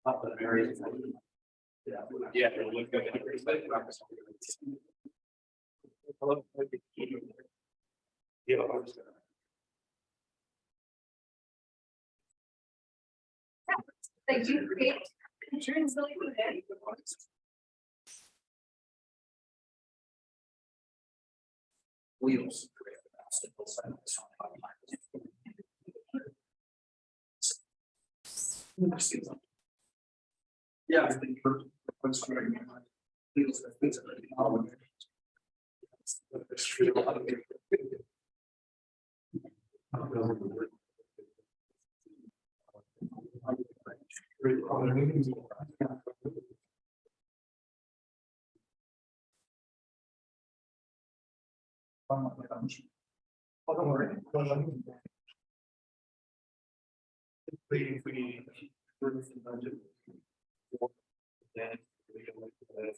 Yeah. They do create insurance really good. Wheels. Yeah, I think what's going on. If we release the budget, then we can look at that.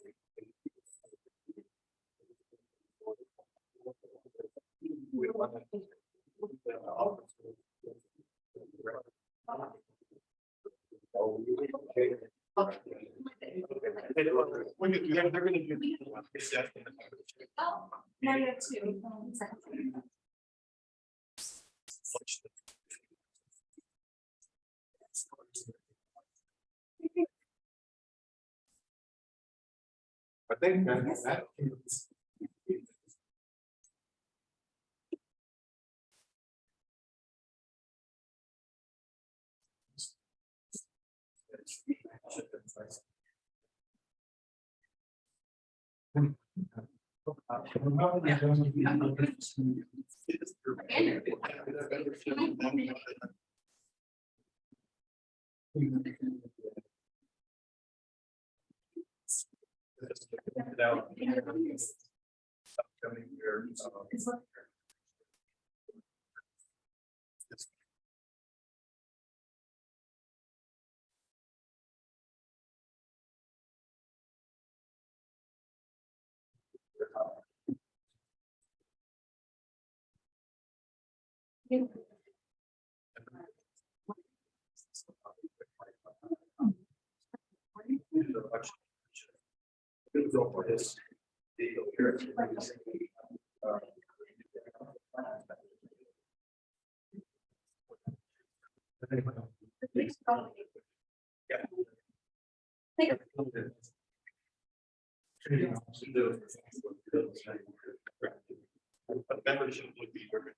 We don't want to. They're gonna do. Oh, now you have two. I think that. Membership would be very.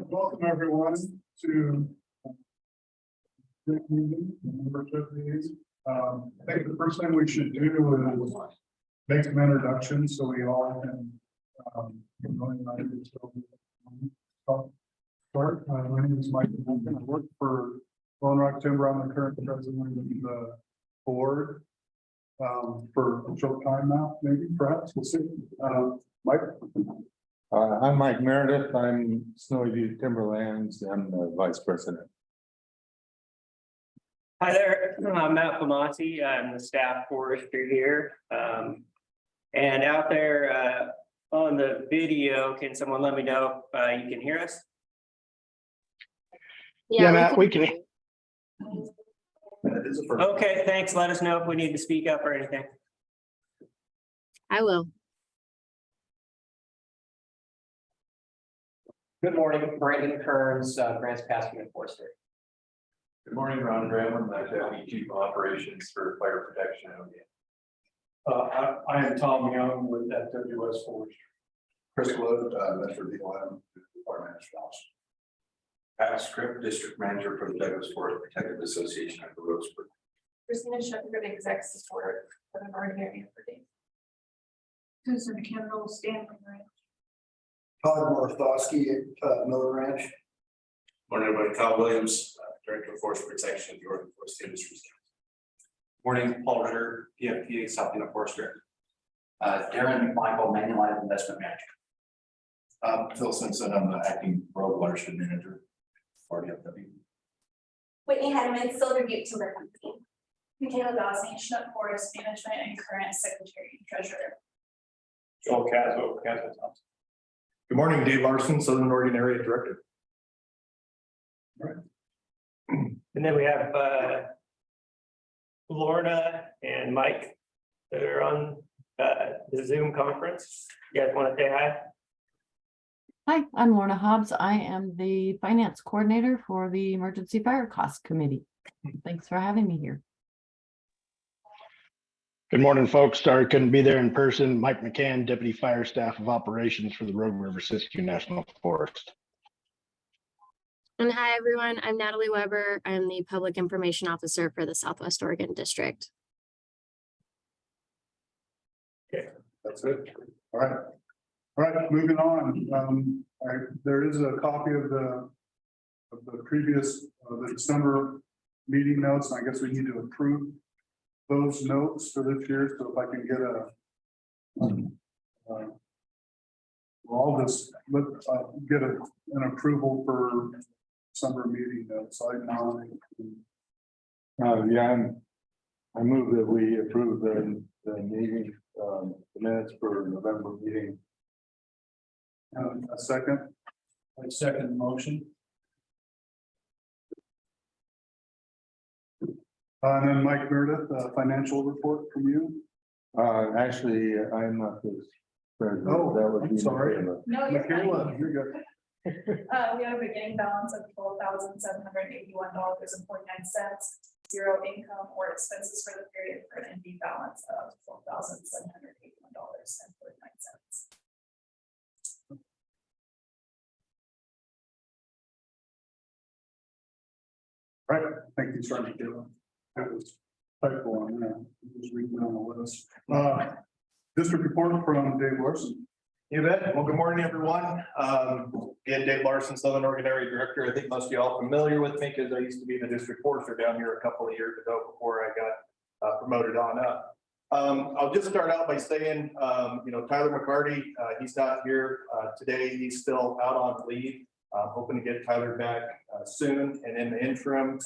Welcome everyone to this meeting, membership meeting. I think the first thing we should do is make some introductions so we all can start. My name is Mike. I'm going to work for Lone Rock Timber. I'm the current president of the board for a short time now, maybe perhaps we'll see. Mike. I'm Mike Meredith. I'm Snowy View Timberlands. I'm the vice president. Hi there, I'm Matt Lamonti. I'm the staff forester here. And out there on the video, can someone let me know if you can hear us? Yeah, Matt, we can. Okay, thanks. Let us know if we need to speak up or anything. I will. Good morning, Brandon Kearns, Grants Passing Enforcer. Good morning, Ron Graham. I'm the Deputy Chief of Operations for Fire Protection. I am Tom Young with FWS Forestry. Chris Wood, Metro DLM, Department of Office. Pat Script, District Manager for the Douglas Forest Protective Association of the Roseburg. Christina Shepherd, exec support for the Northern area for days. Susan Kendall, Stanley Ranch. Todd Morthowski at Miller Ranch. Morning, everybody. Kyle Williams, Director of Forest Protection at the Oregon Forest Industries. Morning, Paul Ritter, PFPA, South Carolina Forest Director. Darren McMichael, Manulife Investment Manager. Phil Simpson, I'm the Acting Road Watershed Manager for RFPA. Whitney Hedman, Silverview Timber Company. Michaela Dawson, Chinook Forest Management and current Secretary and Treasurer. Joel Caswell, Thompson. Good morning, Dave Larson, Southern Oregon Area Director. And then we have Lorna and Mike that are on the Zoom conference. You guys want to say hi? Hi, I'm Lorna Hobbs. I am the finance coordinator for the Emergency Fire Cost Committee. Thanks for having me here. Good morning, folks. Sorry I couldn't be there in person. Mike McCann, Deputy Fire Staff of Operations for the Rogue River Siskiyou National Forest. And hi, everyone. I'm Natalie Weber. I'm the Public Information Officer for the Southwest Oregon District. That's it. All right. All right, moving on. There is a copy of the previous, the December meeting notes. I guess we need to approve those notes for this year. So if I can get all this, get an approval for December meeting notes. I move that we approve the meeting, the minutes for November meeting. A second. I second the motion. And then Mike Meredith, financial report from you. Actually, I'm not this president. Oh, That would I'm be sorry. Michaela. No, you're fine. Michaela, you're good. We have a beginning balance of $12,781.49, zero income or expenses for the period for an ending balance of $12,781.49. Right, thank you, Sergeant Michaela. That was typo on there. Just reading on the list. District report from Dave Larson. You bet. Well, good morning, everyone. Again, Dave Larson, Southern Oregon Area Director. I think most of you all familiar with me because I used to be the district forester down here a couple of years ago before I got promoted on up. I'll just start out by saying, Tyler McCarty, he's not here today. He's still out on leave. Hoping to get Tyler back soon. And in the interim,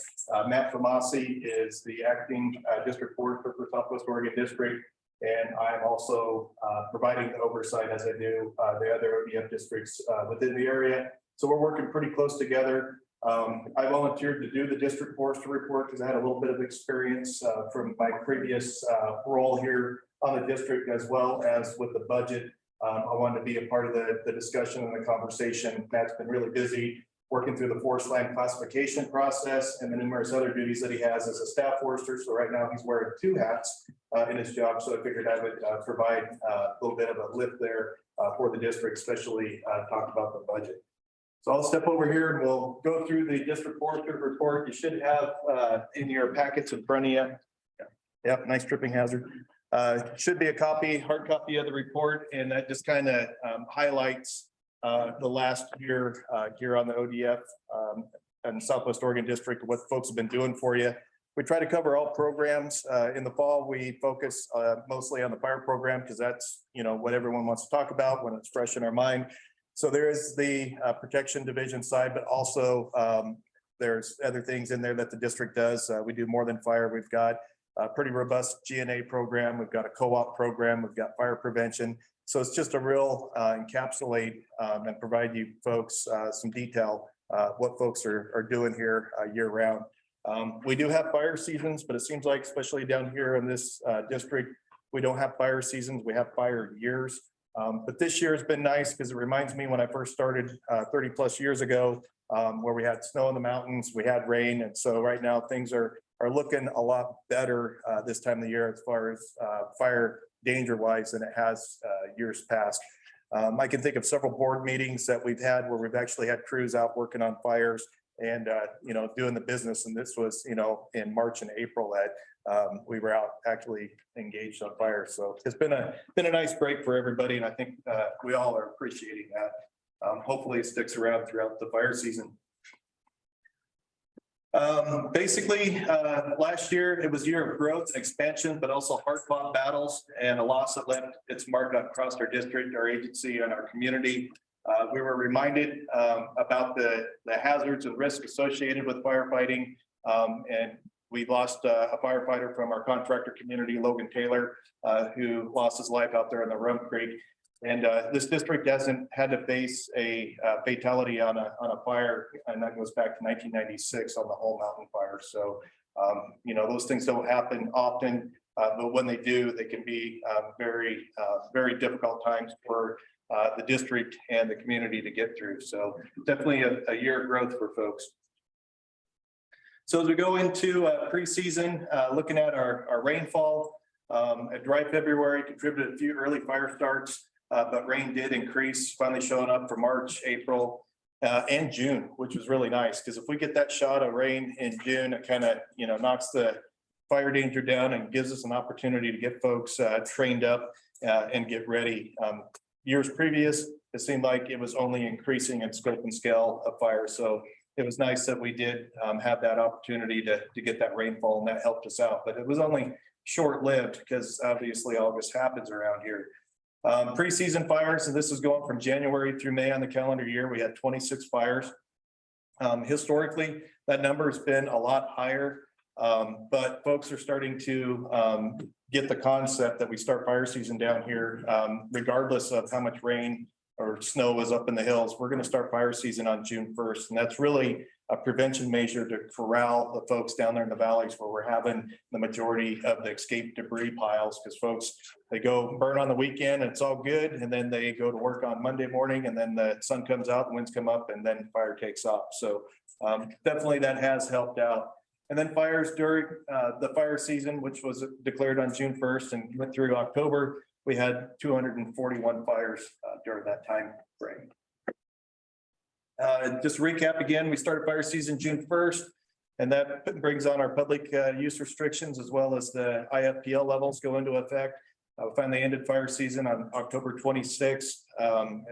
Matt Famasi is the acting district forester for Southwest Oregon District. And I'm also providing the oversight as I do the other ODF districts within the area. So we're working pretty close together. I volunteered to do the district forester report because I had a little bit of experience from my previous role here on the district, as well as with the budget. I wanted to be a part of the discussion and the conversation. Matt's been really busy working through the forest land classification process and the numerous other duties that he has as a staff forester. So right now he's wearing two hats in his job. So I figured I would provide a little bit of a lift there for the district, especially talk about the budget. So I'll step over here and we'll go through the district forester report. You should have in your packets in front of you. Yep, nice tripping hazard. Should be a hard copy of the report, and that just kind of highlights the last year here on the ODF and Southwest Oregon District, what folks have been doing for you. We try to cover all programs. In the fall, we focus mostly on the fire program because that's what everyone wants to talk about when it's fresh in our mind. So there is the protection division side, but also there's other things in there that the district does. We do more than fire. We've got a pretty robust GNA program. We've got a co-op program. We've got fire prevention. So it's just a real encapsulate and provide you folks some detail what folks are doing here year round. We do have fire seasons, but it seems like, especially down here in this district, we don't have fire seasons. We have fire years. But this year has been nice because it reminds me when I first started 30 plus years ago, where we had snow in the mountains, we had rain. And so right now things are looking a lot better this time of the year as far as fire danger wise than it has years past. I can think of several board meetings that we've had where we've actually had crews out working on fires and doing the business. And this was in March and April that we were out actually engaged on fire. So it's been a nice break for everybody, and I think we all are appreciating that. Hopefully it sticks around throughout the fire season. Basically, last year it was a year of growth and expansion, but also hard-fought battles and a loss that left its mark across our district, our agency, and our community. We were reminded about the hazards and risk associated with firefighting, and we lost a firefighter from our contractor community, Logan Taylor, who lost his life out there in the Rum Creek. And this district hasn't had to face a fatality on a fire, and that goes back to 1996 on the whole mountain fire. So, you know, those things don't happen often, but when they do, they can be very difficult times for the district and the community to get through. So definitely a year of growth for folks. So as we go into preseason, looking at our rainfall, a dry February contributed a few early fire starts, but rain did increase, finally showing up for March, April, and June, which was really nice, because if we get that shot of rain in June, it kind of, you know, knocks the fire danger down and gives us an opportunity to get folks trained up and get ready. Years previous, it seemed like it was only increasing in scope and scale of fire. So it was nice that we did have that opportunity to get that rainfall, and that helped us out. But it was only short-lived because obviously August happens around here. Preseason fires, and this is going from January through May on the calendar year, we had 26 fires. Historically, that number has been a lot higher, but folks are starting to get the concept that we start fire season down here, regardless of how much rain or snow is up in the hills. We're going to start fire season on June 1st, and that's really a prevention measure to corral the folks down there in the valleys where we're having the majority of the escaped debris piles, because folks, they go burn on the weekend and it's all good, and then they go to work on Monday morning, and then the sun comes out, the winds come up, and then fire takes off. So definitely that has helped out. And then fires during the fire season, which was declared on June 1st and went through October, we had 241 fires during that time frame. Just to recap again, we started fire season June 1st, and that brings on our public use restrictions, as well as the IFPL levels go into effect. We finally ended fire season on October 26th.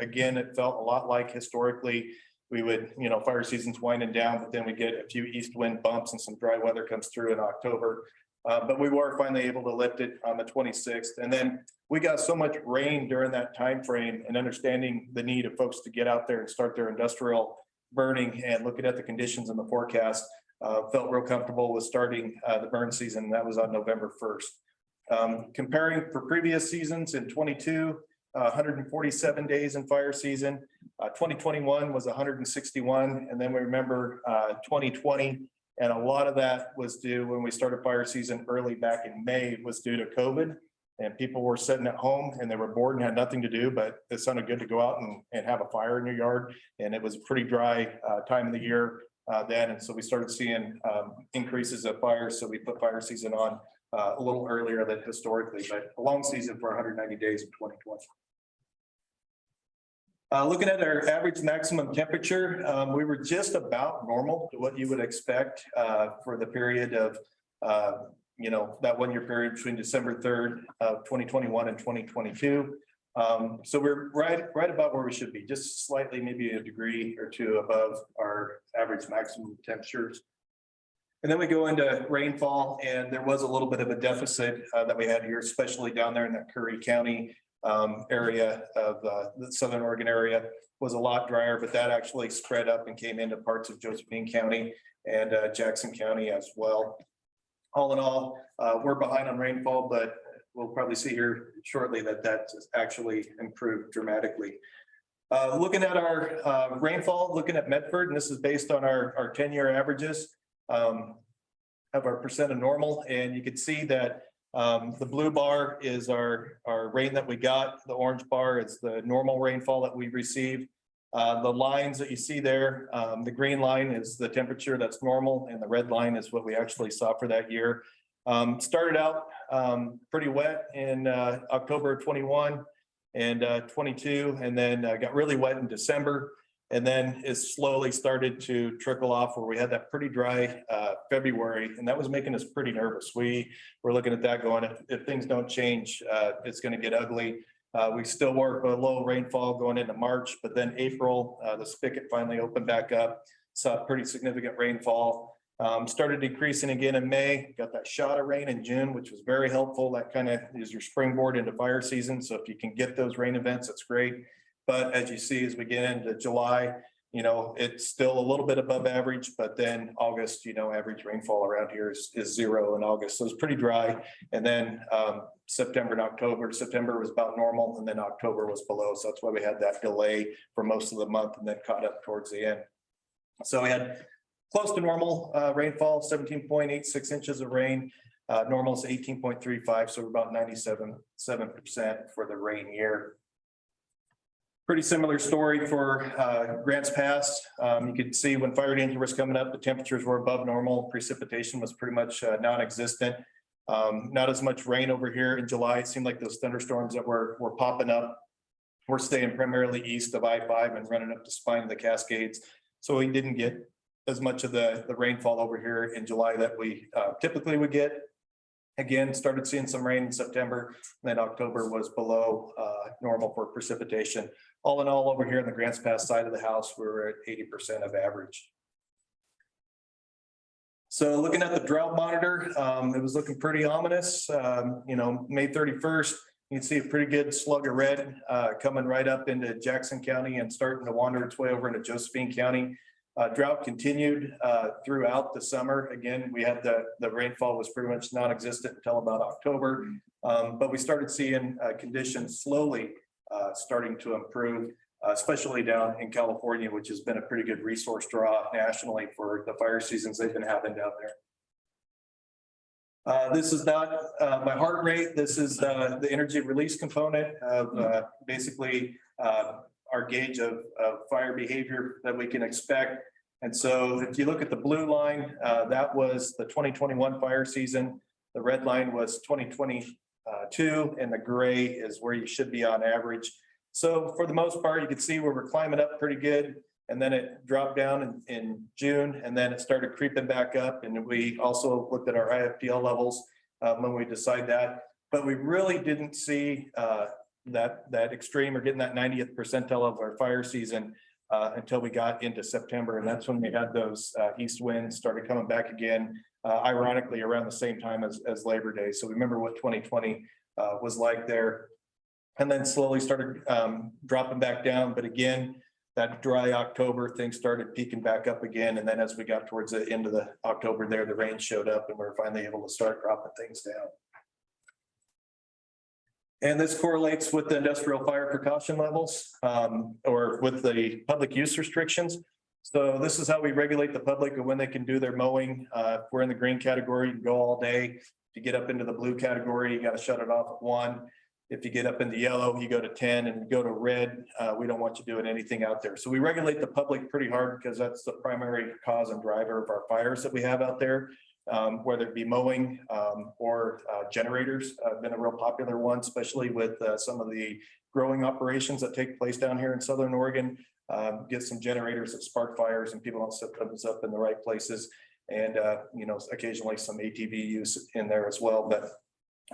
Again, it felt a lot like historically we would, you know, fire season's winding down, but then we get a few east wind bumps and some dry weather comes through in October. But we were finally able to lift it on the 26th. And then we got so much rain during that time frame, and understanding the need of folks to get out there and start their industrial burning and looking at the conditions in the forecast, felt real comfortable with starting the burn season. That was on November 1st. Comparing for previous seasons in 22, 147 days in fire season. 2021 was 161. And then we remember 2020. And a lot of that was due when we started fire season early back in May, was due to COVID. And people were sitting at home and they were bored and had nothing to do, but it sounded good to go out and have a fire in your yard. And it was a pretty dry time of the year then. And so we started seeing increases of fires. So we put fire season on a little earlier than historically, but a long season for 190 days in 2020. Looking at our average maximum temperature, we were just about normal to what you would expect for the period of, you know, that 1 year period between December 3rd of 2021 and 2022. So we're right about where we should be, just slightly, maybe a degree or two above our average maximum temperatures. And then we go into rainfall, and there was a little bit of a deficit that we had here, especially down there in that Curry County area of the Southern Oregon area. Was a lot drier, but that actually spread up and came into parts of Josephine County and Jackson County as well. All in all, we're behind on rainfall, but we'll probably see here shortly that that's actually improved dramatically. Looking at our rainfall, looking at Medford, and this is based on our 10-year averages of our percent of normal, and you can see that the blue bar is our rain that we got. The orange bar is the normal rainfall that we received. The lines that you see there, the green line is the temperature that's normal, and the red line is what we actually saw for that year. Started out pretty wet in October 21 and 22, and then got really wet in December. And then it slowly started to trickle off, where we had that pretty dry February, and that was making us pretty nervous. We were looking at that going, if things don't change, it's going to get ugly. We still were below rainfall going into March, but then April, the spigot finally opened back up, saw pretty significant rainfall. Started decreasing again in May, got that shot of rain in June, which was very helpful. That kind of is your springboard into fire season. So if you can get those rain events, that's great. But as you see, as we get into July, you know, it's still a little bit above average, but then August, you know, average rainfall around here is 0 in August. So it's pretty dry. And then September and October, September was about normal, and then October was below. So that's why we had that delay for most of the month and then caught up towards the end. So we had close to normal rainfall, 17.86 inches of rain. Normal is 18.35, so we're about 97% for the rain year. Pretty similar story for Grants Pass. You could see when fire danger was coming up, the temperatures were above normal. Precipitation was pretty much non-existent. Not as much rain over here in July. It seemed like those thunderstorms that were popping up. We're staying primarily east of I-5 and running up the spine of the Cascades. So we didn't get as much of the rainfall over here in July that we typically would get. Again, started seeing some rain in September, and then October was below normal for precipitation. All in all, over here in the Grants Pass side of the house, we're at 80% of average. So looking at the drought monitor, it was looking pretty ominous. You know, May 31st, you can see a pretty good slug of red coming right up into Jackson County and starting to wander its way over into Josephine County. Drought continued throughout the summer. Again, we had the rainfall was pretty much non-existent until about October, but we started seeing conditions slowly starting to improve, especially down in California, which has been a pretty good resource draw nationally for the fire seasons they've been having down there. This is not my heart rate. This is the energy release component of basically our gauge of fire behavior that we can expect. And so if you look at the blue line, that was the 2021 fire season. The red line was 2022, and the gray is where you should be on average. So for the most part, you can see where we're climbing up pretty good. And then it dropped down in June, and then it started creeping back up. And we also looked at our IFPL levels when we decide that. But we really didn't see that extreme or getting that 90th percentile of our fire season until we got into September. And that's when we had those east winds started coming back again, ironically around the same time as Labor Day. So remember what 2020 was like there. And then slowly started dropping back down. But again, that dry October, things started peaking back up again. And then as we got towards the end of the October there, the rain showed up and we were finally able to start dropping things down. And this correlates with the industrial fire precaution levels or with the public use restrictions. So this is how we regulate the public and when they can do their mowing. If we're in the green category, you can go all day. If you get up into the blue category, you got to shut it off at 1. If you get up into yellow, you go to 10, and you go to red. We don't want you doing anything out there. So we regulate the public pretty hard because that's the primary cause and driver of our fires that we have out there. Whether it be mowing or generators, been a real popular one, especially with some of the growing operations that take place down here in Southern Oregon. Get some generators that spark fires and people don't set those up in the right places. And, you know, occasionally some ATV use in there as well, but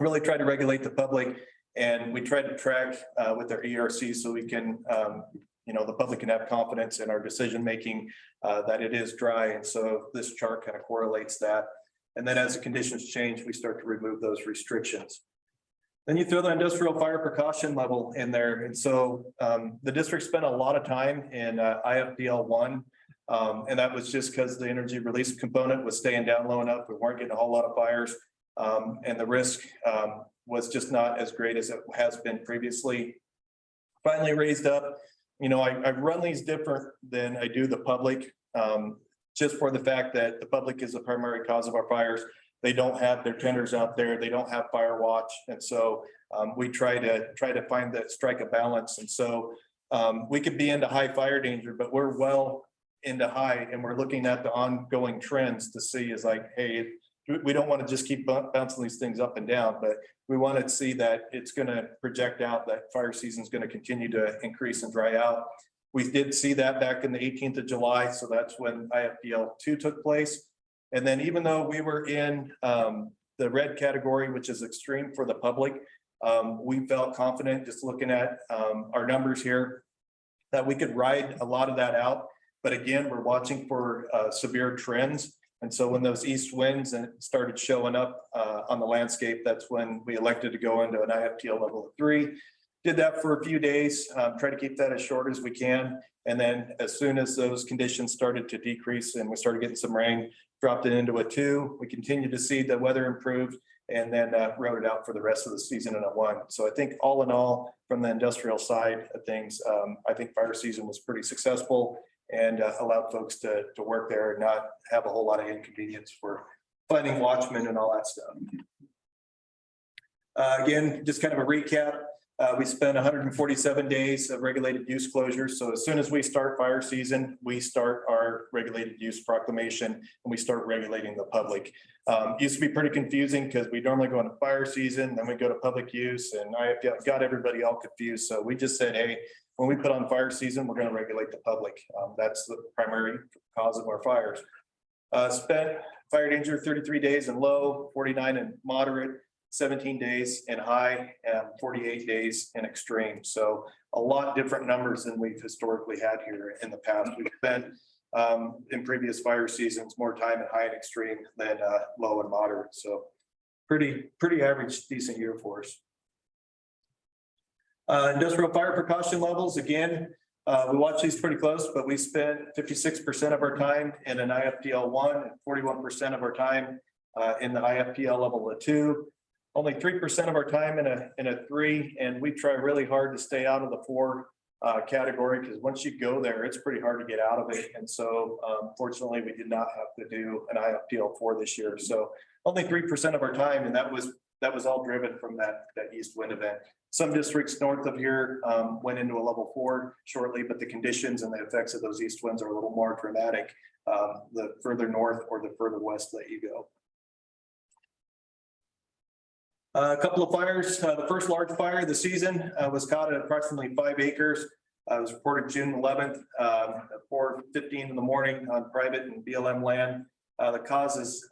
really try to regulate the public. And we try to track with our ERC so we can, you know, the public can have confidence in our decision-making that it is dry. And so this chart kind of correlates that. And then as the conditions change, we start to remove those restrictions. Then you throw the industrial fire precaution level in there. And so the district spent a lot of time in IFPL 1. And that was just because the energy release component was staying down low enough. We weren't getting a whole lot of fires. And the risk was just not as great as it has been previously. Finally raised up. You know, I run these different than I do the public. Just for the fact that the public is the primary cause of our fires. They don't have their tenders out there. They don't have fire watch. And so we try to find that strike a balance. And so we could be into high fire danger, but we're well into high, and we're looking at the ongoing trends to see is like, hey, we don't want to just keep bouncing these things up and down, but we want to see that it's going to project out that fire season is going to continue to increase and dry out. We did see that back in the 18th of July. So that's when IFPL 2 took place. And then even though we were in the red category, which is extreme for the public, we felt confident just looking at our numbers here that we could ride a lot of that out. But again, we're watching for severe trends. And so when those east winds started showing up on the landscape, that's when we elected to go into an IFPL level of 3. did that for a few days, try to keep that as short as we can. And then as soon as those conditions started to decrease and we started getting some rain, dropped it into a 2. We continued to see the weather improved and then rode it out for the rest of the season in a 1. So I think all in all, from the industrial side of things, I think fire season was pretty successful and allowed folks to work there and not have a whole lot of inconvenience for finding watchmen and all that stuff. Again, just kind of a recap. We spent 147 days of regulated use closures. So as soon as we start fire season, we start our regulated use proclamation and we start regulating the public. Used to be pretty confusing because we normally go into fire season, then we go to public use, and I got everybody all confused. So we just said, hey, when we put on fire season, we're going to regulate the public. That's the primary cause of our fires. Spent fire danger 33 days in low, 49 in moderate, 17 days in high, and 48 days in extreme. So a lot different numbers than we've historically had here in the past. We've spent in previous fire seasons more time in high and extreme than low and moderate. So pretty average, decent year for us. Industrial fire precaution levels, again, we watch these pretty close, but we spent 56% of our time in an IFPL 1 and 41% of our time in the IFPL level of 2. Only 3% of our time in a 3, and we try really hard to stay out of the 4 category, because once you go there, it's pretty hard to get out of it. And so fortunately, we did not have to do an IFPL 4 this year. So only 3% of our time, and that was all driven from that east wind event. Some districts north of here went into a level 4 shortly, but the conditions and the effects of those east winds are a little more dramatic the further north or the further west that you go. A couple of fires. The first large fire of the season was caught at approximately 5 acres. It was reported June 11th at 4:15 in the morning on private and BLM land. The cause is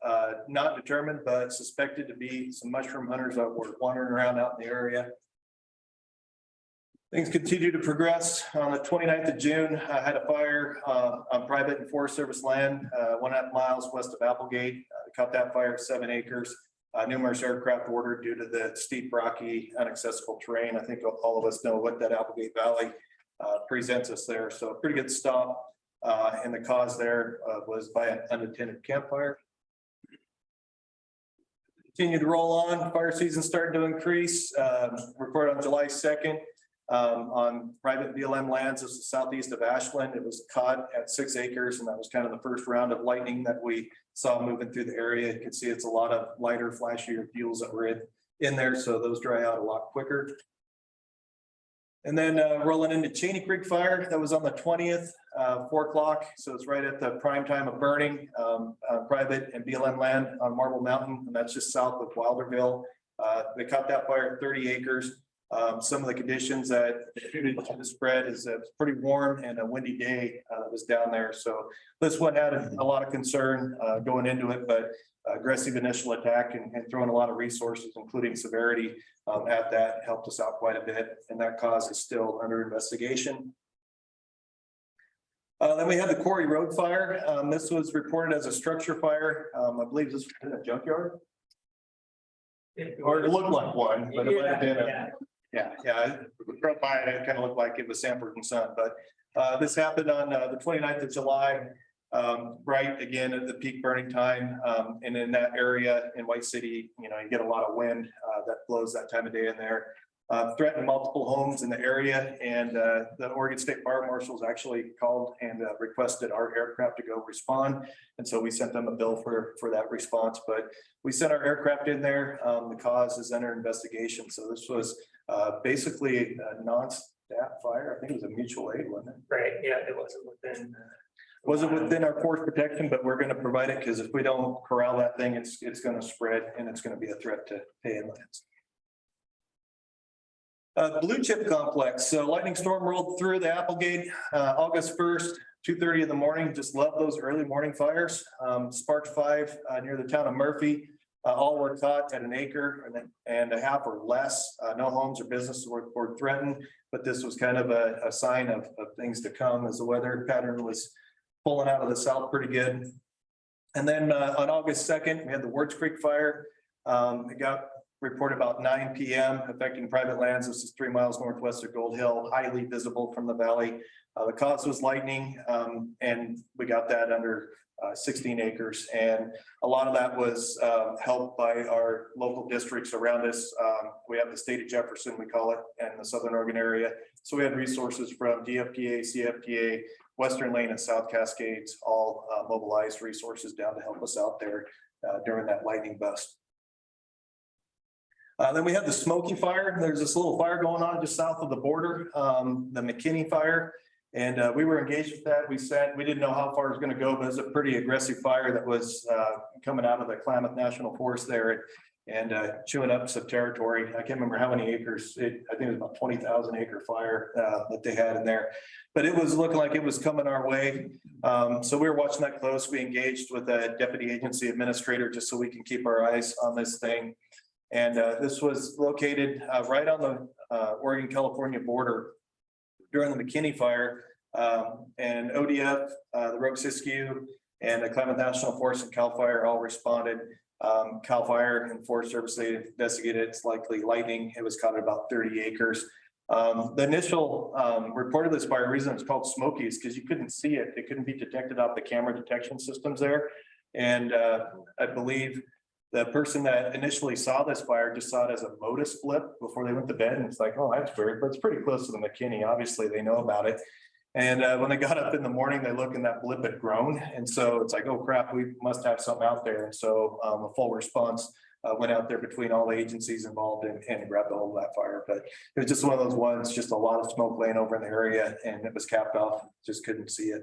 not determined, but suspected to be some mushroom hunters that were wandering around out in the area. Things continue to progress. On the 29th of June, I had a fire on private and Forest Service land, 1.5 miles west of Applegate. Caught that fire at 7 acres. Numerous aircraft ordered due to the steep, rocky, inaccessible terrain. I think all of us know what that Applegate Valley presents us there. So pretty good stop. And the cause there was by an unattended campfire. Continue to roll on. Fire season started to increase. Reported on July 2nd on private BLM lands. This is southeast of Ashland. It was caught at 6 acres, and that was kind of the first round of lightning that we saw moving through the area. You can see it's a lot of lighter, flashier fuels that were in there, so those dry out a lot quicker. And then rolling into Cheney Creek fire, that was on the 20th, 4 o'clock. So it's right at the prime time of burning, private and BLM land on Marble Mountain, and that's just south of Wilderville. They caught that fire at 30 acres. Some of the conditions that contributed to the spread is that it's pretty warm and a windy day that was down there. So this one had a lot of concern going into it, but aggressive initial attack and throwing a lot of resources, including severity at that, helped us out quite a bit. And that cause is still under investigation. Then we had the Quarry Road fire. This was reported as a structure fire. I believe this was in a junkyard. Or it looked like one, but it might have been a. Yeah. I drove by it, it kind of looked like it was Sanford and Son, but this happened on the 29th of July, right again at the peak burning time. And in that area in White City, you get a lot of wind that blows that time of day in there. Threatened multiple homes in the area, and the Oregon State Fire Marshals actually called and requested our aircraft to go respond. And so we sent them a bill for that response, but we sent our aircraft in there. The cause is under investigation. So this was basically a non-stat fire. I think it was a mutual aid, wasn't it? Right, yeah, it wasn't within. Wasn't within our force protection, but we're going to provide it because if we don't corral that thing, it's going to spread and it's going to be a threat to hay and lands. Blue chip complex. So lightning storm rolled through the Applegate August 1st, 2:30 in the morning. Just love those early morning fires. Sparked 5 near the town of Murphy. All were caught at 1.5 acres or less. No homes or businesses were threatened, but this was kind of a sign of things to come as the weather pattern was pulling out of the south pretty good. And then on August 2nd, we had the Words Creek fire. It got Report about 9 p.m. affecting private lands. This is 3 miles northwest of Gold Hill, highly visible from the valley. The cause was lightning, and we got that under 16 acres. And a lot of that was helped by our local districts around us. We have the state of Jefferson, we call it, and the Southern Oregon area. So we had resources from DFPA, CFPA, Western Lane and South Cascades, all mobilized resources down to help us out there during that lightning bust. Then we have the Smoky Fire. There's this little fire going on just south of the border, the McKinney Fire. And we were engaged with that. We didn't know how far it was going to go, but it was a pretty aggressive fire that was coming out of the Klamath National Forest there and chewing up some territory. I can't remember how many acres. I think it was about 20,000 acre fire that they had in there, but it was looking like it was coming our way. So we were watching that close. We engaged with a deputy agency administrator just so we can keep our eyes on this thing. And this was located right on the Oregon-California border during the McKinney Fire. And ODF, the Rogue Siskiyou, and the Klamath National Forest and CAL FIRE all responded. CAL FIRE and Forest Service, they investigated it's likely lightning. It was caught at about 30 acres. The initial report of this fire, reason it's called Smoky is because you couldn't see it. It couldn't be detected off the camera detection systems there. And I believe the person that initially saw this fire just saw it as a Motus blip before they went to bed. And it's like, oh, that's weird, but it's pretty close to the McKinney. Obviously, they know about it. And when they got up in the morning, they looked and that blip had grown. And so it's like, oh, crap, we must have something out there. And so a full response went out there between all the agencies involved and grabbed a hold of that fire. But it was just one of those ones, just a lot of smoke laying over in the area and it was capped off, just couldn't see it.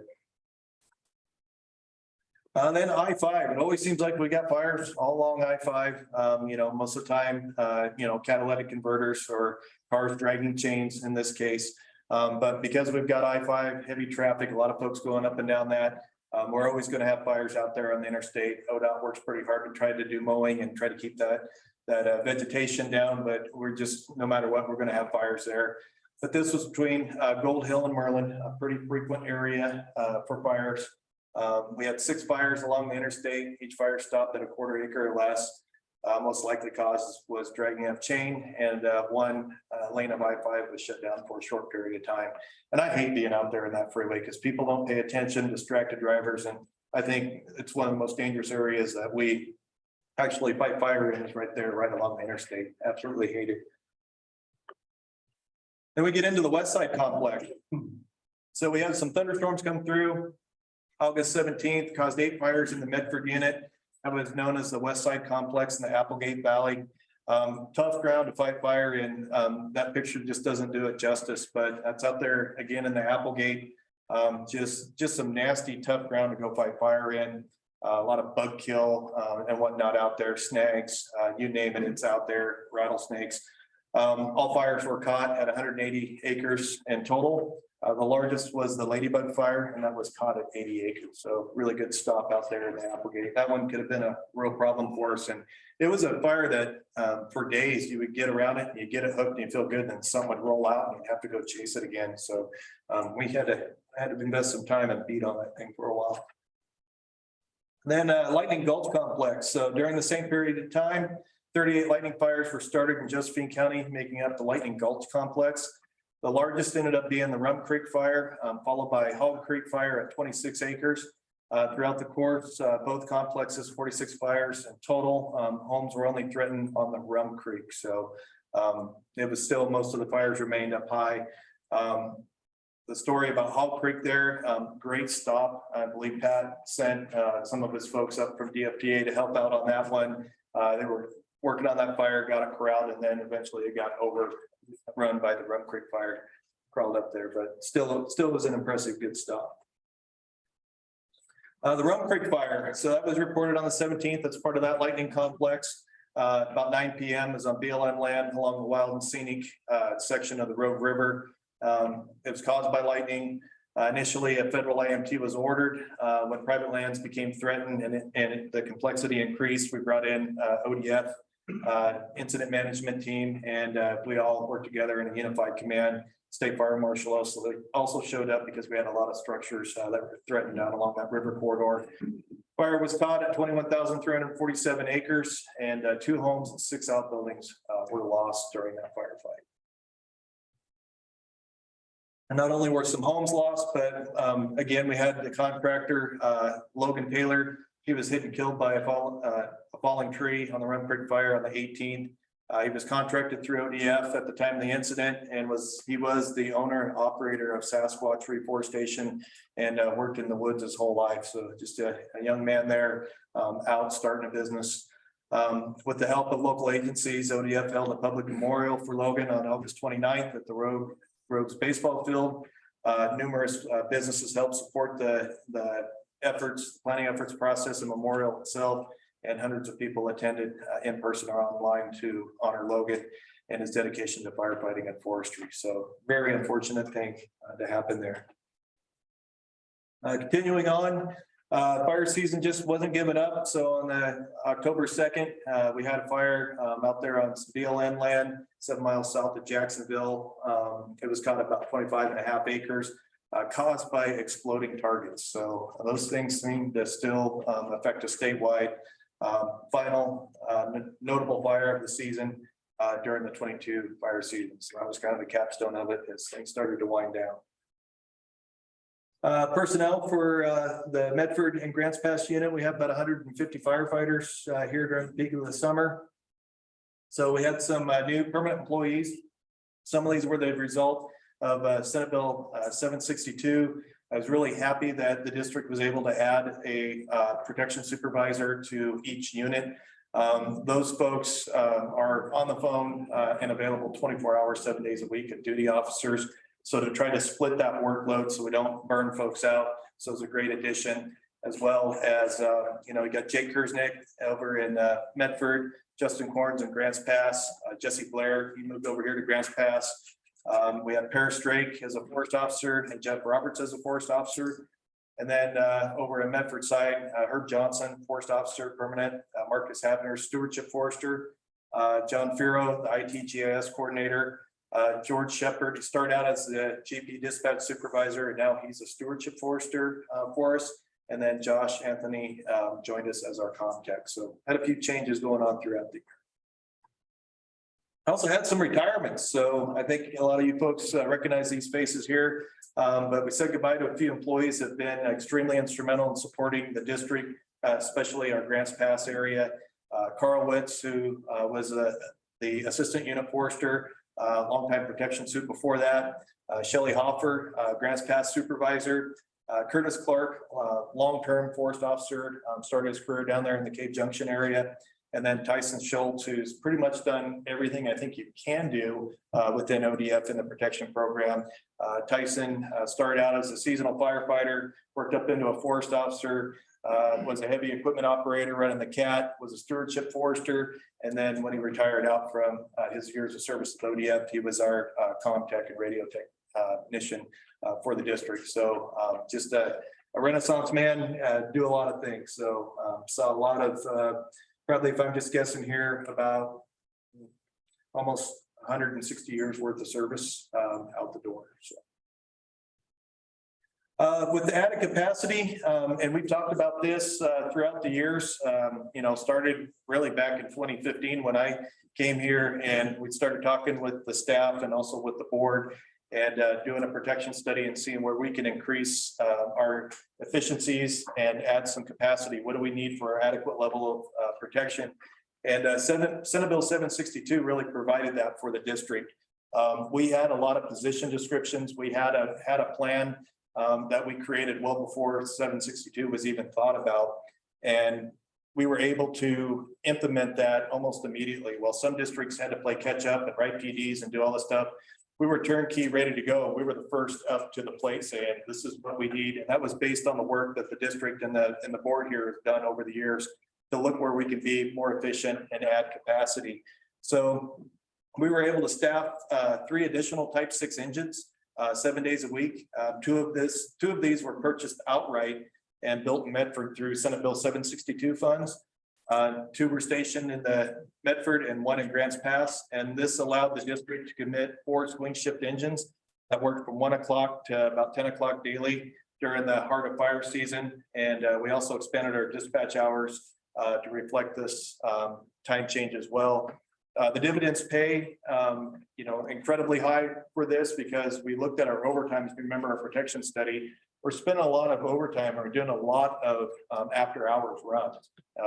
Then I-5, it always seems like we got fires all along I-5. You know, most of the time, you know, catalytic converters or cars dragging chains in this case. But because we've got I-5, heavy traffic, a lot of folks going up and down that, we're always going to have fires out there on the interstate. ODOT works pretty hard to try to do mowing and try to keep that vegetation down, but we're just, no matter what, we're going to have fires there. But this was between Gold Hill and Merlin, a pretty frequent area for fires. We had 6 fires along the interstate. Each fire stopped at a 1/4 acre or less. Most likely cause was dragging of chain, and one lane of I-5 was shut down for a short period of time. And I hate being out there in that freeway because people don't pay attention, distracted drivers. And I think it's one of the most dangerous areas that we actually fight fire in is right there, right along the interstate. Absolutely hate it. Then we get into the West Side complex. So we had some thunderstorms come through. August 17th caused 8 fires in the Medford unit. That was known as the West Side complex in the Applegate Valley. Tough ground to fight fire in. That picture just doesn't do it justice, but that's out there again in the Applegate. Just some nasty, tough ground to go fight fire in. A lot of bug kill and whatnot out there, snags, you name it, it's out there, rattlesnakes. All fires were caught at 180 acres in total. The largest was the Ladybug Fire, and that was caught at 80 acres. So really good stop out there in the Applegate. That one could have been a real problem for us. And it was a fire that for days you would get around it and you get it hooked and you feel good, and then something would roll out and you'd have to go chase it again. So we had to invest some time and beat on that thing for a while. Then Lightning Gulch Complex. So during the same period of time, 38 lightning fires were started in Josephine County, making up the Lightning Gulch Complex. The largest ended up being the Rum Creek Fire, followed by Hog Creek Fire at 26 acres. Throughout the course, both complexes, 46 fires in total. Homes were only threatened on the Rum Creek. So it was still, most of the fires remained up high. The story about Hog Creek there, great stop. I believe Pat sent some of his folks up from DFPA to help out on that one. They were working on that fire, got it corralled, and then eventually it got overrun by the Rum Creek Fire, crawled up there, but still was an impressive good stop. The Rum Creek Fire, so that was reported on the 17th. That's part of that lightning complex. About 9 p.m. is on BLM land along the wild and scenic section of the Rogue River. It was caused by lightning. Initially, a federal AMT was ordered. When private lands became threatened and the complexity increased, we brought in ODF incident management team, and we all worked together in a unified command. State Fire Marshal also showed up because we had a lot of structures that were threatened down along that river corridor. Fire was caught at 21,347 acres, and 2 homes and 6 outbuildings were lost during that firefight. And not only were some homes lost, but again, we had the contractor, Logan Taylor. He was hit and killed by a falling tree on the Run Creek Fire on the 18th. He was contracted through ODF at the time of the incident, and he was the owner and operator of Sasquatch Reforestation and worked in the woods his whole life. So just a young man there out starting a business. With the help of local agencies, ODF held a public memorial for Logan on August 29th at the Rogues baseball field. Numerous businesses helped support the planning efforts process and memorial itself, and hundreds of people attended in person or online to honor Logan and his dedication to firefighting and forestry. So very unfortunate thing to happen there. Continuing on, fire season just wasn't giving up. So on the October 2nd, we had a fire out there on BLN land, 7 miles south of Jacksonville. It was caught about 25.5 acres, caused by exploding targets. So those things seem to still affect us statewide. Final notable fire of the season during the 22 fire season. So that was kind of the capstone of it as things started to wind down. Personnel for the Medford and Grants Pass unit, we have about 150 firefighters here during the peak of the summer. So we had some new permanent employees. Some of these were the result of Senate Bill 762. I was really happy that the district was able to add a protection supervisor to each unit. Those folks are on the phone and available 24 hours, 7 days a week at duty officers. So to try to split that workload so we don't burn folks out. So it's a great addition, as well as, we got Jake Kersnick over in Medford, Justin Corns in Grants Pass, Jesse Blair, he moved over here to Grants Pass. We have Paris Drake as a forest officer and Jeff Roberts as a forest officer. And then over in Medford side, Herb Johnson, forest officer, permanent, Marcus Habner, stewardship forester, John Firo, the ITGIS coordinator, George Shepard started out as the GP dispatch supervisor, and now he's a stewardship forester for us. And then Josh Anthony joined us as our contact. So had a few changes going on throughout the year. I also had some retirements. So I think a lot of you folks recognize these faces here, but we said goodbye to a few employees that have been extremely instrumental in supporting the district, especially our Grants Pass area. Carl Witz, who was the assistant unit forester, longtime protection suit before that. Shelley Hoffer, Grants Pass supervisor. Curtis Clark, long-term forest officer, started his career down there in the Cave Junction area. And then Tyson Schultz, who's pretty much done everything I think you can do within ODF in the protection program. Tyson started out as a seasonal firefighter, worked up into a forest officer, was a heavy equipment operator running the CAT, was a stewardship forester. And then when he retired out from his years of service at ODF, he was our CommTech and radio technician for the district. So just a Renaissance man, do a lot of things. So saw a lot of, probably if I'm just guessing here, about almost 160 years worth of service out the door. So. With the added capacity, and we've talked about this throughout the years, started really back in 2015 when I came here, and we started talking with the staff and also with the board and doing a protection study and seeing where we can increase our efficiencies and add some capacity. What do we need for our adequate level of protection? And Senate Bill 762 really provided that for the district. We had a lot of position descriptions. We had a plan that we created well before 762 was even thought about. And we were able to implement that almost immediately. While some districts had to play catch up and write PDs and do all this stuff, we were turnkey, ready to go. We were the first up to the plate saying, this is what we need. And that was based on the work that the district and the board here has done over the years to look where we could be more efficient and add capacity. So we were able to staff 3 additional Type 6 engines 7 days a week. Two of these were purchased outright and built in Medford through Senate Bill 762 funds. 2 were stationed in the Medford and 1 in Grants Pass. And this allowed the district to commit 4 swing shift engines that worked from 1 o'clock to about 10 o'clock daily. during the heart of fire season. And we also expanded our dispatch hours to reflect this time change as well. The dividends pay, incredibly high for this because we looked at our overtime. If you remember our protection study, we're spending a lot of overtime. We're doing a lot of after hours runs,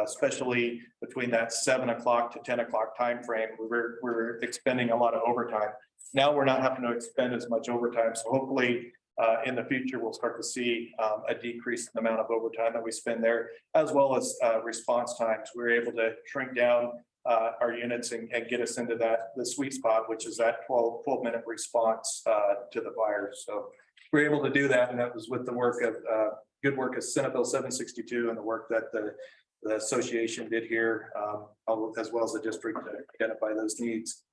especially between that 7 o'clock to 10 o'clock timeframe. We're expending a lot of overtime. Now we're not having to expend as much overtime. So hopefully in the future, we'll start to see a decrease in the amount of overtime that we spend there, as well as response times. We're able to shrink down our units and get us into the sweet spot, which is that 12-minute response to the fire. So we're able to do that. And that was with the work of good work of Senate Bill 762 and the work that the association did here, as well as the district to identify those needs.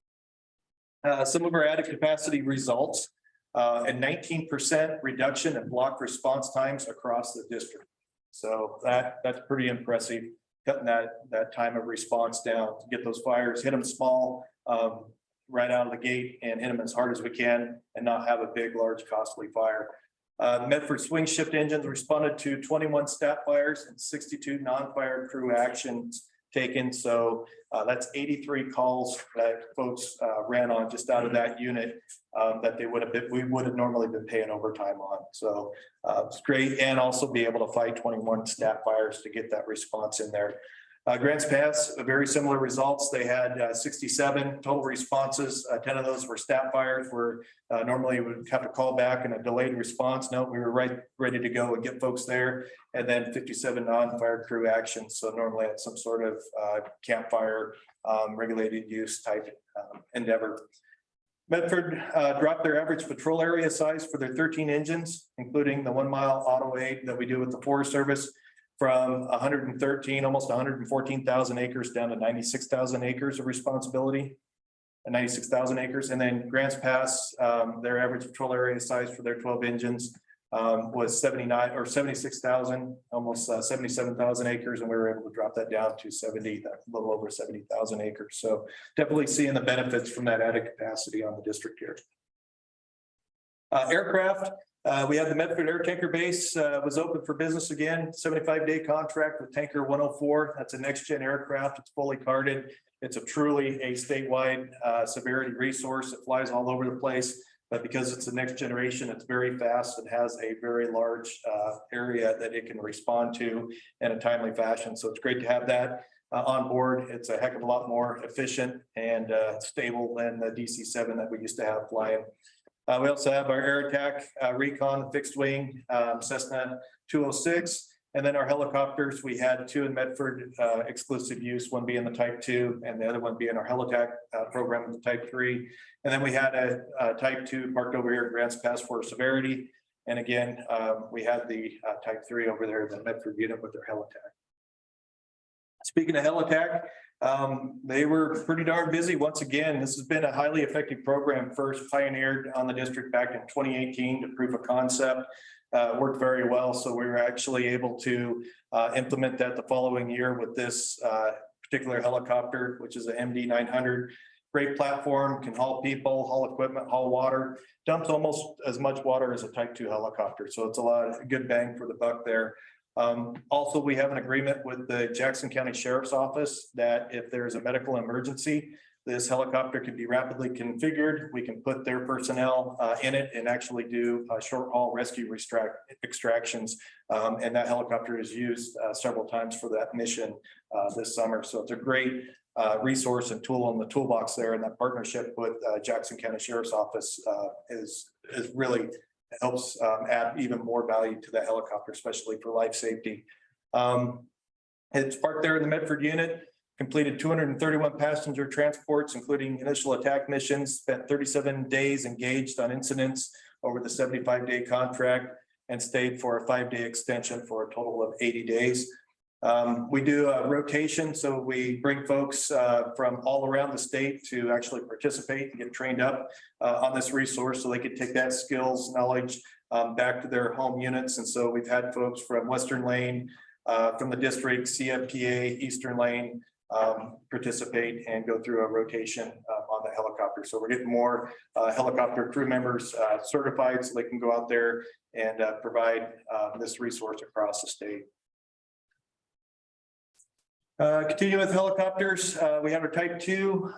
Some of our added capacity results, a 19% reduction in block response times across the district. So that's pretty impressive, cutting that time of response down to get those fires, hit them small, right out of the gate and hit them as hard as we can and not have a big, large, costly fire. Medford swing shift engines responded to 21 stat fires and 62 non-fire crew actions taken. So that's 83 calls that folks ran on just out of that unit that we would have normally been paying overtime on. So it's great, and also be able to fight 21 stat fires to get that response in there. Grants Pass, very similar results. They had 67 total responses. 10 of those were stat fires where normally we would have to call back in a delayed response. No, we were ready to go and get folks there. And then 57 non-fire crew actions. So normally it's some sort of campfire regulated use type endeavor. Medford dropped their average patrol area size for their 13 engines, including the 1 mile auto aid that we do with the Forest Service, from 113, almost 114,000 acres down to 96,000 acres of responsibility, and 96,000 acres. And then Grants Pass, their average patrol area size for their 12 engines was 79 or 76,000, almost 77,000 acres. And we were able to drop that down to 70, a little over 70,000 acres. So definitely seeing the benefits from that added capacity on the district here. Aircraft. We had the Medford Air Tanker Base was open for business again, 75-day contract with Tanker 104. That's a next gen aircraft. It's fully carded. It's truly a statewide severity resource. It flies all over the place, but because it's a next generation, it's very fast. It has a very large area that it can respond to in a timely fashion. So it's great to have that on board. It's a heck of a lot more efficient and stable than the DC-7 that we used to have flying. We also have our air attack recon fixed wing Cessna 206. And then our helicopters, we had 2 in Medford exclusive use, one being the Type 2 and the other one being our Helitack program with the Type 3. And then we had a Type 2 parked over here at Grants Pass for severity. And again, we had the Type 3 over there, the Medford unit with their Helitack. Speaking of Helitack, they were pretty darn busy. Once again, this has been a highly effective program, first pioneered on the district back in 2018 to proof of concept. Worked very well. So we were actually able to implement that the following year with this particular helicopter, which is a MD 900. Great platform, can haul people, haul equipment, haul water, dumps almost as much water as a Type 2 helicopter. So it's a lot of good bang for the buck there. Also, we have an agreement with the Jackson County Sheriff's Office that if there's a medical emergency, this helicopter can be rapidly configured. We can put their personnel in it and actually do short haul rescue extractions. And that helicopter is used several times for that mission this summer. So it's a great resource and tool in the toolbox there. And that partnership with Jackson County Sheriff's Office is really helps add even more value to the helicopter, especially for life safety. It's parked there in the Medford unit, completed 231 passenger transports, including initial attack missions, spent 37 days engaged on incidents over the 75-day contract, and stayed for a 5-day extension for a total of 80 days. We do a rotation, so we bring folks from all around the state to actually participate and get trained up on this resource so they could take that skills, knowledge back to their home units. And so we've had folks from Western Lane, from the district, CFPA, Eastern Lane, participate and go through a rotation on the helicopter. So we're getting more helicopter crew members certified so they can go out there and provide this resource across the state. Continue with helicopters. We have our type 2,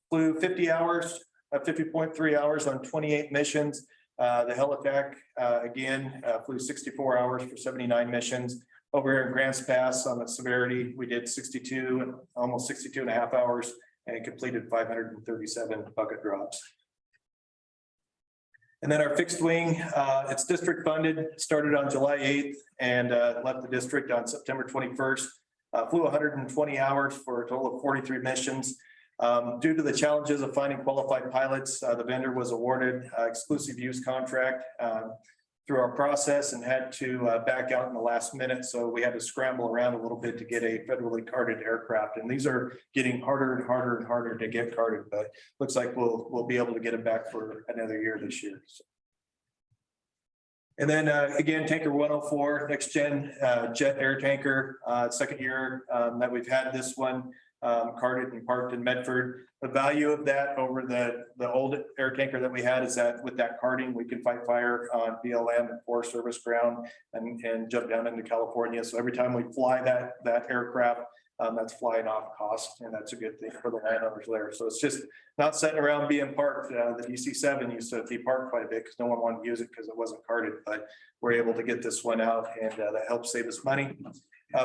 flew 50 hours, 50.3 hours on 28 missions. The Helitac, again, flew 64 hours for 79 missions. Over here in Grants Pass on the Severity, we did 62, almost 62 and a half hours and completed 537 bucket drops. And then our fixed wing, it's district funded, started on July 8th and left the district on September 21st. Flew 120 hours for a total of 43 missions. Due to the challenges of finding qualified pilots, the vendor was awarded exclusive use contract through our process and had to back out in the last minute. So we had to scramble around a little bit to get a federally carded aircraft. And these are getting harder and harder and harder to get carded, but looks like we'll be able to get them back for another year this year. So. And then again, tanker 104, next gen jet air tanker, second year that we've had this one carded and parked in Medford. The value of that over the old air tanker that we had is that with that carding, we can fight fire on BLM and Forest Service ground and jump down into California. So every time we fly that aircraft, that's flying off cost, and that's a good thing for the landowners there. So it's just not sitting around being parked. The DC-7 used to be parked quite a bit because no one wanted to use it because it wasn't carded, but we're able to get this one out, and that helps save us money.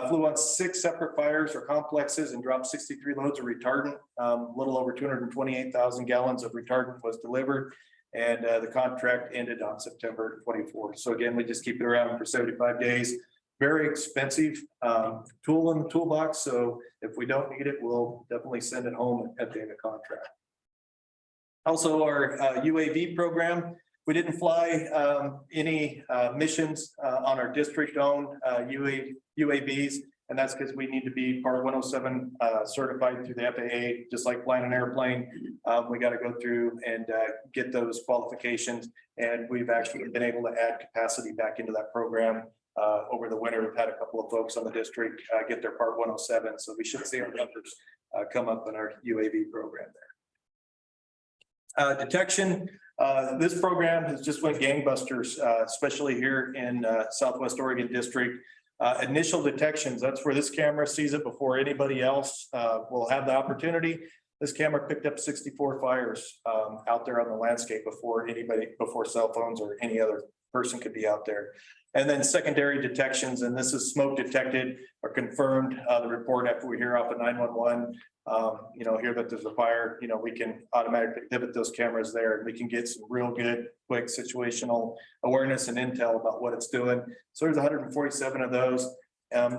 Flew on 6 separate fires or complexes and dropped 63 loads of retardant. A little over 228,000 gallons of retardant was delivered, and the contract ended on September 24th. So again, we just keep it around for 75 days. Very expensive tool in the toolbox. So if we don't need it, we'll definitely send it home at the end of contract. Also, our UAV program, we didn't fly any missions on our district-owned UAVs, and that's because we need to be Part 107 certified through the FAA, just like flying an airplane. We got to go through and get those qualifications, and we've actually been able to add capacity back into that program. Over the winter, we've had a couple of folks on the district get their Part 107, so we should see our numbers come up in our UAV program there. Detection. This program has just went gangbusters, especially here in Southwest Oregon District. Initial detections, that's where this camera sees it before anybody else will have the opportunity. This camera picked up 64 fires out there on the landscape before cell phones or any other person could be out there. And then secondary detections, and this is smoke detected or confirmed the report after we hear off of 911. Hear that there's a fire, we can automatically pivot those cameras there, and we can get some real good, quick situational awareness and intel about what it's doing. So there's 147 of those.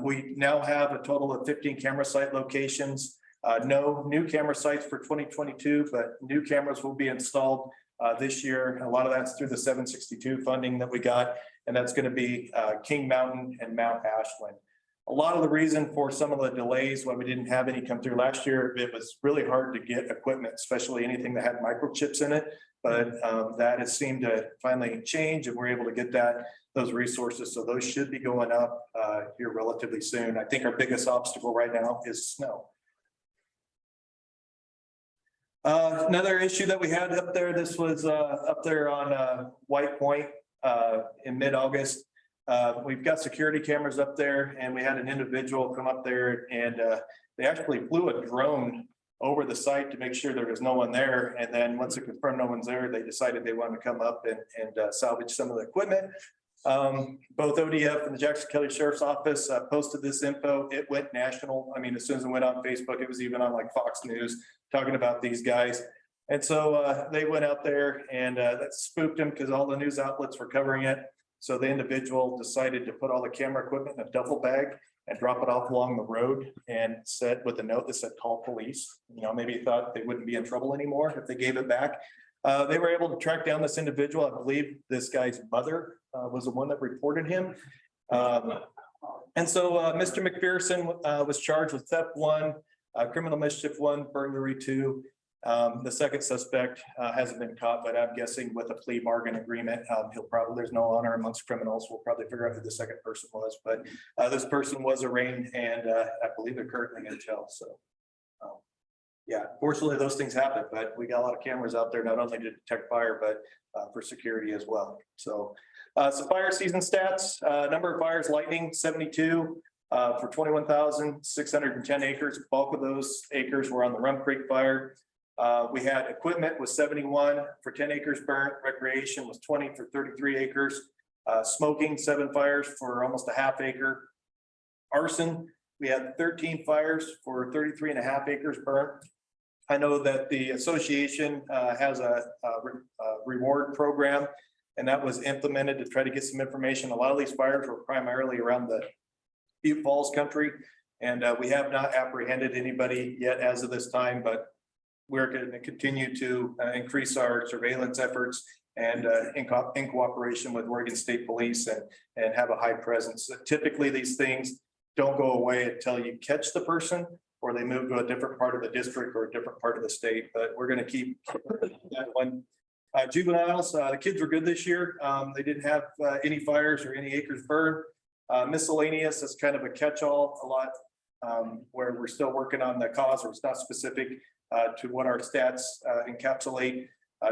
We now have a total of 15 camera site locations. No new camera sites for 2022, but new cameras will be installed this year. A lot of that's through the 762 funding that we got, and that's going to be King Mountain and Mount Ashland. A lot of the reason for some of the delays when we didn't have any come through last year, it was really hard to get equipment, especially anything that had microchips in it. But that has seemed to finally change, and we're able to get those resources. So those should be going up here relatively soon. I think our biggest obstacle right now is snow. Another issue that we had up there, this was up there on White Point in mid-August. We've got security cameras up there, and we had an individual come up there, and they actually flew a drone over the site to make sure there was no one there. And then once it confirmed no one's there, they decided they wanted to come up and salvage some of the equipment. Both ODF and the Jackson County Sheriff's Office posted this info. It went national. I mean, as soon as it went on Facebook, it was even on like Fox News talking about these guys. And so they went out there, and that spooked them because all the news outlets were covering it. So the individual decided to put all the camera equipment in a duffel bag and drop it off along the road, and said with a note that said, "Call police." Maybe he thought they wouldn't be in trouble anymore if they gave it back. They were able to track down this individual. I believe this guy's mother was the one that reported him. And so Mr. McPherson was charged with theft 1, criminal mischief 1, burglary 2. The second suspect hasn't been caught, but I'm guessing with a plea bargain agreement, there's no honor amongst criminals. We'll probably figure out who the second person was, but this person was arraigned, and I believe they're currently in jail. So yeah, fortunately, those things happen, but we got a lot of cameras out there, not only to detect fire, but for security as well. So some fire season stats, number of fires, lightning, 72 for 21,610 acres. Bulk of those acres were on the Rum Creek fire. We had equipment was 71 for 10 acres burnt. Recreation was 20 for 33 acres. Smoking, 7 fires for almost a half acre. Arson, we had 13 fires for 33 and a half acres burnt. I know that the association has a reward program, and that was implemented to try to get some information. A lot of these fires were primarily around the Butte Falls country, and we have not apprehended anybody yet as of this time, but we're going to continue to increase our surveillance efforts and in cooperation with Oregon State Police and have a high presence. Typically, these things don't go away until you catch the person or they move to a different part of the district or a different part of the state, but we're going to keep that one. Juveniles, the kids were good this year. They didn't have any fires or any acres burned. Miscellaneous is kind of a catch-all a lot, where we're still working on the cause, or it's not specific to what our stats encapsulate.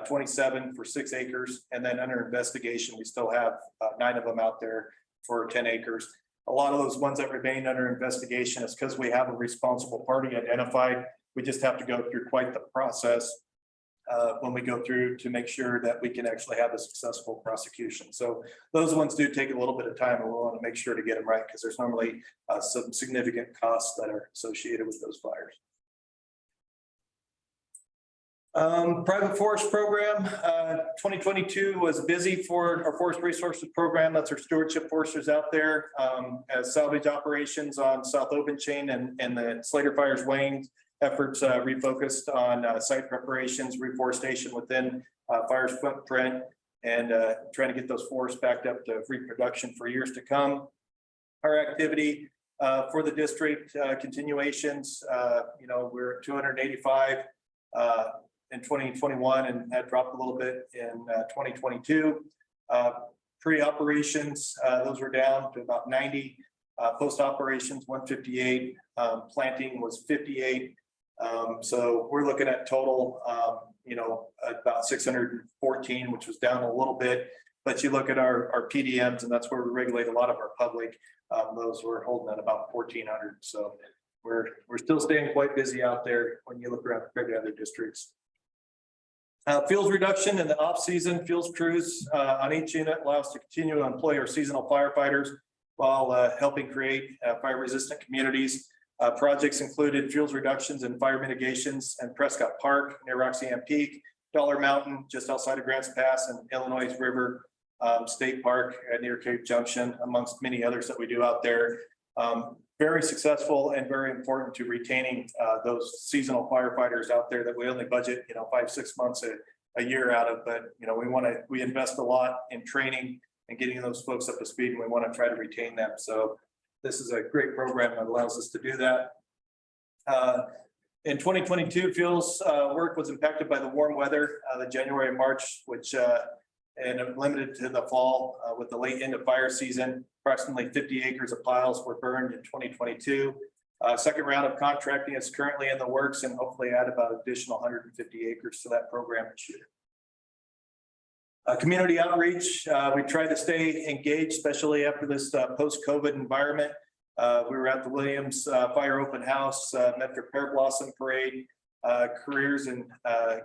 27 for 6 acres, and then under investigation, we still have 9 of them out there for 10 acres. A lot of those ones that remain under investigation is because we have a responsible party identified. We just have to go through quite the process when we go through to make sure that we can actually have a successful prosecution. So those ones do take a little bit of time, and we want to make sure to get them right because there's normally some significant costs that are associated with those fires. Private forest program, 2022 was busy for our forest resources program. That's our stewardship foresters out there, as salvage operations on South Open Chain and the Slater Fires Wayne efforts refocused on site preparations, reforestation within fire's footprint, and trying to get those forests backed up to reproduction for years to come. Our activity for the district continuations, we're at 285 in 2021, and that dropped a little bit in 2022. Pre-operations, those were down to about 90. Post-operations, 158. Planting was 58. So we're looking at total, about 614, which was down a little bit. But you look at our PDMs, and that's where we regulate a lot of our public. Those were holding at about 1,400. So we're still staying quite busy out there when you look around compared to other districts. Fuels reduction in the off-season. Fuels crews on each unit allow us to continue to employ our seasonal firefighters while helping create fire-resistant communities. Projects included fuels reductions and fire mitigations in Prescott Park near Roxanne Peak, Dollar Mountain just outside of Grants Pass, and Illinois River State Park near Cape Junction, amongst many others that we do out there. Very successful and very important to retaining those seasonal firefighters out there that we only budget 5-6 months a year out of, but we invest a lot in training and getting those folks up to speed, and we want to try to retain them. So this is a great program that allows us to do that. In 2022, fuels work was impacted by the warm weather, the January and March, which and limited to the fall with the late end of fire season. Approximately 50 acres of piles were burned in 2022. Second round of contracting is currently in the works, and hopefully add about additional 150 acres to that program this year. Community outreach, we try to stay engaged, especially after this post-COVID environment. We were at the Williams Fire Open House, Metro Pear Blossom Parade, careers and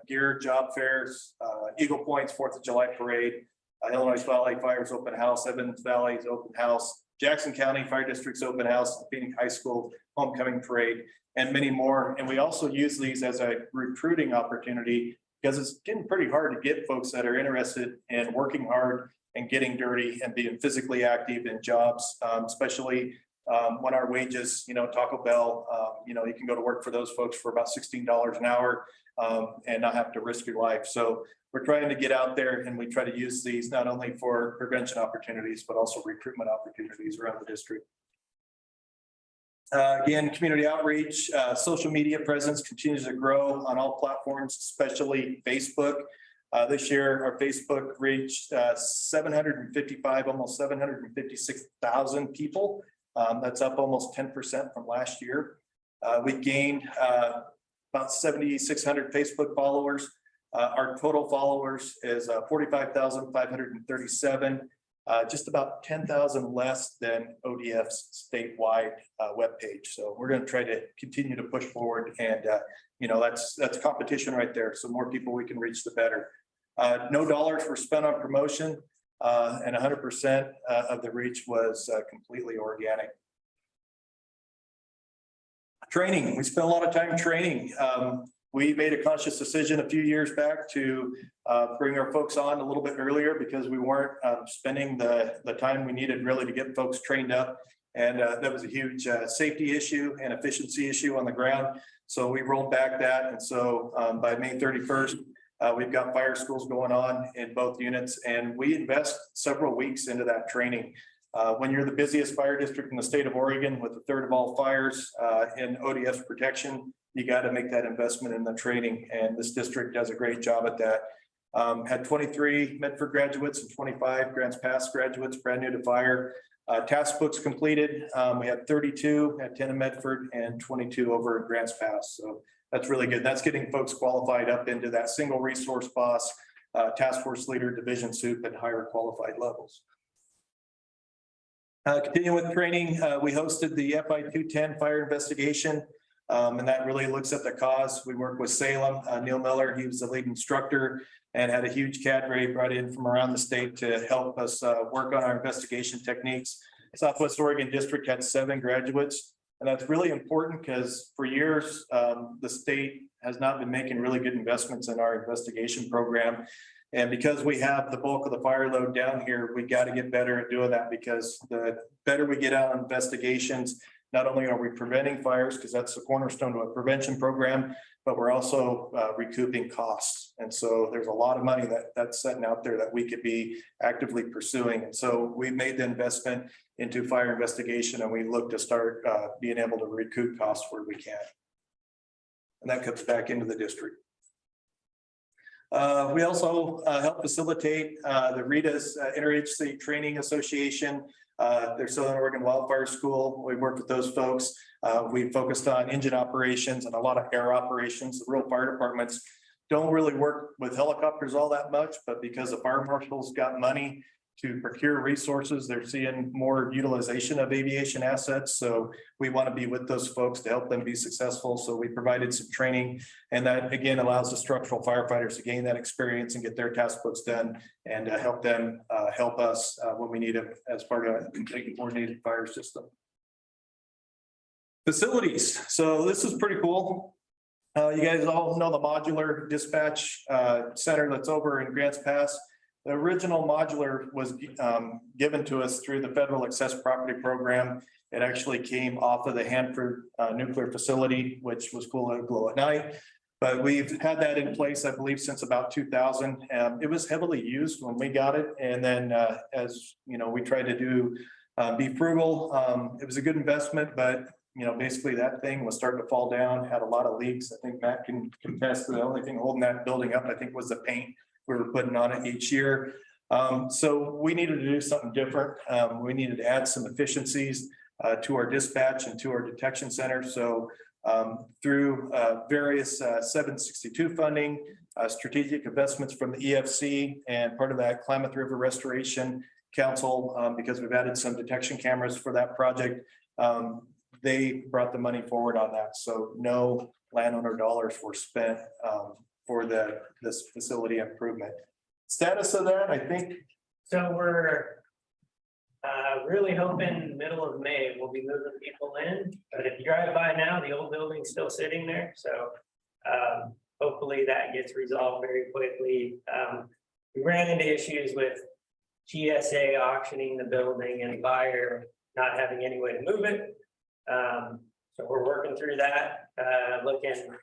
gear job fairs, Eagle Point's 4th of July Parade, Illinois Valley Fire's Open House, Evans Valley's Open House, Jackson County Fire District's Open House, Phoenix High School Homecoming Parade, and many more. And we also use these as a recruiting opportunity because it's getting pretty hard to get folks that are interested in working hard and getting dirty and being physically active in jobs, especially when our wages, Taco Bell, you can go to work for those folks for about $16 an hour and not have to risk your life. So we're trying to get out there, and we try to use these not only for prevention opportunities, but also recruitment opportunities around the district. Again, community outreach, social media presence continues to grow on all platforms, especially Facebook. This year, our Facebook reached 755, almost 756,000 people. That's up almost 10% from last year. We gained about 7,600 Facebook followers. Our total followers is 45,537, just about 10,000 less than ODF's statewide webpage. So we're going to try to continue to push forward, and that's competition right there. So more people we can reach, the better. No dollars were spent on promotion, and 100% of the reach was completely organic. Training, we spent a lot of time training. We made a conscious decision a few years back to bring our folks on a little bit earlier because we weren't spending the time we needed really to get folks trained up. And that was a huge safety issue and efficiency issue on the ground. So we rolled back that. And so by May 31st, we've got fire schools going on in both units, and we invest several weeks into that training. When you're the busiest fire district in the state of Oregon with a third of all fires in ODS protection, you got to make that investment in the training. And this district does a great job at that. Had 23 Medford graduates and 25 Grants Pass graduates, brand new to fire. Task books completed. We had 32 at 10 in Medford and 22 over at Grants Pass. So that's really good. That's getting folks qualified up into that single resource boss, task force leader, division soup, and higher qualified levels. Continuing with training, we hosted the FI 210 fire investigation, and that really looks at the cause. We worked with Salem, Neil Miller, he was the lead instructor, and had a huge cadre brought in from around the state to help us work on our investigation techniques. Southwest Oregon District had 7 graduates, and that's really important because for years, the state has not been making really good investments in our investigation program. And because we have the bulk of the fire load down here, we got to get better at doing that, because the better we get out on investigations, not only are we preventing fires, because that's the cornerstone to a prevention program, but we're also recouping costs. And so there's a lot of money that's sitting out there that we could be actively pursuing. And so we made the investment into fire investigation, and we look to start being able to recoup costs where we can. And that comes back into the district. We also help facilitate the RETA's Interagency Training Association, their Southern Oregon Wildfire School. We worked with those folks. We focused on engine operations and a lot of air operations. The rural fire departments don't really work with helicopters all that much, but because the fire marshals got money to procure resources, they're seeing more utilization of aviation assets. So we want to be with those folks to help them be successful. So we provided some training, and that again allows the structural firefighters to gain that experience and get their task books done, and help them help us when we need them as part of a coordinated fire system. Facilities. So this is pretty cool. You guys all know the modular dispatch center that's over in Grants Pass. The original modular was given to us through the Federal Access Property Program. It actually came off of the Hanford nuclear facility, which was cool to glow at night. But we've had that in place, I believe, since about 2000. It was heavily used when we got it. And then as you know, we tried to do be frugal. It was a good investment, but basically that thing was starting to fall down, had a lot of leaks. I think Matt can contest the only thing holding that building up, I think, was the paint we were putting on it each year. So we needed to do something different. We needed to add some efficiencies to our dispatch and to our detection center. So through various 762 funding, strategic investments from the EFC, and part of that Klamath River Restoration Council, because we've added some detection cameras for that project, they brought the money forward on that. So no landowner dollars were spent for this facility improvement. Status of that, I think. So we're really hoping middle of May we'll be moving people in. But if you drive by now, the old building's still sitting there. So hopefully that gets resolved very quickly. We ran into issues with GSA auctioning the building and buyer not having any way to move it. So we're working through that, looking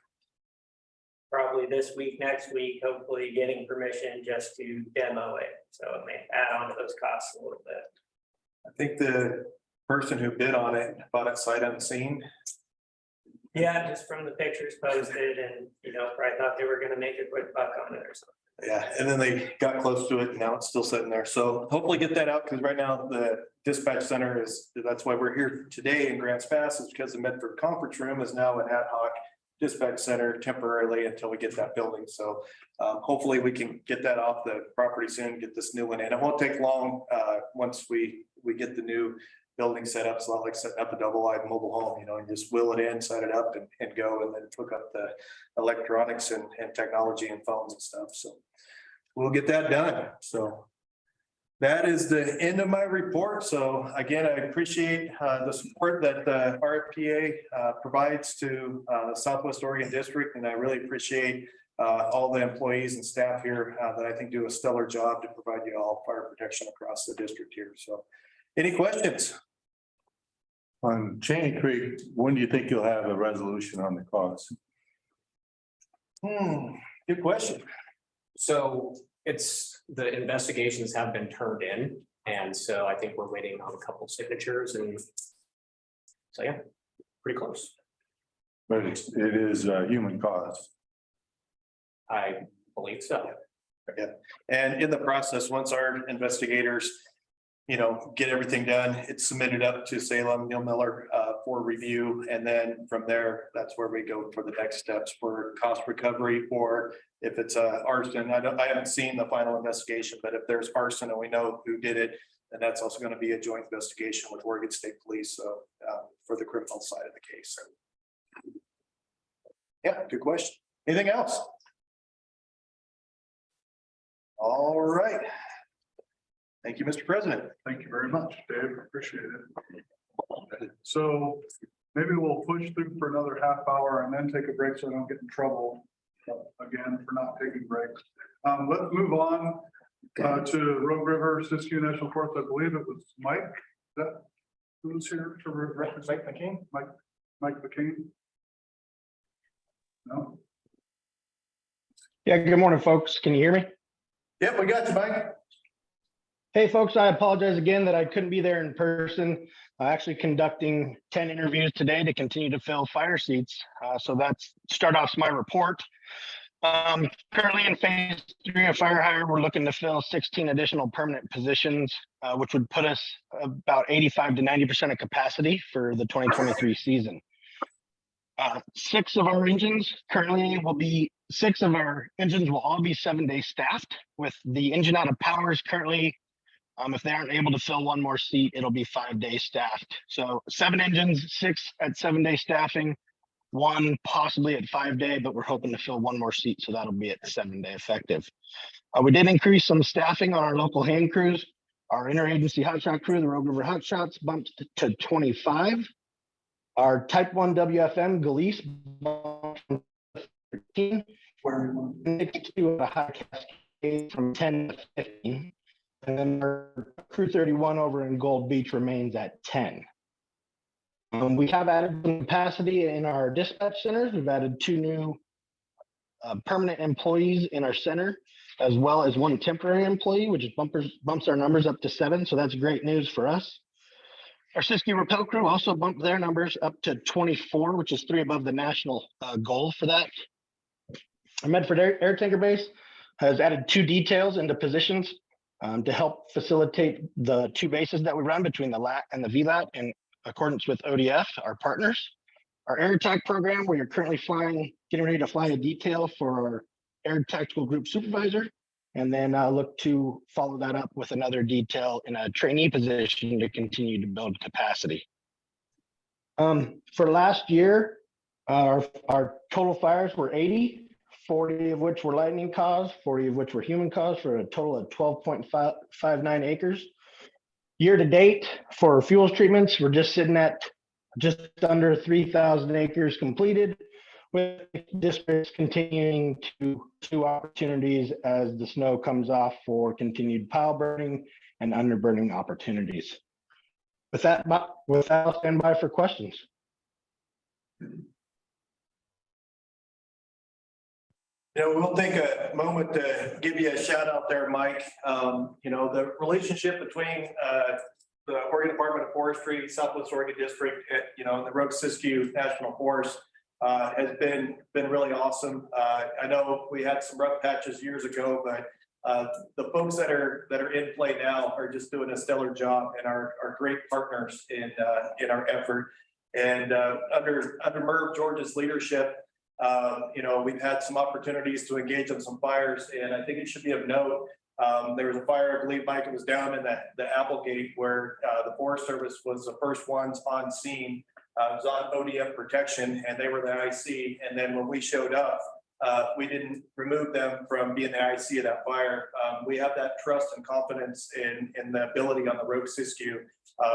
probably this week, next week, hopefully getting permission just to demo it. So it may add on to those costs a little bit. I think the person who bid on it bought it sight unseen. Yeah, just from the pictures posted, and probably thought they were going to make a quick buck on it or something. Yeah, and then they got close to it, and now it's still sitting there. So hopefully get that out, because right now the dispatch center that's why we're here today in Grants Pass, is because the Medford conference room is now an ad hoc dispatch center temporarily until we get that building. So hopefully we can get that off the property soon, get this new one in. It won't take long once we get the new building set up. It's not like setting up a double wide mobile home, you know, you just wheel it in, set it up and go, and then hook up the electronics and technology and phones and stuff. So we'll get that done. So that is the end of my report. So again, I appreciate the support that the RFPA provides to Southwest Oregon District. And I really appreciate all the employees and staff here that I think do a stellar job to provide you all fire protection across the district here. So any questions? On Cheney Creek, when do you think you'll have a resolution on the cost? Good question. So the investigations have been turned in, and so I think we're waiting on a couple signatures, and so yeah, pretty close. But it is human cost. I believe so. Yeah. And in the process, once our investigators, you know, get everything done, it's submitted up to Salem, Neil Miller for review. And then from there, that's where we go for the next steps for cost recovery, or if it's arson. I haven't seen the final investigation, but if there's arson and we know who did it, then that's also going to be a joint investigation with Oregon State Police. So for the criminal side of the case. Yeah, good question. Anything else? All right. Thank you, Mr. President. Thank you very much, Dave. Appreciate it. So maybe we'll push through for another half hour and then take a break so I don't get in trouble again for not taking breaks. Let's move on to Rogue River, Siskiyou National Forest. I believe it was Mike. Is that who's here to represent Mike McCain? Mike McCain? No? Yeah, good morning, folks. Can you hear me? Yep, we got you, Mike. Hey, folks, I apologize again that I couldn't be there in person. Actually conducting 10 interviews today to continue to fill fire seats. So that's start off my report. Currently in phase 3 of fire hire, we're looking to fill 16 additional permanent positions, which would put us about 85 to 90% of capacity for the 2023 season. 6 of our engines will all be 7-day staffed, with the engine out of powers currently. If they aren't able to fill one more seat, it'll be 5-day staffed. So 7 engines, 6 at 7-day staffing, 1 possibly at 5-day, but we're hoping to fill one more seat, so that'll be at 7-day effective. We did increase some staffing on our local hand crews. Our interagency hotshot crew, the Rogue River Hotshots, bumped to 25. Our Type 1 WFM Galease bumped from 13, 62 at a high cascade from 10 to 15. And then our Crew 31 over in Gold Beach remains at 10. We have added some capacity in our dispatch centers. We've added 2 new permanent employees in our center, as well as 1 temporary employee, which bumps our numbers up to 7. So that's great news for us. Our Siskiyou Rappel crew also bumped their numbers up to 24, which is 3 above the national goal for that. Our Medford Air Tanker Base has added 2 details into positions to help facilitate the 2 bases that we run between the LAT and the VLAT in accordance with ODF, our partners. Our Air Attack program, where you're currently getting ready to fly a detail for our Air Tactical Group Supervisor, and then look to follow that up with another detail in a trainee position to continue to build capacity. For last year, our total fires were 80. 40 of which were lightning caused, 40 of which were human caused, for a total of 12.59 acres. Year to date for fuels treatments, we're just sitting at just under 3,000 acres completed, with districts continuing to pursue opportunities as the snow comes off for continued pile burning and underburning opportunities. With that, I'll stand by for questions. You know, we'll take a moment to give you a shout out there, Mike. You know, the relationship between the Oregon Department of Forestry, Southwest Oregon District, you know, and the Rogue Siskiyou National Forest has been really awesome. I know we had some rough patches years ago, but the folks that are in play now are just doing a stellar job and are great partners in our effort. And under Merv George's leadership, You know, we've had some opportunities to engage on some fires, and I think it should be of note. There was a fire, I believe, Mike, it was down in the Applegate where the Forest Service was the first ones on scene. It was on ODF protection, and they were the IC. And then when we showed up, we didn't remove them from being the IC of that fire. We have that trust and confidence in the ability on the Rogue Siskiyou.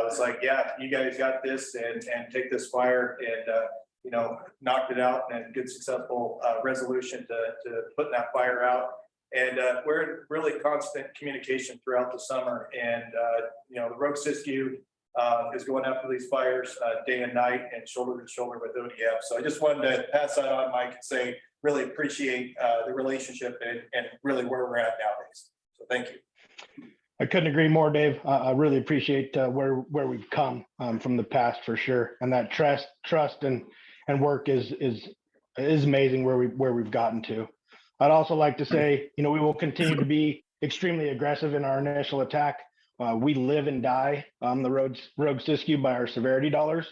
It's like, yeah, you guys got this, and take this fire, and you know, knocked it out, and good successful resolution to putting that fire out. And we're in really constant communication throughout the summer. And you know, the Rogue Siskiyou is going after these fires day and night, and shoulder to shoulder with ODF. So I just wanted to pass that on, Mike, and say really appreciate the relationship and really where we're at nowadays. So thank you. I couldn't agree more, Dave. I really appreciate where we've come from the past for sure, and that trust and work is amazing where we've gotten to. I'd also like to say, you know, we will continue to be extremely aggressive in our initial attack. We live and die on the Rogue Siskiyou by our severity dollars.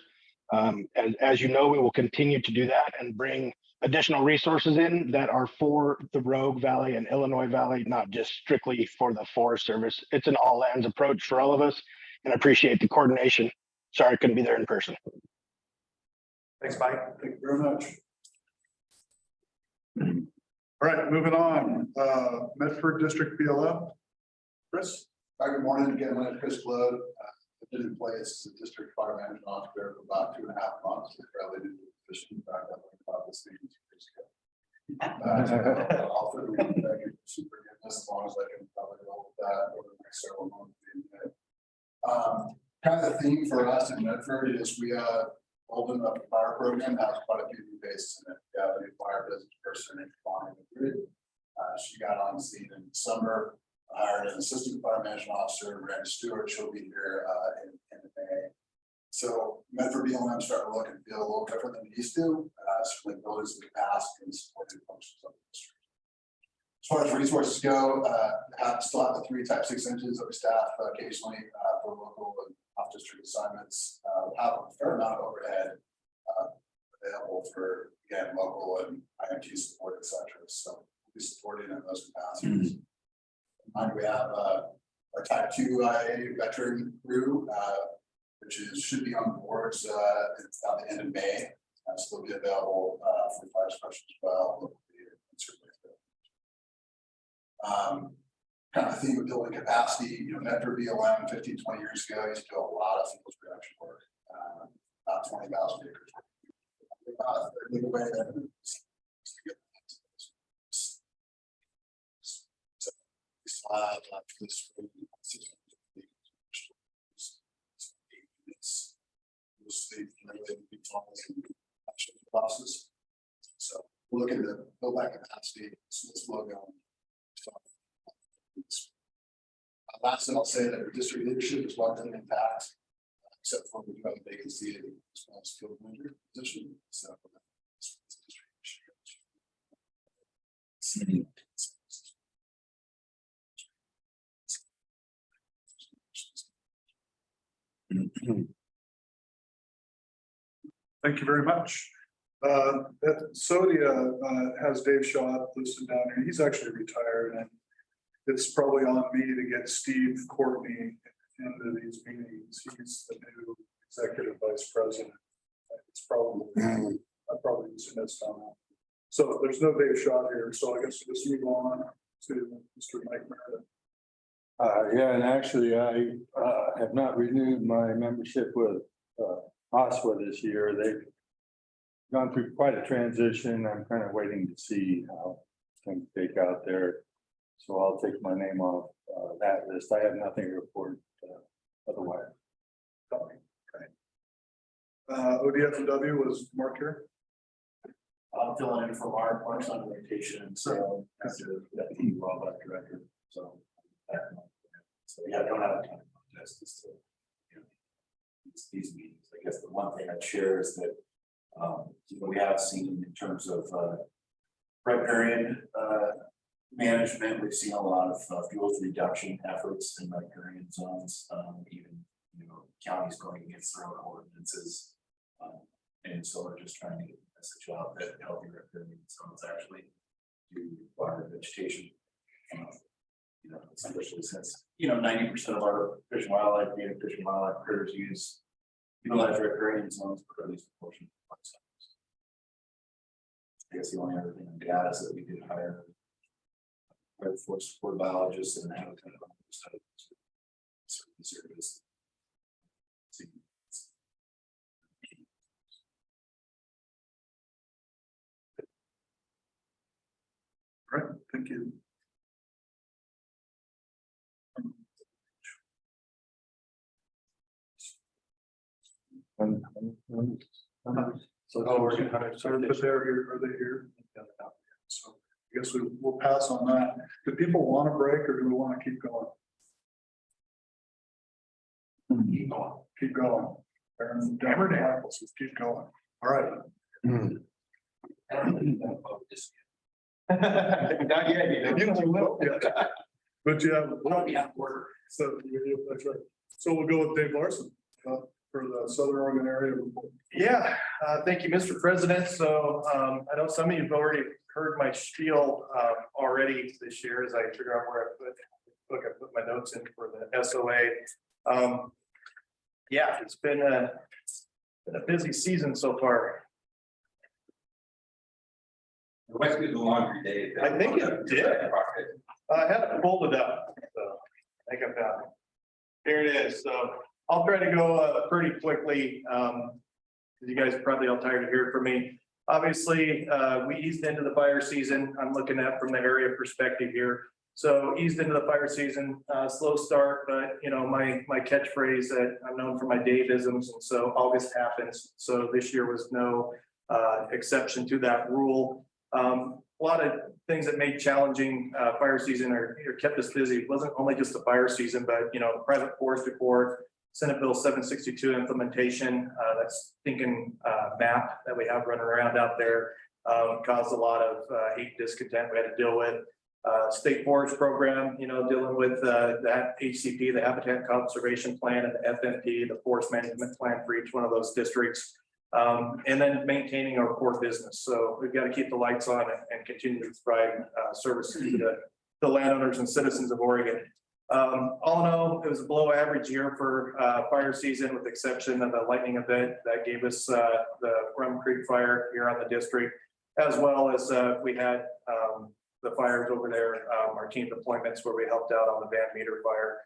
And as you know, we will continue to do that and bring additional resources in that are for the Rogue Valley and Illinois Valley, not just strictly for the Forest Service. It's an all hands approach for all of us, and I appreciate the coordination. Sorry I couldn't be there in person. Thanks, Mike. Thank you very much. All right, moving on. Medford District BLM. Chris? Hi, good morning. Again, my name is Chris Glode. I've been in place as a district fire management officer for about 2.5 months. I'm fairly new to the position. In fact, I learned about this thing 2 years ago. I'll super forgiveness as long as I can probably roll with that over the next several months. Kind of the theme for us in Medford is we opened up a fire program that has quite a few new faces in it. We have a new fire business person in Bonnie Madrid. She got on scene in December. Hired an assistant fire management officer, Randy Stewart. She'll be here in May. So Medford BLM starting to look and feel a little different than it used to. Certainly buildings in the past and supporting functions of the district. As far as resources go, still have the 3 Type 6 engines that we staff occasionally for local and off-district assignments. Have a fair amount of overhead available for, again, local and IMT support, et cetera. So we'll be supporting in those capacities. We have our Type 2 IA veteran crew, which should be on boards at the end of May. So they'll be available for fire suppression as well. Kind of theme of building capacity, you know, Medford BLM 15, 20 years ago used to do a lot of field production work, about 20,000 acres. The way that slide this process. So we're looking to build that capacity. Let's logo. Last thing I'll say that our district leadership is largely intact, except for we do have a vacancy in the small skilled manager position. So Thank you very much. Sodia has Dave Shaw listed down here. He's actually retired, and it's probably on me to get Steve Courtney into these meetings. He's the new executive vice president. It's probably, I probably used to miss on that. So there's no Dave Shaw here, so I guess we'll just move on to Mr. Mike Meredith. Yeah, and actually I have not renewed my membership with OSWA this year. They've gone through quite a transition. I'm kind of waiting to see how things take out there. So I'll take my name off that list. I have nothing to report otherwise. Okay. ODF&W was Mark here. I'm filling in for Mark. Mark's on vacation, so as the deputy wildlife director. So yeah, I don't have a ton of contests. You know, these meetings. I guess the one thing I'd share is that you know, we have seen in terms of riparian management, we've seen a lot of fuels reduction efforts in riparian zones, even, you know, counties going against their own ordinances. And so we're just trying to get message out that healthy recreation zones actually do require vegetation. You know, especially since, 90% of our fish and wildlife, native fish and wildlife critters utilize recreation zones for at least a portion of the zones. I guess the only other thing on data is that we did hire for support biologists and habitat service. Right, thank you. So But are they here? So I guess we'll pass on that. Do people want a break or do we want to keep going? Keep going. Hammer down, let's just keep going. All right. Not yet, You don't know yet. But yeah. So, that's right. So we'll go with Dave Larson for the Southern Oregon area report. Yeah, thank you, Mr. President. So I know some of you've already heard my spiel already this year as I figure out where I put my notes in for the SOA. Yeah, it's been a busy season so far. What's good the laundry day? I think it did. I had it folded up, so I think I found it. Here it is. So I'll try to go pretty quickly. You guys are probably all tired of hearing from me. Obviously, we eased into the fire season. I'm looking at from the area perspective here. So eased into the fire season, slow start, but my catchphrase that I'm known for my Davisms, and so August happens. So this year was no exception to that rule. A lot of things that made challenging fire season or kept us busy. It wasn't only just the fire season, but private forest report, Senate Bill 762 implementation, that's thinking map that we have running around out there, caused a lot of hate, discontent we had to deal with. State forest program, dealing with that HCP, the Habitat Conservation Plan, and the FMP, the forest management plan for each one of those districts. And then maintaining our core business. So we've got to keep the lights on and continue to provide services to the landowners and citizens of Oregon. All in all, it was a below average year for fire season, with the exception of the lightning event that gave us the Rum Creek fire here on the district, as well as we had the fires over there, our team deployments where we helped out on the Van Meter fire.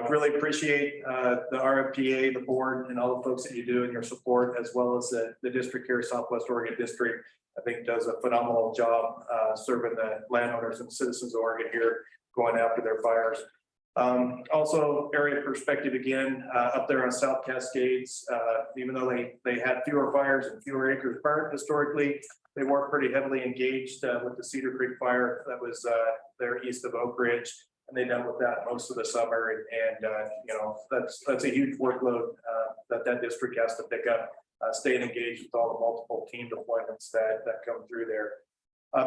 Really appreciate the RFPA, the board, and all the folks that you do and your support, as well as the district here, Southwest Oregon District. I think does a phenomenal job serving the landowners and citizens of Oregon here, going after their fires. Also, area perspective again, up there on South Cascades, even though they had fewer fires and fewer acres burnt historically, they were pretty heavily engaged with the Cedar Creek fire that was there east of Oak Ridge. And they dealt with that most of the summer, and that's a huge workload that district has to pick up, staying engaged with all the multiple team deployments that come through there.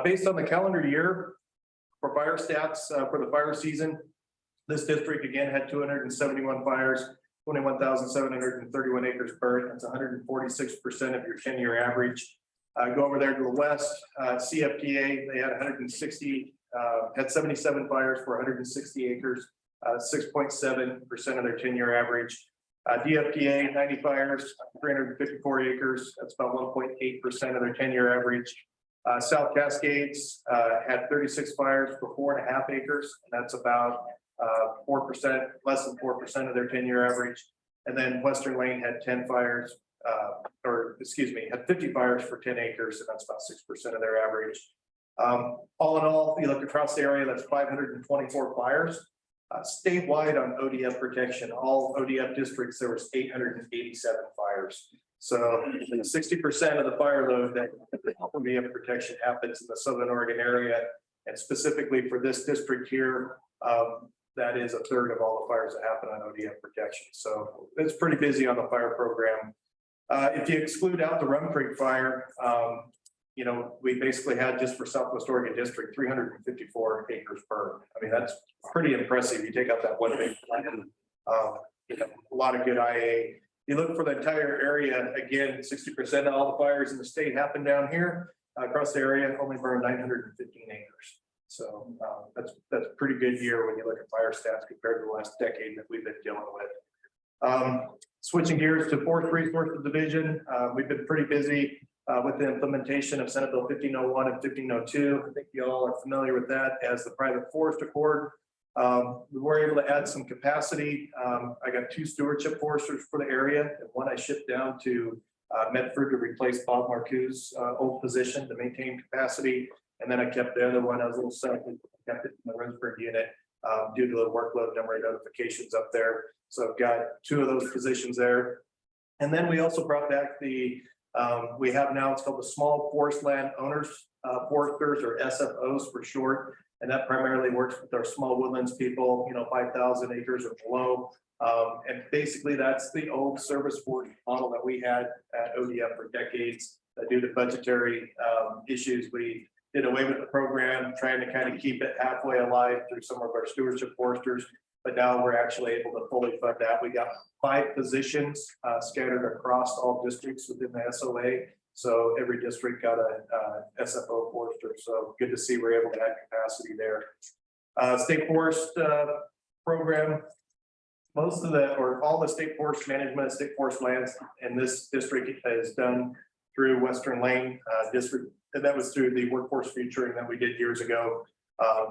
Based on the calendar year for fire stats for the fire season, this district again had 271 fires, 21,731 acres burned. That's 146% of your 10-year average. Go over there to the west, CFPA, they had 77 fires for 160 acres, 6.7% of their 10-year average. DFPA, 90 fires, 354 acres. That's about 1.8% of their 10-year average. South Cascades had 36 fires for 4.5 acres. And that's about 4%, less than 4% of their 10-year average. And then Western Lane had 10 fires, had 50 fires for 10 acres. And that's about 6% of their average. All in all, if you look across the area, that's 524 fires. Statewide on ODF protection, all ODF districts, there was 887 fires. So 60% of the fire load that ODF protection happens in the Southern Oregon area. And specifically for this district here, that is a third of all the fires that happen on ODF protection. So it's pretty busy on the fire program. If you exclude out the Rum Creek fire, we basically had, just for Southwest Oregon District, 354 acres burned. I mean, that's pretty impressive. You take out that one big plant. A lot of good IA you look for the entire area, again, 60% of all the fires in the state happen down here. Across the area, only burned 915 acres. So that's a pretty good year when you look at fire stats compared to the last decade that we've been dealing with. Switching gears to Forest Resources Division, we've been pretty busy with the implementation of Senate Bill 1501 and 1502. I think you all are familiar with that as the private forest accord. We were able to add some capacity. I got 2 stewardship foresters for the area, and one I shipped down to Medford to replace Bob Marcoux's old position to maintain capacity. And then I kept the other one. I was a little selfish, kept it in the Roseburg unit due to the workload number of notifications up there. So I've got 2 of those positions there. And then we also brought back the, we have now, it's called the Small Forest Land Owners Foresters, or SFOs for short. And that primarily works with our small woodlands people, 5,000 acres or below. And basically that's the old service forest model that we had at ODF for decades. Due to budgetary issues, we did away with the program, trying to kind of keep it halfway alive through some of our stewardship foresters. But now we're actually able to fully fund that. We got 5 positions scattered across all districts within the SOA. So every district got a SFO forester. So good to see we're able to add capacity there. State forest program. Most of the, or all the state forest management, state forest lands in this district is done through Western Lane district. And that was through the workforce featuring that we did years ago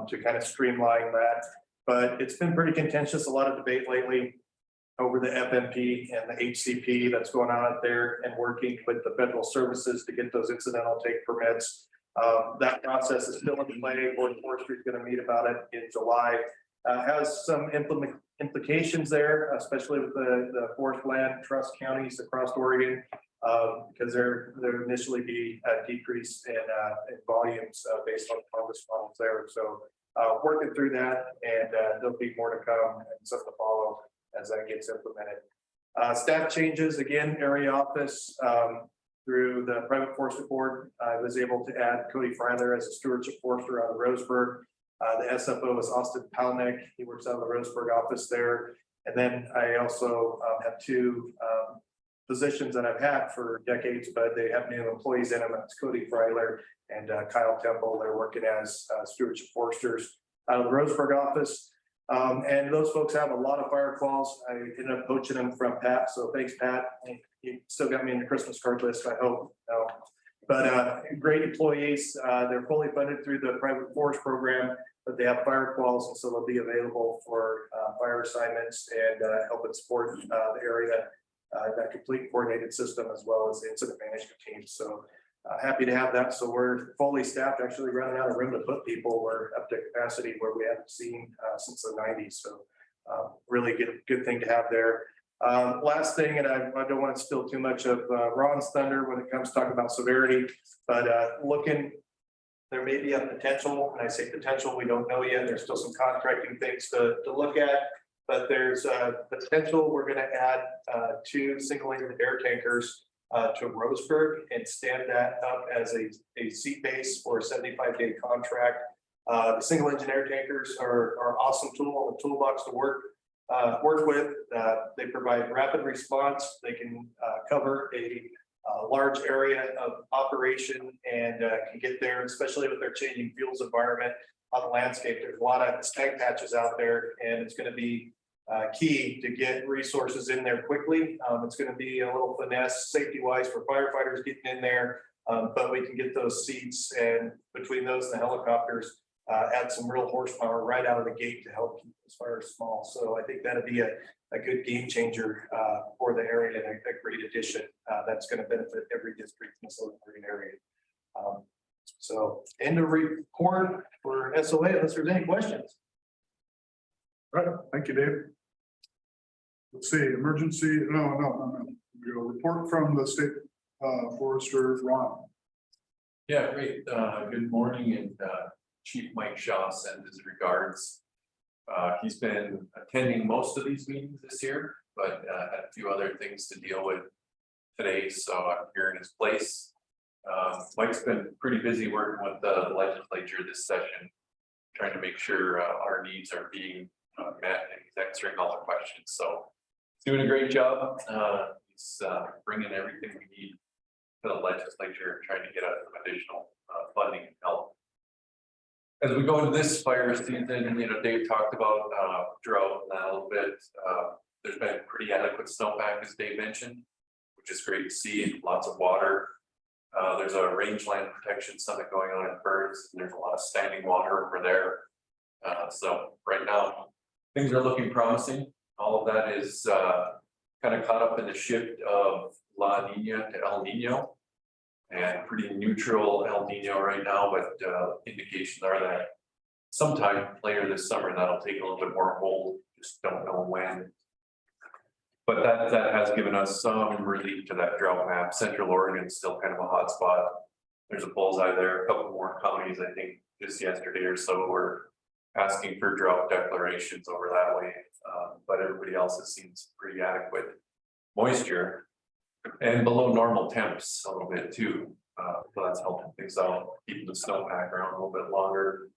to kind of streamline that. But it's been pretty contentious, a lot of debate lately over the FMP and the HCP that's going on out there, and working with the federal services to get those incidental take permits. That process is still in play. Board of Forestry is going to meet about it in July. Has some implications there, especially with the forest land trust counties across Oregon, because there initially be a decrease in volumes based on harvest models there. So working through that, and there'll be more to come and some to follow as that gets implemented. Staff changes, again, area office through the private forestry board. I was able to add Cody Freiler as a stewardship forester out of Roseburg. The SFO is Austin Palnick. He works out of the Roseburg office there. And then I also have 2 positions that I've had for decades, but they have new employees in them. It's Cody Freiler and Kyle Temple. They're working as stewardship foresters out of the Roseburg office. And those folks have a lot of fire calls. I ended up poaching them from Pat. So thanks, Pat. You still got me in the Christmas card list, I hope. No. But great employees. They're fully funded through the private forest program, but they have fire calls, and so they'll be available for fire assignments and helping support the area, that complete coordinated system, as well as the incident management team. So happy to have that. So we're fully staffed, actually running out of room to put people. We're up to capacity where we haven't seen since the 90s. So really good thing to have there. Last thing, and I don't want to steal too much of Ron's thunder when it comes to talking about severity, but there may be a potential, and I say potential, we don't know yet. There's still some contracting things to look at, but there's potential. We're going to add 2 single-engine air tankers to Roseburg and stand that up as a seat base for a 75-day contract. The single-engine air tankers are awesome tool in the toolbox to work with. They provide rapid response. They can cover a large area of operation and can get there, especially with their changing fuels environment on the landscape. There's a lot of snag patches out there, and it's going to be key to get resources in there quickly. It's going to be a little finesse safety wise for firefighters getting in there, but we can get those seats, and between those and the helicopters, add some real horsepower right out of the gate to help keep those fires small. So I think that'd be a good game changer for the area, and a great addition that's going to benefit every district in the Southern Oregon area. So end of report for SOA, unless there's any questions. All right, thank you, Dave. Let's see, emergency, no. We go report from the state forester, Ron. Yeah, great. Good morning, and Chief Mike Shaw sends his regards. He's been attending most of these meetings this year, but had a few other things to deal with today, so I'm here in his place. Mike's been pretty busy working with the legislature this session, trying to make sure our needs are being met, and he's answering all the questions. So he's doing a great job. He's bringing everything we need to the legislature, trying to get us some additional funding and help. As we go into this fire season, Dave talked about drought and that a little bit. There's been pretty adequate snowpack, as Dave mentioned, which is great to see. Lots of water. There's a rangeland protection summit going on in Burns, and there's a lot of standing water over there. So right now, things are looking promising. All of that is kind of caught up in the shift of La Nina to El Nino, and pretty neutral El Nino right now, but indications are that sometime later this summer, that'll take a little bit more hold, just don't know when. But that has given us some relief to that drought map. Central Oregon is still kind of a hot spot. There's a bullseye there. A couple more counties, I think, just yesterday or so were asking for drought declarations over that way. But everybody else has seen some pretty adequate moisture and below normal temps a little bit too. So that's helping things out, keeping the snowpack around a little bit longer.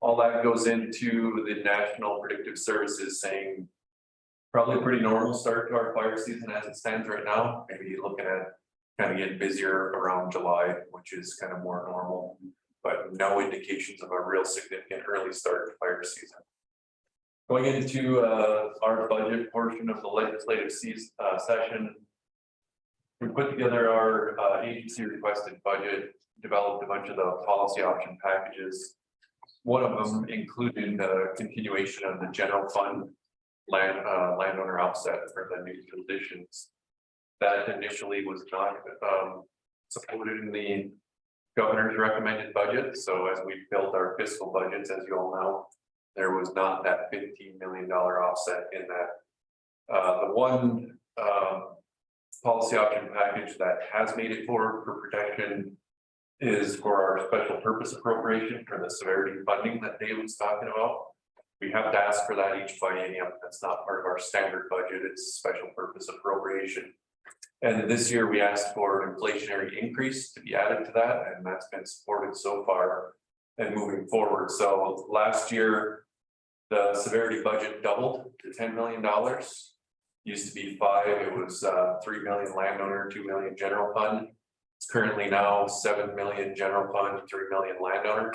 All that goes into the National Predictive Services saying probably a pretty normal start to our fire season as it stands right now. Maybe looking at kind of getting busier around July, which is kind of more normal, but no indications of a real significant early start to fire season. Going into our budget portion of the legislative session, we put together our agency requested budget, developed a bunch of the policy option packages. One of them included the continuation of the general fund landowner offset for the new positions. That initially was not supported in the governor's recommended budget. So as we built our fiscal budgets, as you all know, there was not that $15 million offset in that. The one policy option package that has made it forward for protection is for our special purpose appropriation for the severity funding that Dave was talking about. We have to ask for that each biennium. That's not part of our standard budget. It's special purpose appropriation. And this year we asked for an inflationary increase to be added to that, and that's been supported so far and moving forward. So last year, the severity budget doubled to $10 million. Used to be 5, it was 3 million landowner, 2 million general fund. It's currently now 7 million general fund, 3 million landowner.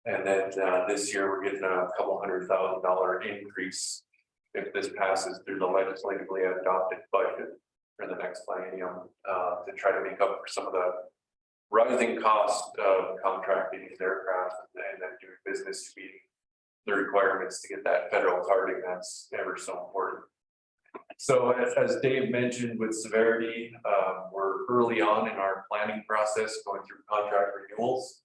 And then this year we're getting a couple $100,000 increase if this passes through the legislatively adopted budget for the next biennium to try to make up for some of the rising cost of contracting these aircraft and then doing business to meet the requirements to get that federal carding that's ever so important. So as Dave mentioned with severity, we're early on in our planning process going through contract renewals.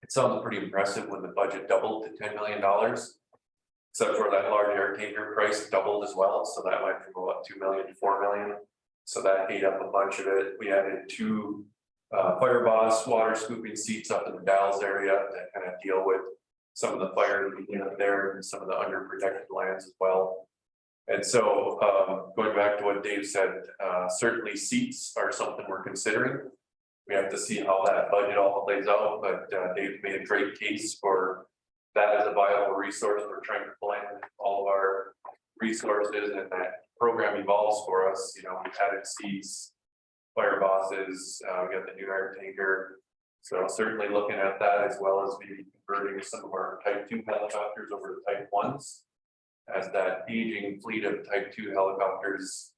It sounds pretty impressive when the budget doubled to $10 million, except for that large air tanker price doubled as well. So that went from about 2 million to 4 million. So that ate up a bunch of it. We added 2 fire boss water scooping seats up in the Dalles area that kind of deal with some of the fire there and some of the underprotected lands as well. And so going back to what Dave said, certainly seats are something we're considering. We have to see how that budget all plays out, but Dave made a great case for that as a viable resource. We're trying to blend all of our resources and that program evolves for us. You know, we've added seats, fire bosses, we got the new air tanker. So certainly looking at that as well as maybe converting some of our type 2 helicopters over to type 1s. As that aging fleet of type 2 helicopters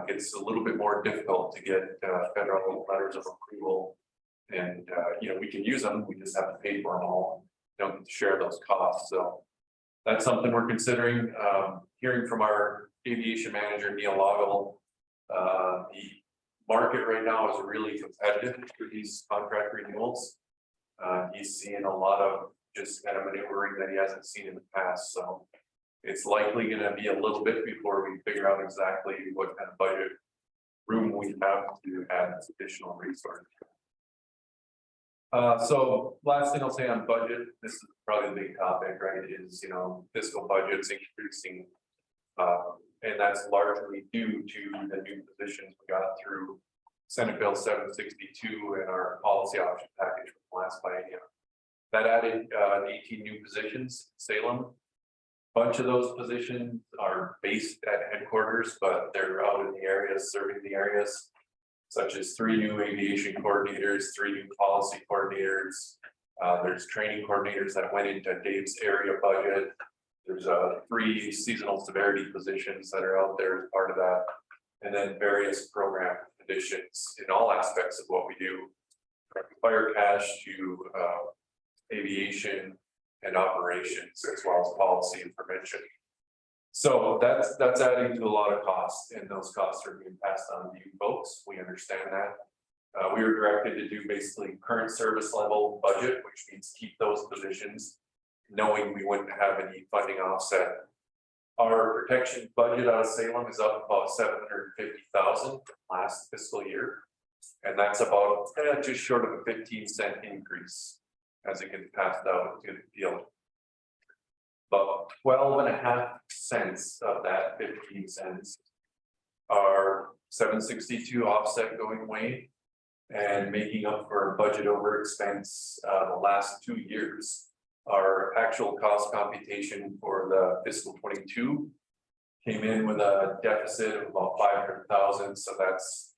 gets a little bit more difficult to get federal letters of approval. And you know, we can use them, we just have to pay for them all. Don't get to share those costs. So that's something we're considering. Hearing from our aviation manager, Neil Loggle, the market right now is really competitive for these contract renewals. He's seeing a lot of just kind of maneuvering that he hasn't seen in the past. So it's likely going to be a little bit before we figure out exactly what kind of budget room we have to add this additional resource. So last thing I'll say on budget, this is probably the big topic, right? Is, you know, fiscal budgets increasing, and that's largely due to the new positions we got through Senate Bill 762 and our policy option package from last biennium. That added 18 new positions in Salem. Bunch of those positions are based at headquarters, but they're out in the areas, serving the areas. Such as 3 new aviation coordinators, 3 new policy coordinators. There's training coordinators that went into Dave's area budget. There's 3 seasonal severity positions that are out there as part of that. And then various program additions in all aspects of what we do. From fire cash to aviation and operations, as well as policy and prevention. So that's adding to a lot of costs, and those costs are being passed on to you folks. We understand that. We were directed to do basically current service level budget, which means keep those positions, knowing we wouldn't have any funding offset. Our protection budget out of Salem is up about $750,000 last fiscal year. And that's about just short of a 15-cent increase as it gets passed out to the field. About 12.5 cents of that 15 cents are 762 offset going away and making up for budget over expense the last 2 years. Our actual cost computation for the fiscal 22 came in with a deficit of about 500,000. So that's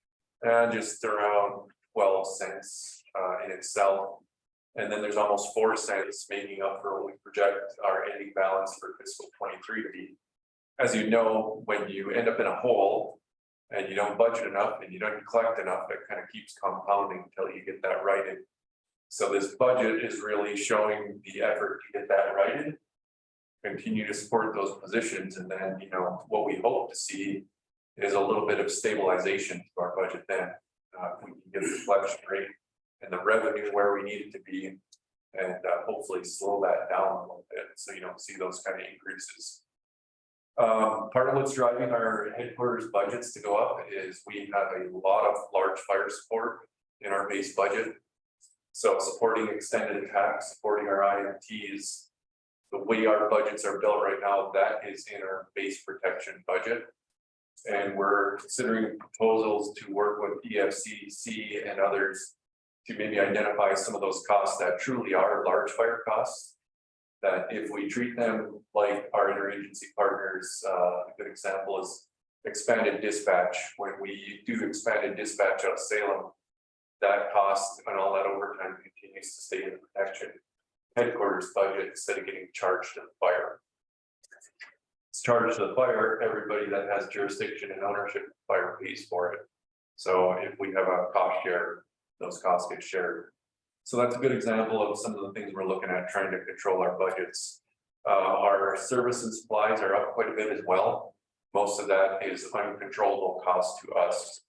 just around 12 cents in itself. And then there's almost 4 cents making up for what we project our ending balance for fiscal 23 to be. As you know, when you end up in a hole and you don't budget enough and you don't collect enough, it kind of keeps compounding until you get that righted. So this budget is really showing the effort to get that righted, continue to support those positions, and then, you know, what we hope to see is a little bit of stabilization to our budget then. If we can get the collection rate and the revenue where we need it to be, and hopefully slow that down a little bit so you don't see those kind of increases. Part of what's driving our headquarters budgets to go up is we have a lot of large fire support in our base budget. So supporting extended attack, supporting our IMTs, the way our budgets are built right now, that is in our base protection budget. And we're considering proposals to work with EFCC and others to maybe identify some of those costs that truly are large fire costs. That if we treat them like our interagency partners, a good example is expanded dispatch. When we do expanded dispatch out of Salem, that cost and all that overtime continues to stay in the protection headquarters budget instead of getting charged to the fire. It's charged to the fire, everybody that has jurisdiction and ownership of the fire pays for it. So if we have a cost share, those costs get shared. So that's a good example of some of the things we're looking at trying to control our budgets. Our service and supplies are up quite a bit as well. Most of that is uncontrollable cost to us.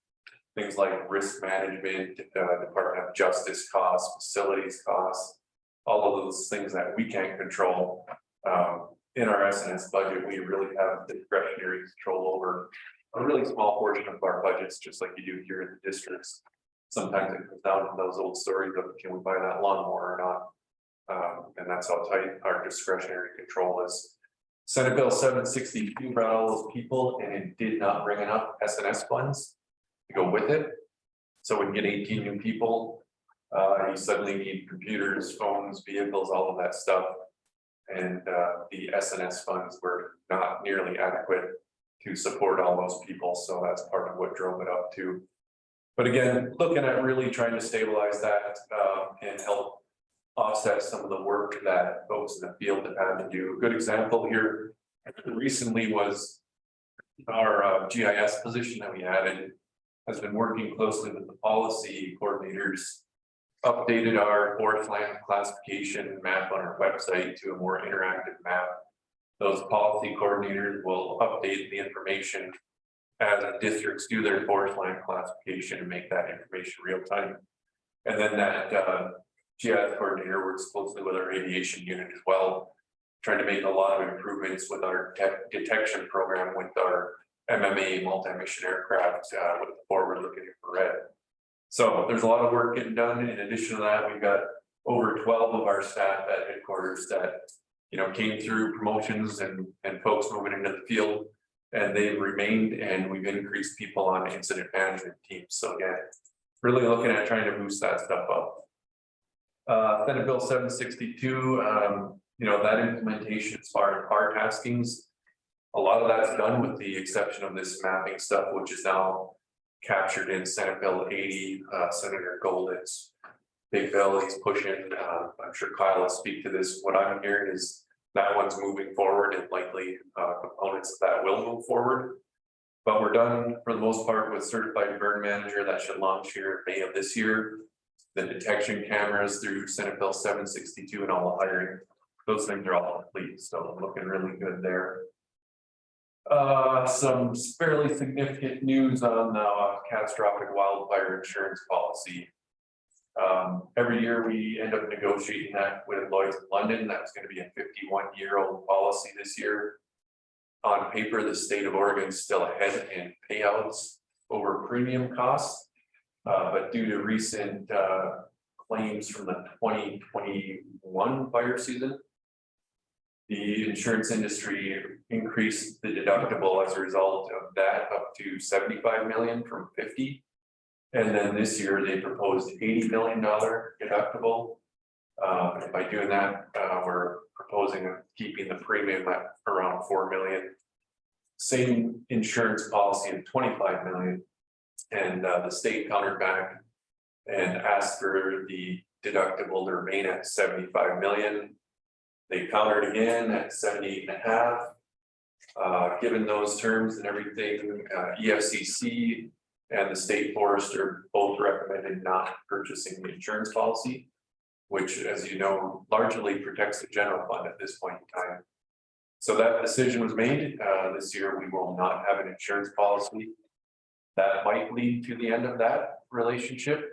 Things like risk management, Department of Justice costs, facilities costs, all of those things that we can't control. In our SNS budget, we really have discretionary control over a really small portion of our budgets, just like you do here in the districts. Sometimes it comes down to those old stories of can we buy that lawnmower or not? And that's how tight our discretionary control is. Senate Bill 762 brought all those people and it did not bring enough SNS funds to go with it. So we can get 18 new people. You suddenly need computers, phones, vehicles, all of that stuff. And the SNS funds were not nearly adequate to support all those people. So that's part of what drove it up too. But again, looking at really trying to stabilize that and help offset some of the work that folks in the field have had to do. A good example here recently was our GIS position that we added has been working closely with the policy coordinators, updated our forest land classification map on our website to a more interactive map. Those policy coordinators will update the information as districts do their forest land classification and make that information real time. And then that GIS coordinator works closely with our aviation unit as well, trying to make a lot of improvements with our detection program with our MMA multi-mission aircraft with the forward-looking infrared. So there's a lot of work getting done. In addition to that, we've got over 12 of our staff at headquarters that, you know, came through promotions and folks moving into the field, and they've remained, and we've increased people on incident management teams. So again, really looking at trying to boost that stuff up. Senate Bill 762, that implementation as far as our taskings. A lot of that's done with the exception of this mapping stuff, which is now captured in Senate Bill 80, Senator Golden's big bill he's pushing. I'm sure Kyle will speak to this. What I'm hearing is that one's moving forward and likely components of that will move forward. But we're done for the most part with certified burn manager that should launch here in May of this year. The detection cameras through Senate Bill 762 and all the hiring, those things are all complete, so looking really good there. Some fairly significant news on catastrophic wildfire insurance policy. Every year we end up negotiating that with Lloyd's of London. That's going to be a 51-year-old policy this year. On paper, the state of Oregon is still ahead in payouts over premium costs, but due to recent claims from the 2021 fire season, the insurance industry increased the deductible as a result of that up to 75 million from 50. And then this year they proposed $80 million deductible. And by doing that, we're proposing keeping the premium at around 4 million. Same insurance policy of 25 million. And the state countered back and asked for the deductible to remain at 75 million. They countered again at 78.5. Given those terms and everything, EFCC and the state forester both recommended not purchasing the insurance policy, which, as you know, largely protects the general fund at this point in time. So that decision was made. This year we will not have an insurance policy. That might lead to the end of that relationship.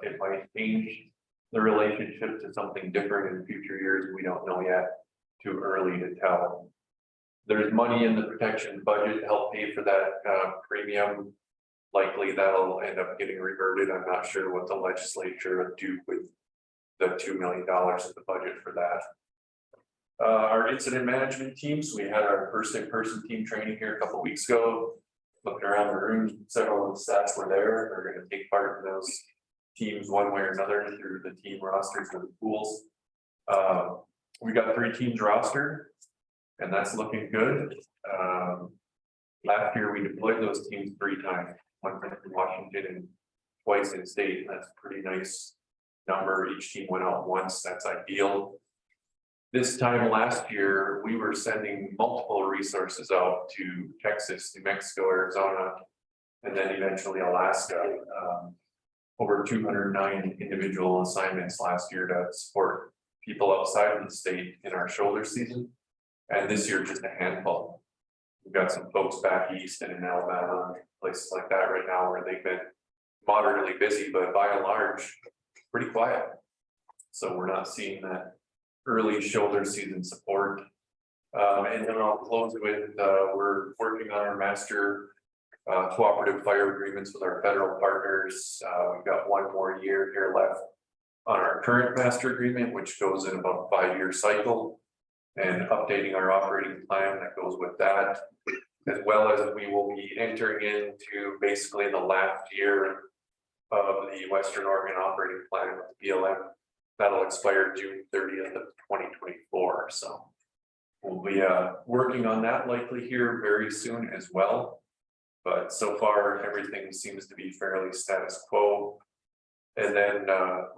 It might change the relationship to something different in future years. We don't know yet. Too early to tell. There's money in the protection budget to help pay for that premium. Likely that'll end up getting reverted. I'm not sure what the legislature would do with the $2 million in the budget for that. Our incident management teams, we had our first in-person team training here a couple of weeks ago. Looking around the room, several of the staff were there. They're going to take part in those teams one way or another through the team rosters of the pools. We got 3 teams rostered, and that's looking good. Last year we deployed those teams 3 times, one in Washington and twice in state. That's a pretty nice number. Each team went out once. That's ideal. This time last year, we were sending multiple resources out to Texas, New Mexico, Arizona, and then eventually Alaska. Over 209 individual assignments last year to support people outside of the state in our shoulder season. And this year, just a handful. We've got some folks back east and in Alabama, places like that right now where they've been moderately busy, but by and large, pretty quiet. So we're not seeing that early shoulder season support. And then I'll close with, we're working on our master cooperative fire agreements with our federal partners. We've got 1 more year here left on our current master agreement, which goes in about a 5-year cycle, and updating our operating plan that goes with that, as well as we will be entering into basically the last year of the Western Oregon operating plan with the BLM. That'll expire June 30th of 2024. So we'll be working on that likely here very soon as well. But so far, everything seems to be fairly status quo. And then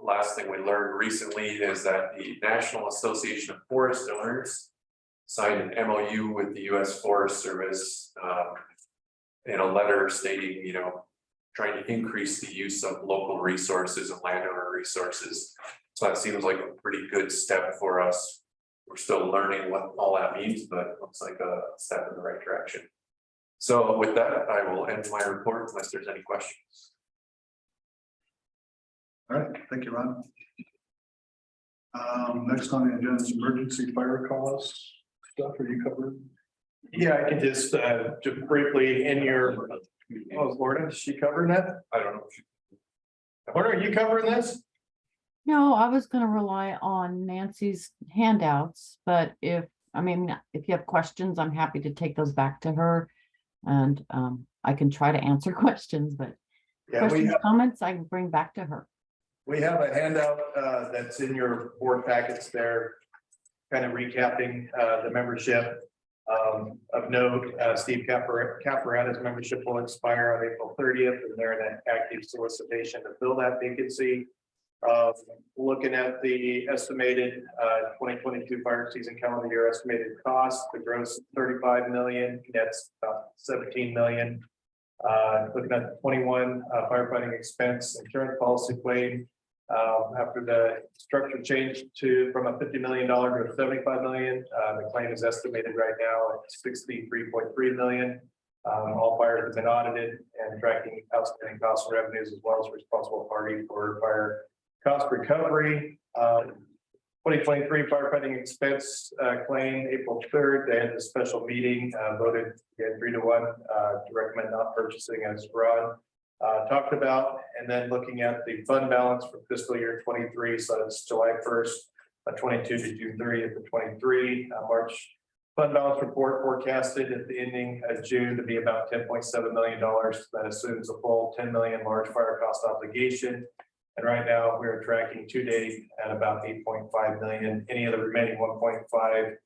last thing we learned recently is that the National Association of Forest Owners signed an MOU with the U.S. Forest Service in a letter stating, trying to increase the use of local resources and landowner resources. So that seems like a pretty good step for us. We're still learning what all that means, but it looks like a step in the right direction. So with that, I will end my report unless there's any questions. All right, thank you, Ron. Next on the agenda is emergency fire calls. Stuff, are you covered? Yeah, I can just briefly in your, Lorna, is she covering that? I don't know if you. Lorna, are you covering this? No, I was gonna rely on Nancy's handouts, but if you have questions, I'm happy to take those back to her. And I can try to answer questions, but questions, comments, I can bring back to her. We have a handout that's in your board packets there. kind of recapping the membership. Of note, Steve Caparana's membership will expire on April 30th, and they're in an active solicitation to fill that vacancy. Looking at the estimated 2022 fire season calendar year estimated cost, the gross 35 million, that's about 17 million. Looking at the 21 firefighting expense insurance policy claim, after the structure changed from a $50 million to 75 million, the claim is estimated right now at 63.3 million. All fires have been audited and tracking outstanding costs and revenues as well as responsible party for fire cost recovery. 2023 firefighting expense claim, April 3rd, they had a special meeting, voted again 3-1 to recommend not purchasing as Ron talked about, and then looking at the fund balance for fiscal year 23, so it's July 1st, 22 to June 30th of 23, March fund balance report forecasted at the ending of June to be about $10.7 million. That assumes a full 10 million large fire cost obligation. And right now we're tracking to date at about 8.5 million. Any of the remaining 1.5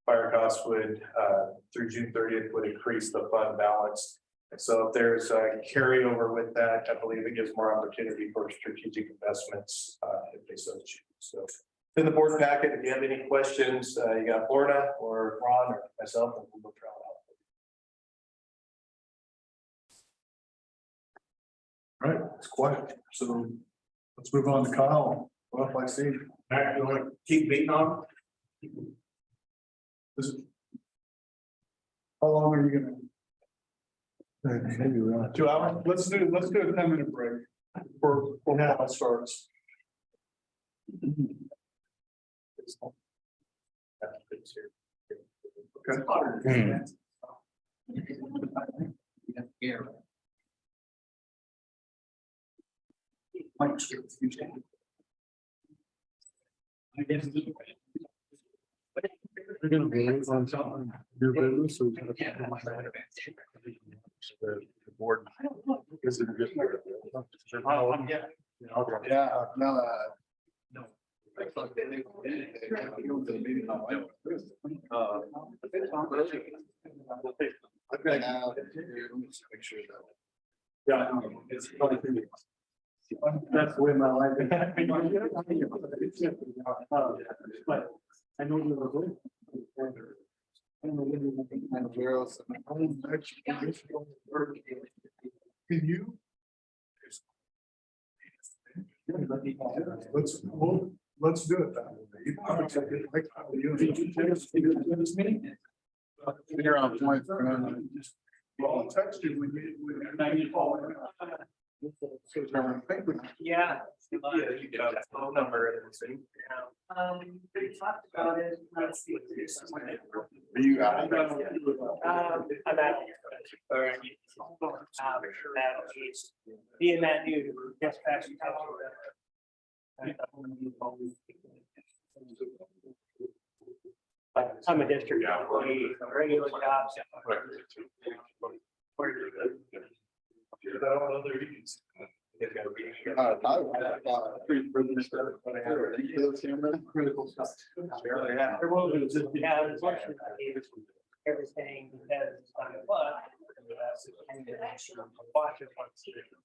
fire costs would through June 30th would increase the fund balance. And so if there's a carryover with that, I believe it gives more opportunity for strategic investments if they so choose. So in the board packet, if you have any questions, you got Lorna or Ron or myself, and we'll try it out. Right, it's quiet. So let's move on to Kyle. What if I see? Matt, you want to keep beating on? How long are you gonna? 2 hours. Let's do a 10-minute break before Kyle starts. Okay. We're gonna be on something. Your business or the board. Is it just? Yeah, no, okay, now, let me just make sure that. Yeah. That's the way my life is. But I know you were good. Can you? Let's do it that way. You're on point. Well, I'll text you when you call. Yeah. You get a phone number. We talked about it. Let's see. Are you out? I'm at. Being that new dispatch. But I'm a district employee, regular jobs. Critical stuff. Yeah, unfortunately, everything has on the plug. And watch it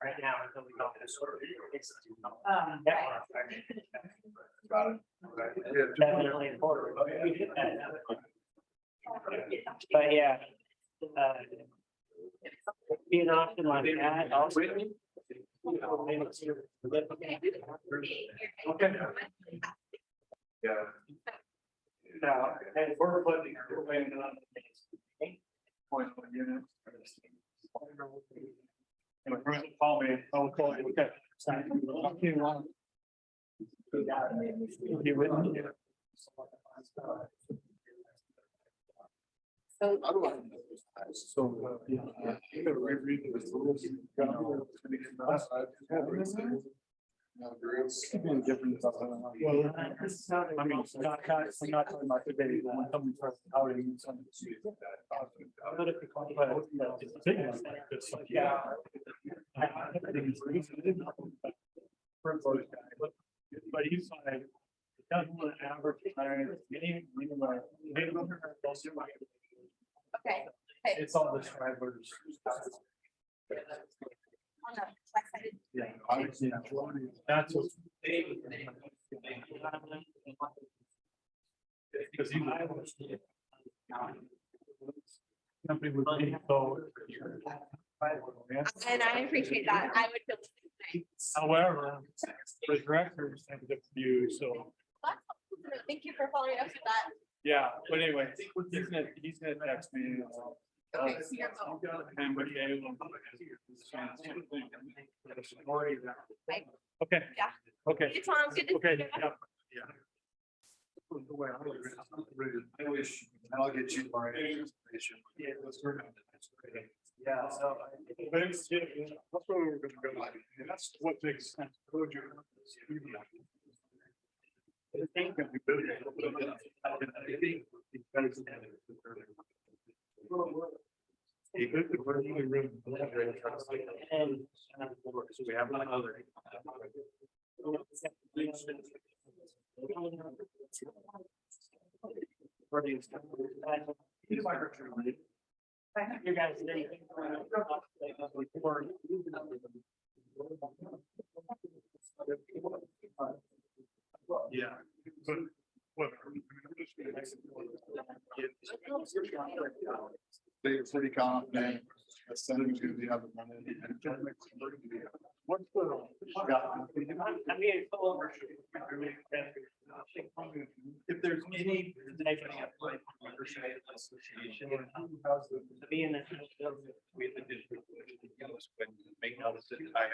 right now until we go this sort of. It's definitely important. We did that. But yeah. Being often like that also. Okay. Yeah. Now, and we're putting. Call me, I'll call you, okay. So, you gotta reread the rules. Could be different. Well, I mean, I'm not talking about today, but when somebody starts outing and something. But he's fine. Okay. It's all the stragglers. On the west side. Yeah. That's what. Because he. Company would be so. And I appreciate that. I would feel the same way. However, the directors have a view, so, That's helpful. Thank you for following up with that. yeah, but anyway, he's gonna text me. Okay, so you're both. And we're able Right. Okay. Yeah. Okay. Hey, Tom, good to see Okay. you. Yeah. I wish, and I'll get you my information. Yeah, that's great. Yeah, so. But it's, yeah, that's where we're gonna go. And that's what makes sense. Told you. I think that we build it. I think it's better than that. And so we have another. You guys. Yeah. But whatever. They're pretty confident. That's something to the other one. What's the? I'm getting full over. If there's any negative association. To be in the. With the district. Make notice that I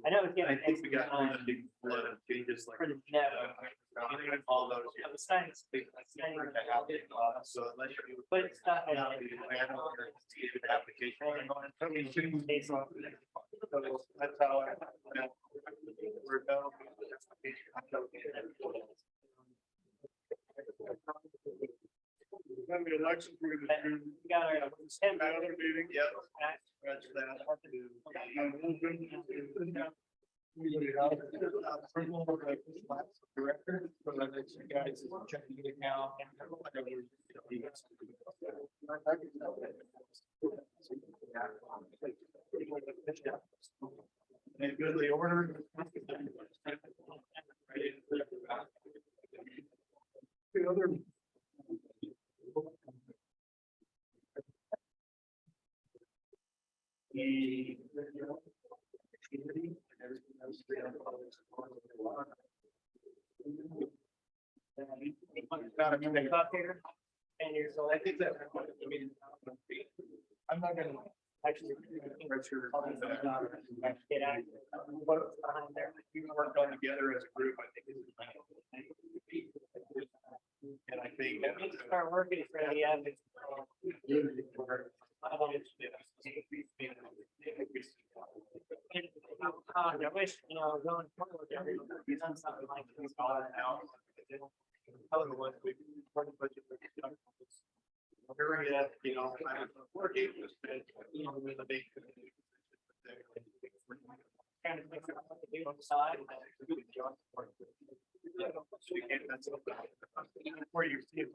I know it's I getting. think we got really big flood of changes like. For the net. All those. Of the science. So unless you. But it's not. Application. That's how I. We're done. Then the elections, we're gonna do. We got our. Another meeting. Yep. That's that. Director, so that makes you guys checking it out. And goodly order. The other. Not a minute clock here. 10 years old. I think that. I'm not gonna. Actually. Get out. What's behind there? We worked on together as a group, I think. And I think. Start working for the advocates. I wish, going forward, everybody's done something like this. Working with the big. Trying to figure out what to do on the side. Where you see it.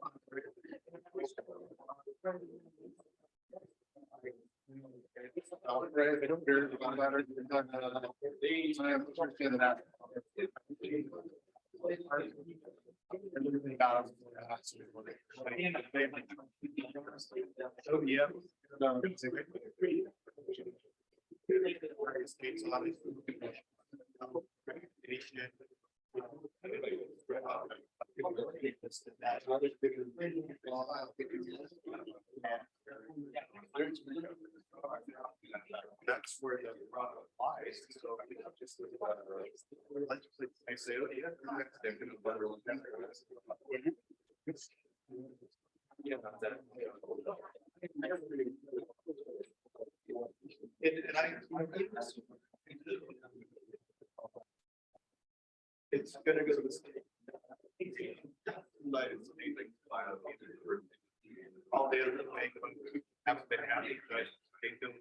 I don't care about Oh, yeah. That's where the problem lies. So just. I say, oh, yeah. It's gonna go to the state. But it's amazing. All the other things haven't been happy, but they feel.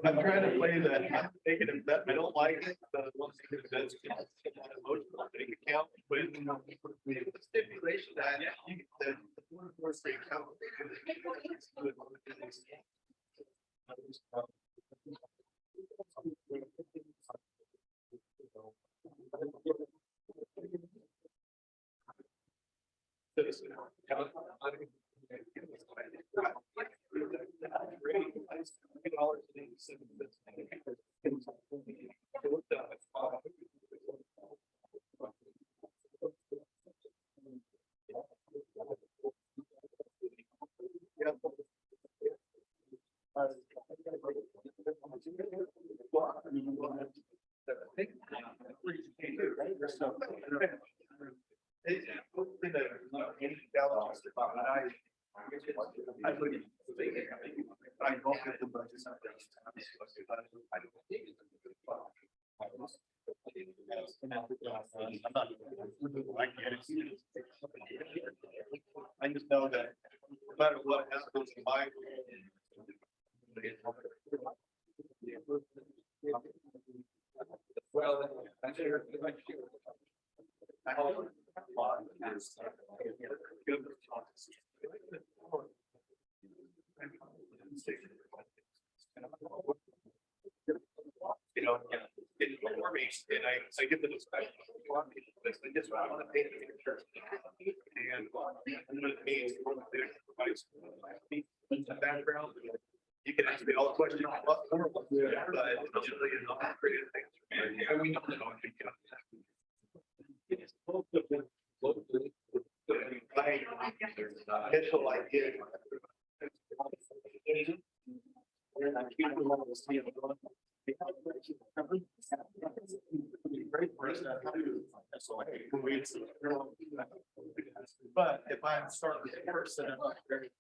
I'm trying to play that, I'm taking a bet, I don't like the one thing that says. Emotional bank account, but the stipulation that you get the first account. I don't get the budget. I just know that no matter what happens in my. Well, I'm sure. You know, it's for me, and I get the discussion. I just want to pay the insurance. And what it means for the background. You can ask me all the questions. But usually it's not creative things. And we know that on my initial idea. But if I'm starting with the person, I'm not very.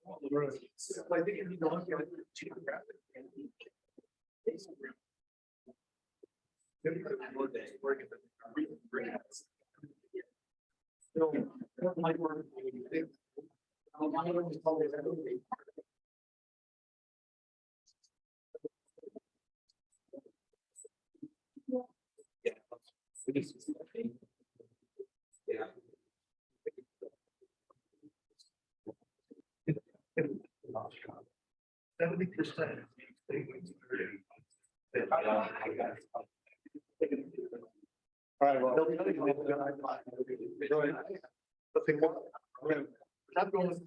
I think if you don't look at it geographically. Yeah. 70%. All right, well. I'm going to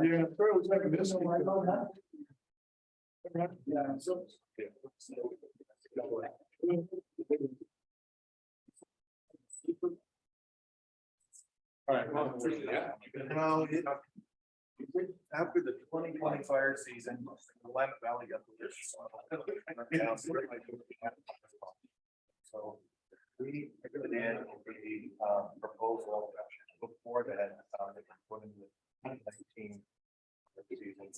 yeah, sorry, it was like a missile. Yeah, so. All right. Well, after the 2020 fire season, the Willamette Valley got the list. So we did the proposal before that, put in the 2019 season.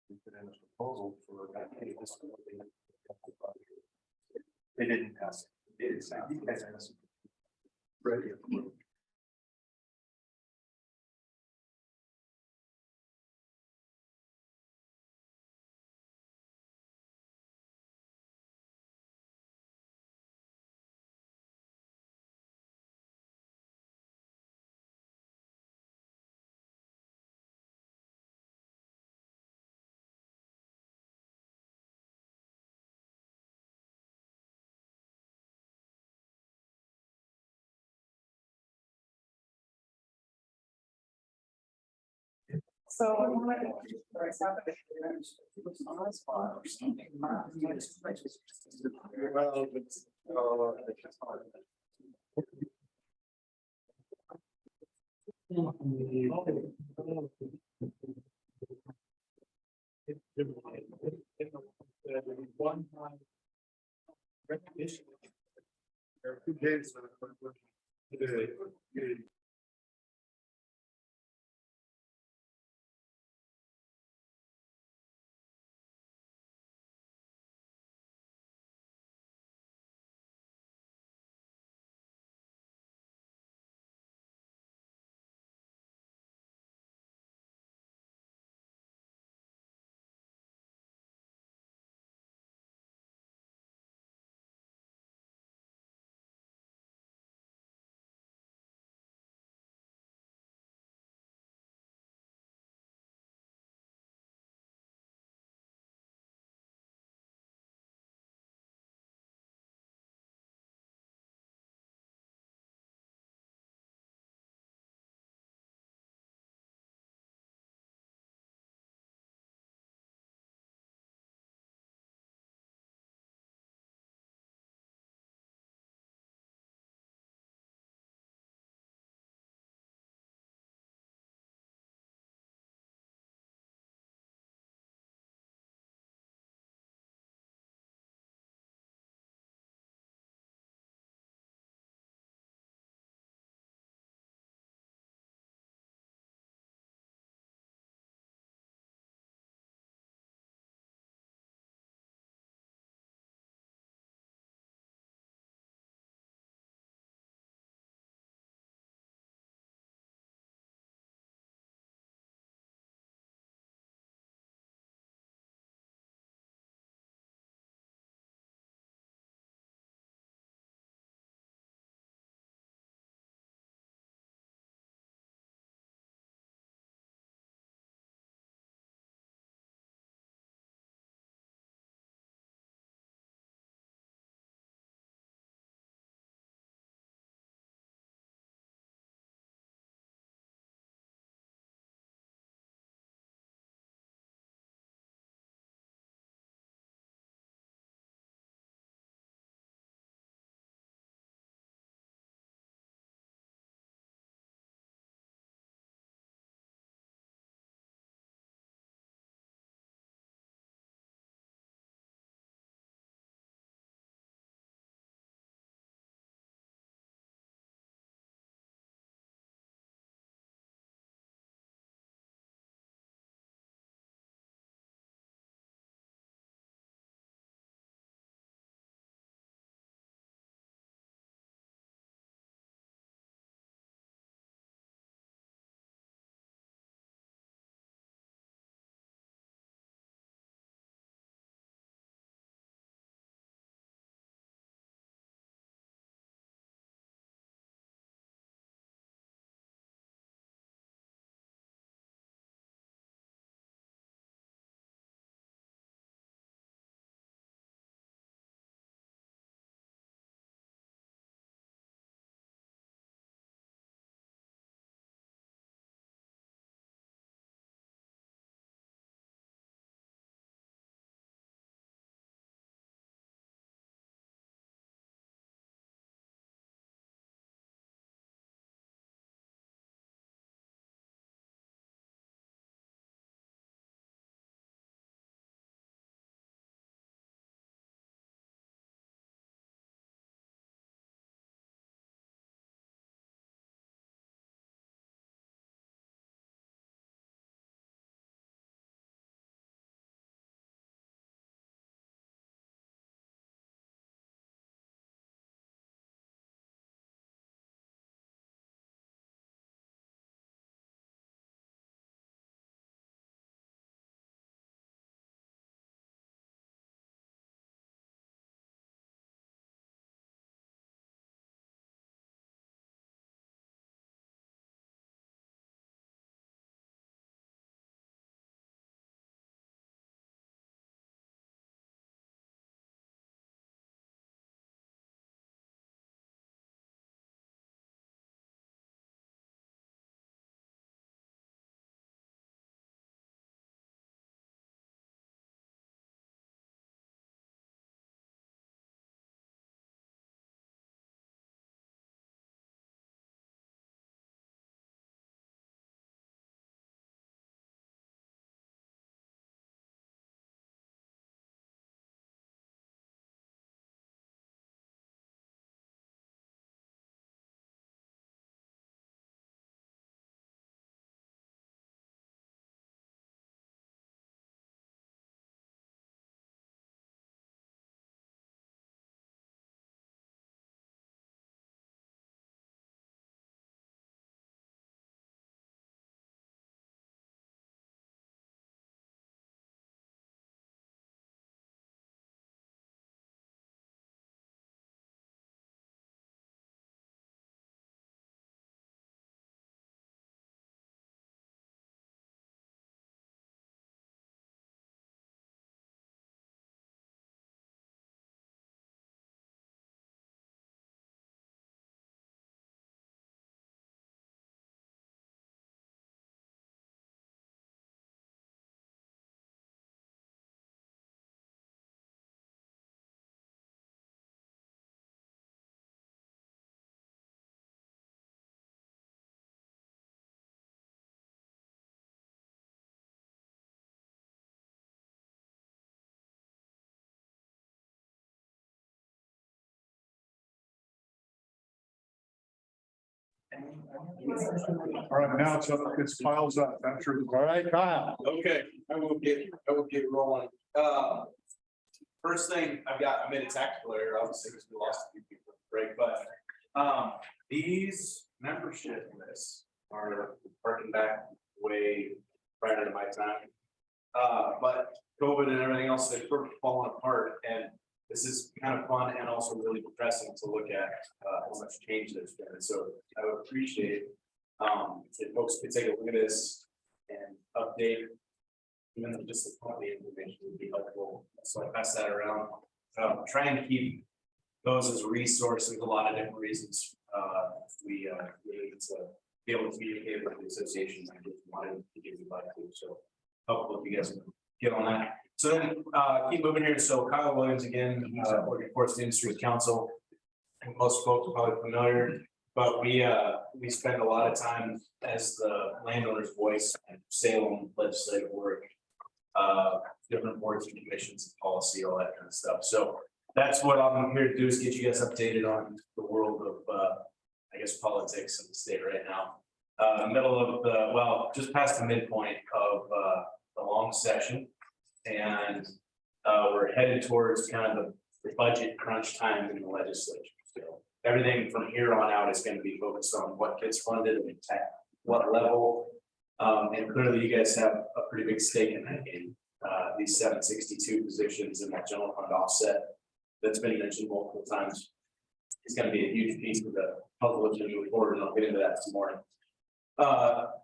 We put in a proposal for this. They didn't pass it. They didn't pass it. Ready. So I wanted to. One time. Recognition. There are 2 days. All right, now it's piles up. That's your. All right, Kyle. Okay, I will get rolling. First thing I made a tactical error, obviously, because we lost a few people, right? But these membership lists are harking back way prior to my time. But COVID and everything else, they've sort of fallen apart, and this is kind of fun and also really depressing to look at how much change there's been. And so I would appreciate if folks could take a look at this and update. Even though just the quality information would be helpful, so I pass that around. Trying to keep those as resources, a lot of different reasons. We need to be able to communicate with the associations. I just wanted to give you back to, so helpful if you guys can get on that. So then keep moving here. So Kyle Williams again, working for the Industry Council. I think most folks are probably familiar, but we spend a lot of time as the landowner's voice and Salem legislative work. Different boards and commissions, policy, all that kind of stuff. So that's what I'm here to do, is get you guys updated on the world of, I guess, politics in the state right now. Middle of the, well, just past the midpoint of the long session. And we're headed towards kind of the budget crunch time in the legislature. So everything from here on out is going to be focused on what gets funded and at what level. And clearly you guys have a pretty big stake in that game. These 762 positions in that general fund offset that's been mentioned multiple times is going to be a huge piece of the puzzle as we move forward, and I'll get into that some more.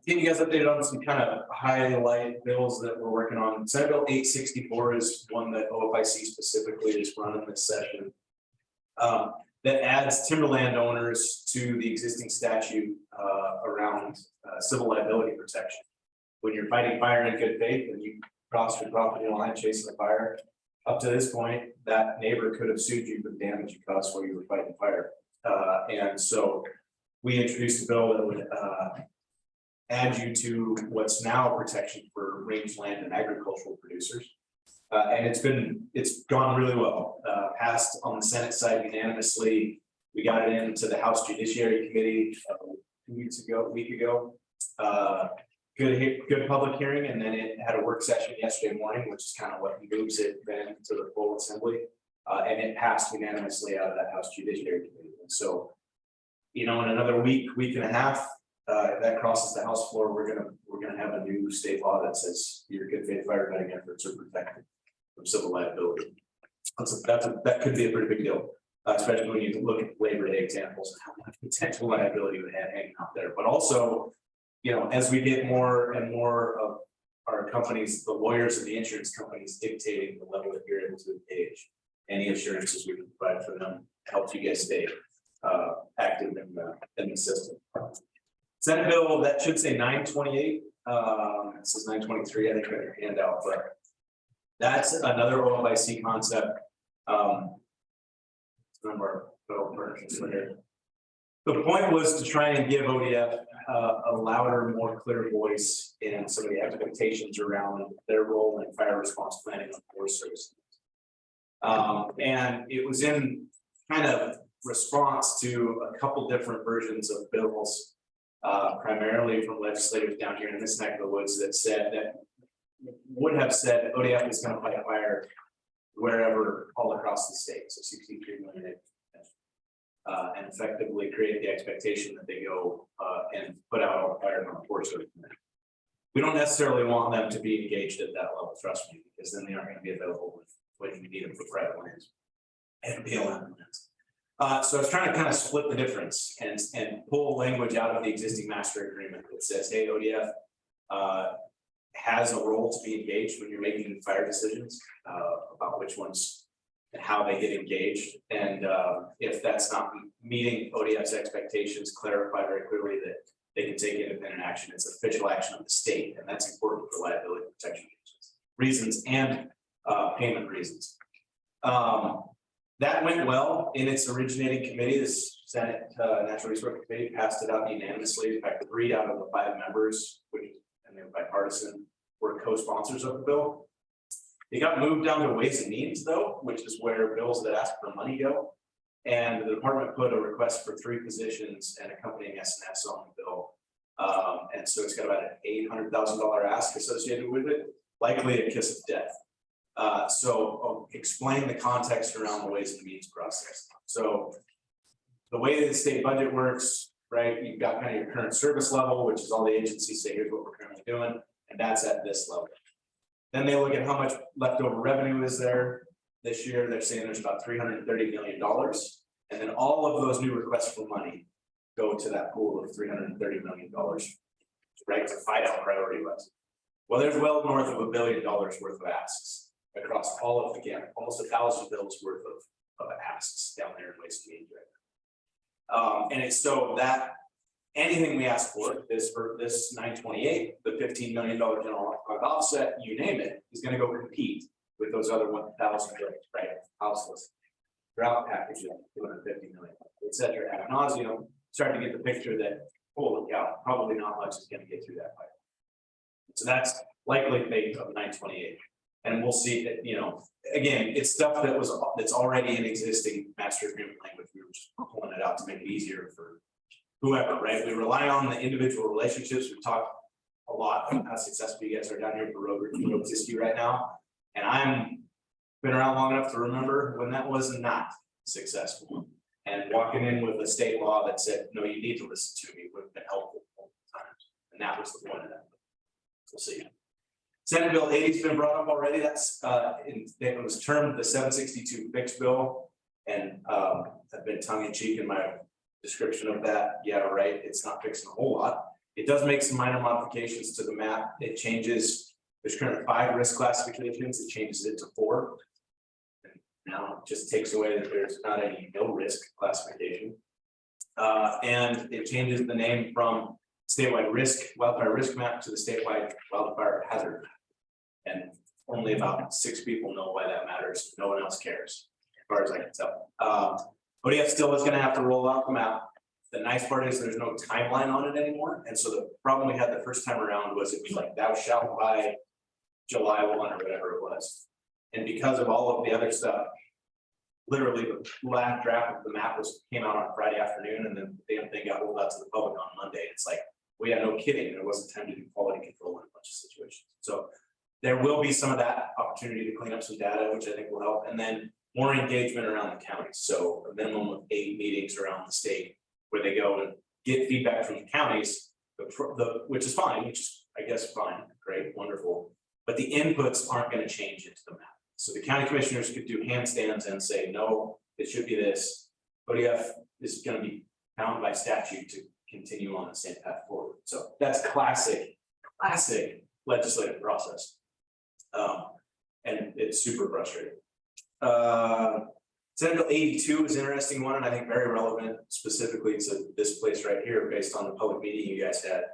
Getting you guys updated on some kind of highlight bills that we're working on. Senate Bill 864 is one that OFIC specifically is running this session. That adds timberland owners to the existing statute around civil liability protection. When you're fighting fire in good faith and you cross your property line chasing a fire, up to this point, that neighbor could have sued you for the damage you caused while you were fighting fire. And so we introduced a bill that would add you to what's now protection for rangeland and agricultural producers. And it's gone really well. Passed on the Senate side unanimously. We got it into the House Judiciary Committee a week ago. Good public hearing, and then it had a work session yesterday morning, which is kind of what moves it then to the full assembly. And it passed unanimously out of that House Judiciary Committee. And so, in another week and a half, if that crosses the House floor, we're gonna have a new state law that says your good faith firefighting efforts are protected from civil liability. That could be a pretty big deal, especially when you look at Labor Day examples and how much potential liability we had hanging out there. But also, as we get more and more of our companies, the lawyers and the insurance companies dictating the level that you're able to engage, any assurances we can provide for them helps you guys stay active in the system. Senate bill that should say 928. It says 923. I think I have your handout, but that's another OFIC concept. Remember federal partnerships here. The point was to try and give ODF a louder, more clear voice in some of the expectations around their role in fire response planning on Forest Service. And it was in kind of response to a couple different versions of bills, primarily from legislators down here in this neck of the woods that would have said ODF is going to fight fire wherever all across the state, so 63 million acres. And effectively create the expectation that they go and put out all the fires on the Forest Service. We don't necessarily want them to be engaged at that level, trust me, because then they aren't going to be available when you need them for private lands and BLM lands. So I was trying to kind of split the difference and pull language out of the existing master agreement that says, hey, ODF has a role to be engaged when you're making fire decisions about which ones and how they get engaged. And if that's not meeting ODF's expectations, clarify very clearly that they can take independent action. It's official action of the state, and that's important for liability protection reasons and payment reasons. That went well in its originating committee. This Senate Natural Resources Committee passed it out unanimously. In fact, 3 out of the 5 members, and they were bipartisan, were co-sponsors of the bill. It got moved down to Ways and Means, though, which is where bills that ask for money go. And the department put a request for 3 positions and accompanying S&S on the bill. And so it's got about an $800,000 ask associated with it, likely a kiss of death. So I'll explain the context around the Ways and Means process. So the way that the state budget works, right, you've got kind of your current service level, which is all the agencies say, here's what we're currently doing, and that's at this level. Then they look at how much leftover revenue is there. This year, they're saying there's about $330 million. And then all of those new requests for money go to that pool of $330 million, right, to fight out priority list. Well, there's well north of $1 billion worth of asks across all of the gamut, almost 1,000 bills worth of asks down there in Waste and Means right now. And it's so that anything we ask for this 928, the $15 million general fund offset, you name it, is going to go compete with those other 1,000 bills, right? Houseless, drought packaging, 250 million, et cetera, ad nauseum, starting to get the picture that, holy cow, probably not much is going to get through that pipe. So that's likely fate of 928. And we'll see that, you know, again, it's stuff that's already in existing master agreement language. We were just pulling it out to make it easier for whoever, right? We rely on the individual relationships. We've talked a lot about how successful you guys are down here for road issue right now. And I'm been around long enough to remember when that was not successful. And walking in with a state law that said, no, you need to listen to me would have been helpful multiple times. And that was the point of that. We'll see. Senate Bill 80 has been brought up already. That's it was termed the 762 fix bill. And I've been tongue in cheek in my description of that. Yeah, right. It's not fixing a whole lot. It does make some minor modifications to the map. It changes, there's currently 5 risk classifications. It changes it to 4. And now it just takes away that there's not any no risk classification. And it changes the name from statewide wildfire risk map to the statewide wildfire hazard map. And only about 6 people know why that matters. No one else cares, as far as I can tell. ODF still is going to have to roll out the map. The nice part is there's no timeline on it anymore. And so the problem we had the first time around was it was like thou shalt by July 1 or whatever it was. And because of all of the other stuff, literally the last draft of the map came out on Friday afternoon, and then the damn thing got rolled out to the public on Monday. It's like, we had no kidding. There wasn't time to do quality control in a bunch of situations. So there will be some of that opportunity to clean up some data, which I think will help. And then more engagement around the counties. So a minimum of 8 meetings around the state where they go and get feedback from the counties, which is fine, which is, I guess, fine, great, wonderful. But the inputs aren't going to change into the map. So the county commissioners could do handstands and say, no, it should be this. ODF is going to be bound by statute to continue on the same path forward. So that's classic legislative process. And it's super frustrating. Senate Bill 82 is an interesting one, and I think very relevant specifically to this place right here based on the public meeting you guys had.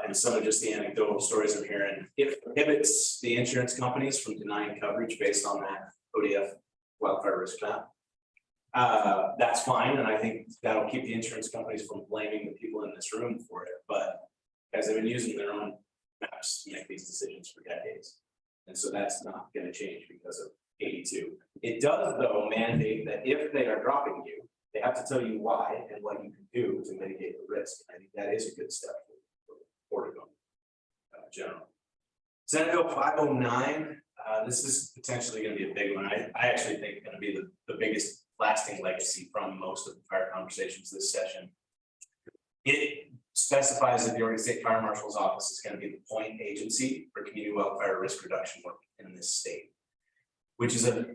And some of just the anecdotal stories I'm hearing. It prohibits the insurance companies from denying coverage based on that ODF wildfire risk map. That's fine, and I think that'll keep the insurance companies from blaming the people in this room for it. But guys, they've been using their own maps to make these decisions for decades. And so that's not going to change because of 82. It does, though, mandate that if they are dropping you, they have to tell you why and what you can do to mitigate the risk. And I think that is a good step for Oregon, general. Senate Bill 509. This is potentially going to be a big one. I actually think going to be the biggest lasting legacy from most of the fire conversations this session. It specifies that the Oregon State Fire Marshal's office is going to be the point agency for community wildfire risk reduction work in this state, which is a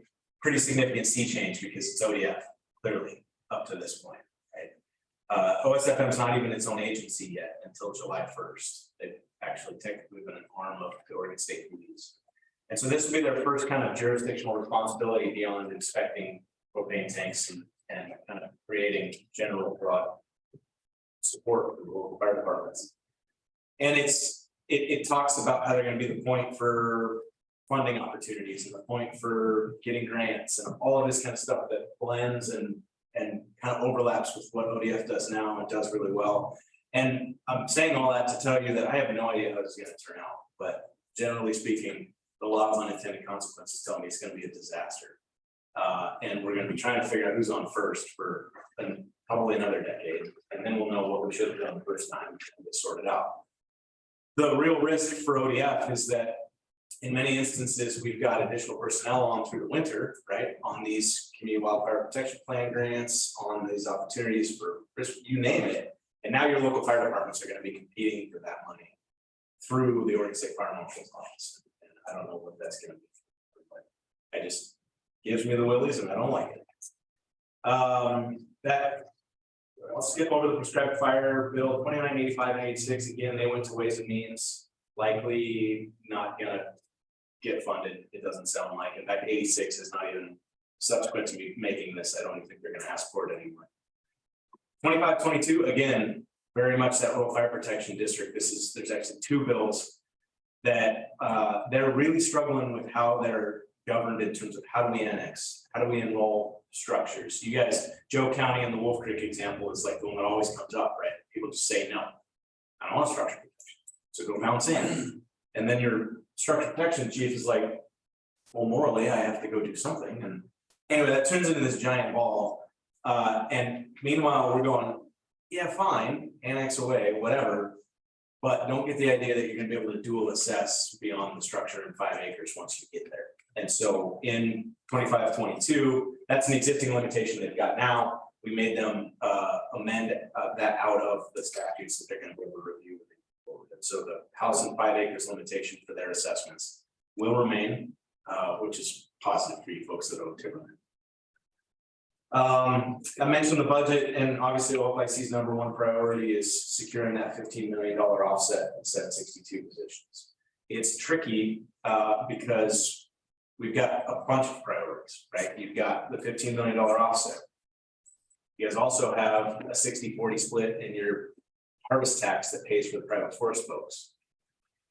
pretty significant sea change because it's ODF clearly up to this point, right? OSFM is not even its own agency yet until July 1st. They've actually technically been an arm of the Oregon State Police. And so this will be their first kind of jurisdictional responsibility beyond inspecting propane tanks and kind of creating general broad support for the local fire departments. And it talks about how they're going to be the point for funding opportunities and the point for getting grants and all of this kind of stuff that blends and kind of overlaps with what ODF does now and does really well. And I'm saying all that to tell you that I have no idea how this is going to turn out, but generally speaking, the law of unintended consequences tell me it's going to be a disaster. And we're gonna be trying to figure out who's on first for probably another decade, and then we'll know what we should have done the first time and get sorted out. The real risk for ODF is that in many instances, we've got additional personnel on through the winter, right? On these community wildfire protection plan grants, on these opportunities for risk, you name it. And now your local fire departments are gonna be competing for that money through the Oregon State Fire Marshal's office. And I don't know what that's gonna be. But I just gives me the willies and I don't like it. I'll skip over the prescribed fire bill 2985 and 86. Again, they went to Ways and Means, likely not gonna get funded. It doesn't sound like. In fact, 86 is not even subsequent to me making this. I don't even think they're gonna ask for it anymore. 2522, again, very much that rural fire protection district. There's actually two bills that they're really struggling with how they're governed in terms of how do we annex, how do we enroll structures. You guys, Joe County and the Wolf Creek example is like the one that always comes up, right? People just say no, I don't want structure protection, so go pound sand. And then your structure protection chief is like, well, morally I have to go do something. And anyway, that turns into this giant ball. And meanwhile we're going, yeah, fine, annex away, whatever. But don't get the idea that you're gonna be able to dual assess beyond the structure in 5 acres once you get there. And so in 2522, that's an existing limitation they've got now. We made them amend that out of the statutes that they're going to be able to review. And so the house and 5 acres limitation for their assessments will remain, which is positive for you folks that own timberland. I mentioned the budget, and obviously OFIC's #1 priority is securing that $15 million offset and set 62 positions. It's tricky because we've got a bunch of priorities, right? You've got the $15 million offset. You guys also have a 60-40 split in your harvest tax that pays for the private forest folks,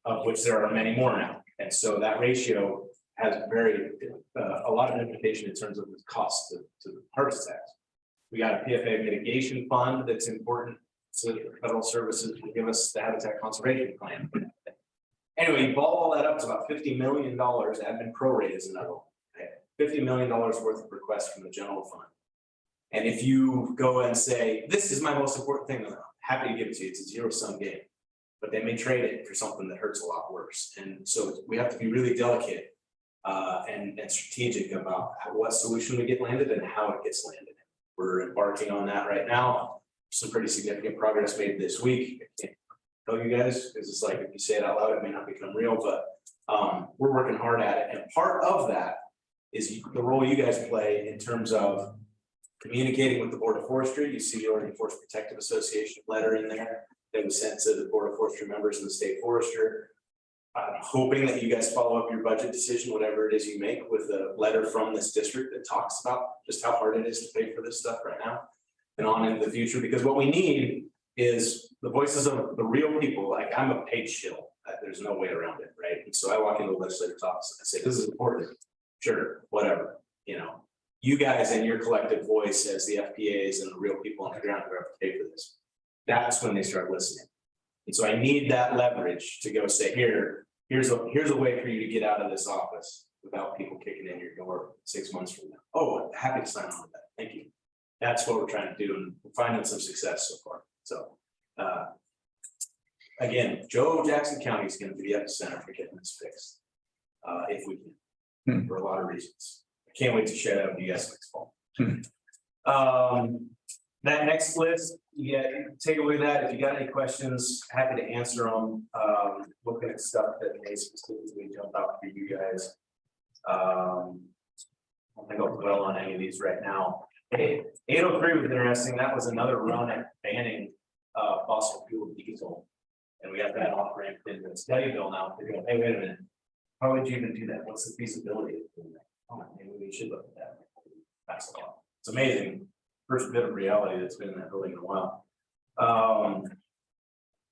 of which there are many more now. And so that ratio has a lot of implication in terms of the cost to the harvest tax. We got a PFA mitigation fund that's important so that the federal services will give us the habitat conservation plan. Anyway, you ball all that up to about $50 million. Admin prorate is another one. Okay? $50 million worth of requests from the general fund. And if you go and say, this is my most important thing, I'm happy to give it to you. It's a zero-sum game. But they may trade it for something that hurts a lot worse. And so we have to be really delicate and strategic about what solution we get landed and how it gets landed. We're embarking on that right now. Some pretty significant progress made this week. Tell you guys, because it's like if you say it out loud, it may not become real, but we're working hard at it. And part of that is the role you guys play in terms of communicating with the Board of Forestry. You see the Oregon Forest Protective Association letter in there that was sent to the Board of Forestry members and the state forester. I'm hoping that you guys follow up your budget decision, whatever it is you make, with a letter from this district that talks about just how hard it is to pay for this stuff right now and on into the future, because what we need is the voices of the real people. Like, I'm a paid shill. There's no way around it, right? And so I walk into the legislator's office and I say, this is important. Sure, whatever, you know. You guys and your collective voice as the FPAs and the real people on the ground who have to pay for this. That's when they start listening. And so I need that leverage to go say, here's a way for you to get out of this office without people kicking in your door 6 months from now. Oh, happy to sign on with that. Thank you. That's what we're trying to do, and we're finding some success so far. So again, Joe Jackson County is going to be the epicenter for getting this fixed, if we can, for a lot of reasons. I can't wait to share that with you guys next fall. That next list, take a look at that. If you got any questions, happy to answer them. Looking at stuff that may specifically jump out for you guys. I don't think I'll dwell on any of these right now. Hey, 803 was interesting. That was another run at banning fossil fuel diesel. And we got that off ramped into the study bill now. They go, hey, wait a minute. How would you even do that? What's the feasibility of doing that? Oh, maybe we should look at that. That's a lot. It's amazing. First bit of reality that's been in that building in a while.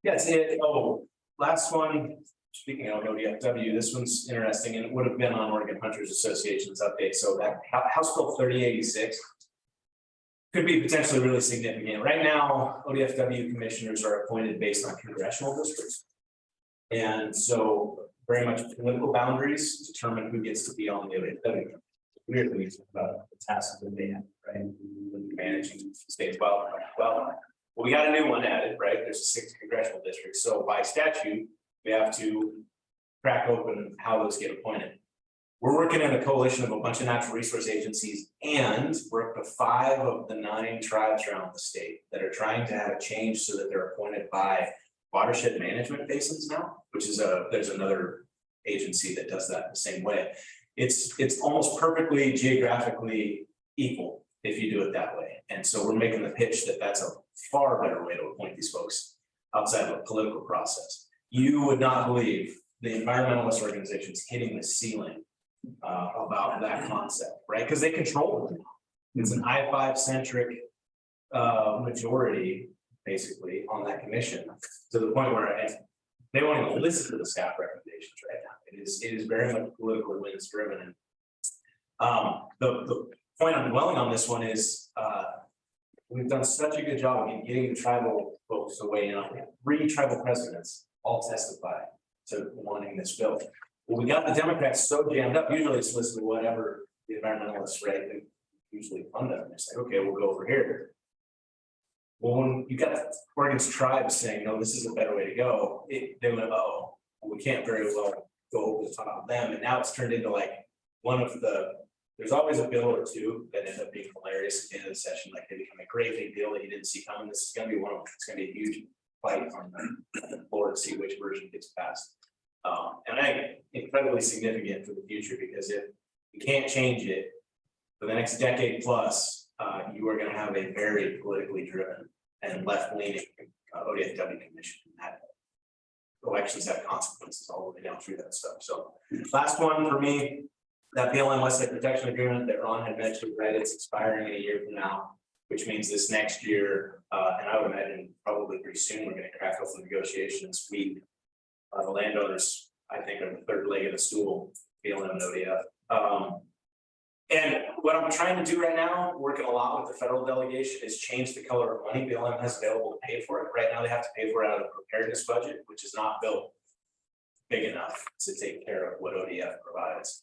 Yeah, it's it. Oh, last one. Speaking of ODFW, this one's interesting, and it would have been on Oregon Hunters Association's update. So that House Bill 3086 could be potentially really significant. Right now, ODFW commissioners are appointed based on congressional districts. And so very much political boundaries determine who gets to be on the ODFW. weirdly about the tasks that they have, right? Managing state's wildlife. Well, we got a new one added, right? There's 6 congressional districts, so by statute, we have to crack open how those get appointed. We're working in a coalition of a bunch of natural resource agencies, and we're up to 5 of the 9 tribes around the state that are trying to have a change so that they're appointed by watershed management basins now, which is there's another agency that does that the same way. It's almost perfectly geographically equal if you do it that way. And so we're making the pitch that that's a far better way to appoint these folks outside of a political process. You would not believe the environmentalist organizations hitting the ceiling about that concept, right? Because they control it. It's an I-5 centric majority, basically, on that commission, to the point where they won't even listen to the staff recommendations right now. It is very much political winds driven. And the point I'm dwelling on this one is we've done such a good job in getting the tribal folks to weigh in on it. 3 tribal presidents all testify to wanting this bill. Well, we got the Democrats so jammed up, usually it's listed whatever the environmentalists, right, they usually fund them. It's like, okay, we'll go over here. Well, when you got Oregon's tribes saying, no, this is a better way to go, they went, oh, well, we can't very well go over the top of them. And now it's turned into like one of the, there's always a bill or 2 that end up being hilarious at the end of the session, like they become a great big deal that you didn't see coming. This is going to be one of them. It's going to be a huge fight on the floor to see which version gets passed. And I think incredibly significant for the future, because if you can't change it for the next decade plus, you are going to have a very politically driven and left-leaning ODFW commission. That elections have consequences all the way down through that stuff. So last one for me, that BLM Westlake Protection Agreement that Ron had mentioned, right? It's expiring in a year from now, which means this next year, and I would imagine probably pretty soon, we're going to crack open negotiations. The landowners, I think, are the 3rd leg of the stool, BLM and ODF. And what I'm trying to do right now, working a lot with the federal delegation, is change the color of money BLM has available to pay for it. Right now, they have to pay for it out of the preparedness budget, which is not built big enough to take care of what ODF provides.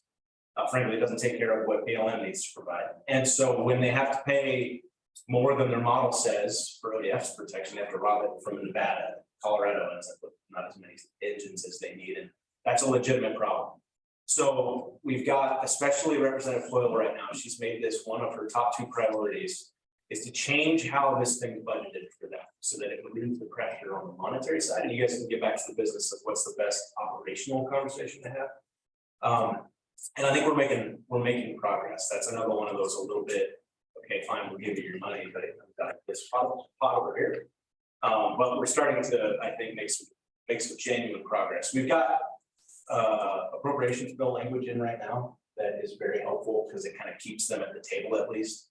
Frankly, it doesn't take care of what BLM needs to provide. And so when they have to pay more than their model says for ODF's protection, they have to rob it from Nevada. Colorado ends up with not as many engines as they need, and that's a legitimate problem. So we've got, especially Representative Foyle right now, she's made this one of her top 2 priorities, is to change how this thing's budgeted for them so that it relieves the pressure on the monetary side. And you guys can get back to the business of what's the best operational conversation to have. And I think we're making progress. That's another one of those a little bit, okay, fine, we'll give you your money, but I've got this pot over here. But we're starting to, I think, make some genuine progress. We've got appropriations bill language in right now that is very helpful because it kind of keeps them at the table at least.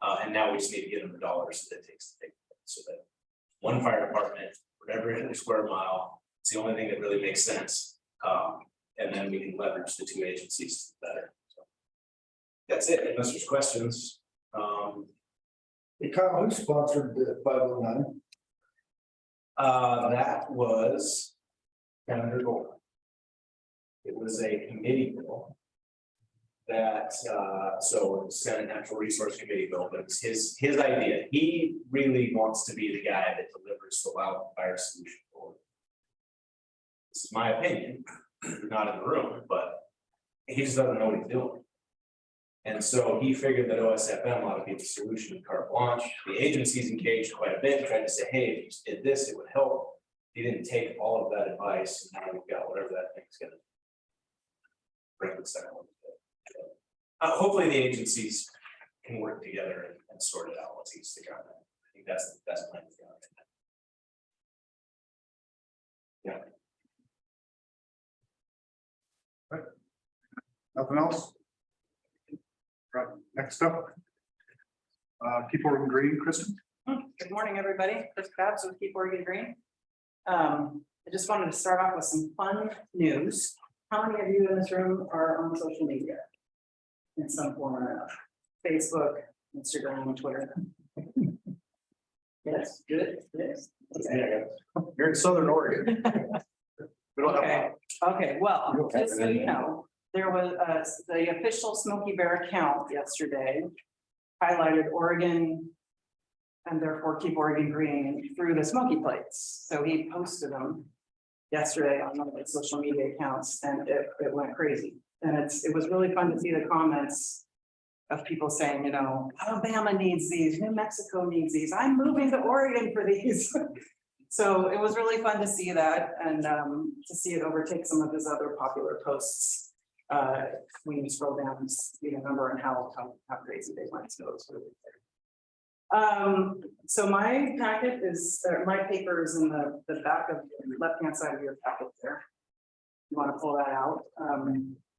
And now we just need to get them the dollars that it takes to take it, so that one fire department, whatever square mile, it's the only thing that really makes sense. And then we can leverage the 2 agencies better. So that's it, unless there's questions. Hey Kyle, who sponsored the 509? That was Senator Gore. It was a committee bill that, so Senate Natural Resource Committee bill, but it's his idea. He really wants to be the guy that delivers the wildfire solution forward. This is my opinion, not in the room, but he just doesn't know what he's doing. And so he figured that OSFM ought to be the solution, carte blanche. The agency's engaged quite a bit, tried to say, hey, if you just did this, it would help. He didn't take all of that advice, and now we've got whatever that thing's gonna bring the second one. Hopefully the agencies can work together and sort it out once he's the ground. I think that's the best plan for Yeah. Right. Nothing else? Right. Next up. Keep Oregon Green, Kristen. Good morning, everybody. Chris Babs with Keep Oregon Green. I just wanted to start off with some fun news. How many of you in this room are on social media? In some form or another? Facebook, Instagram, Twitter. Yes, good. Yes. Okay. You're in Southern Oregon. We don't have. Okay, well, just so you know, there was, the official Smoky Bear account yesterday highlighted Oregon and therefore keep Oregon green through the Smoky plates. So he posted them yesterday on one of his social media accounts, and it went crazy. And it was really fun to see the comments of people saying, you know, Alabama needs these, New Mexico needs these, I'm moving to Oregon for these. So it was really fun to see that, and to see it overtake some of his other popular posts. When you scroll down and see the number and how crazy they went. So it was really good. So my packet is, my paper is in the back of the left-hand side of your packet there. You want to pull that out.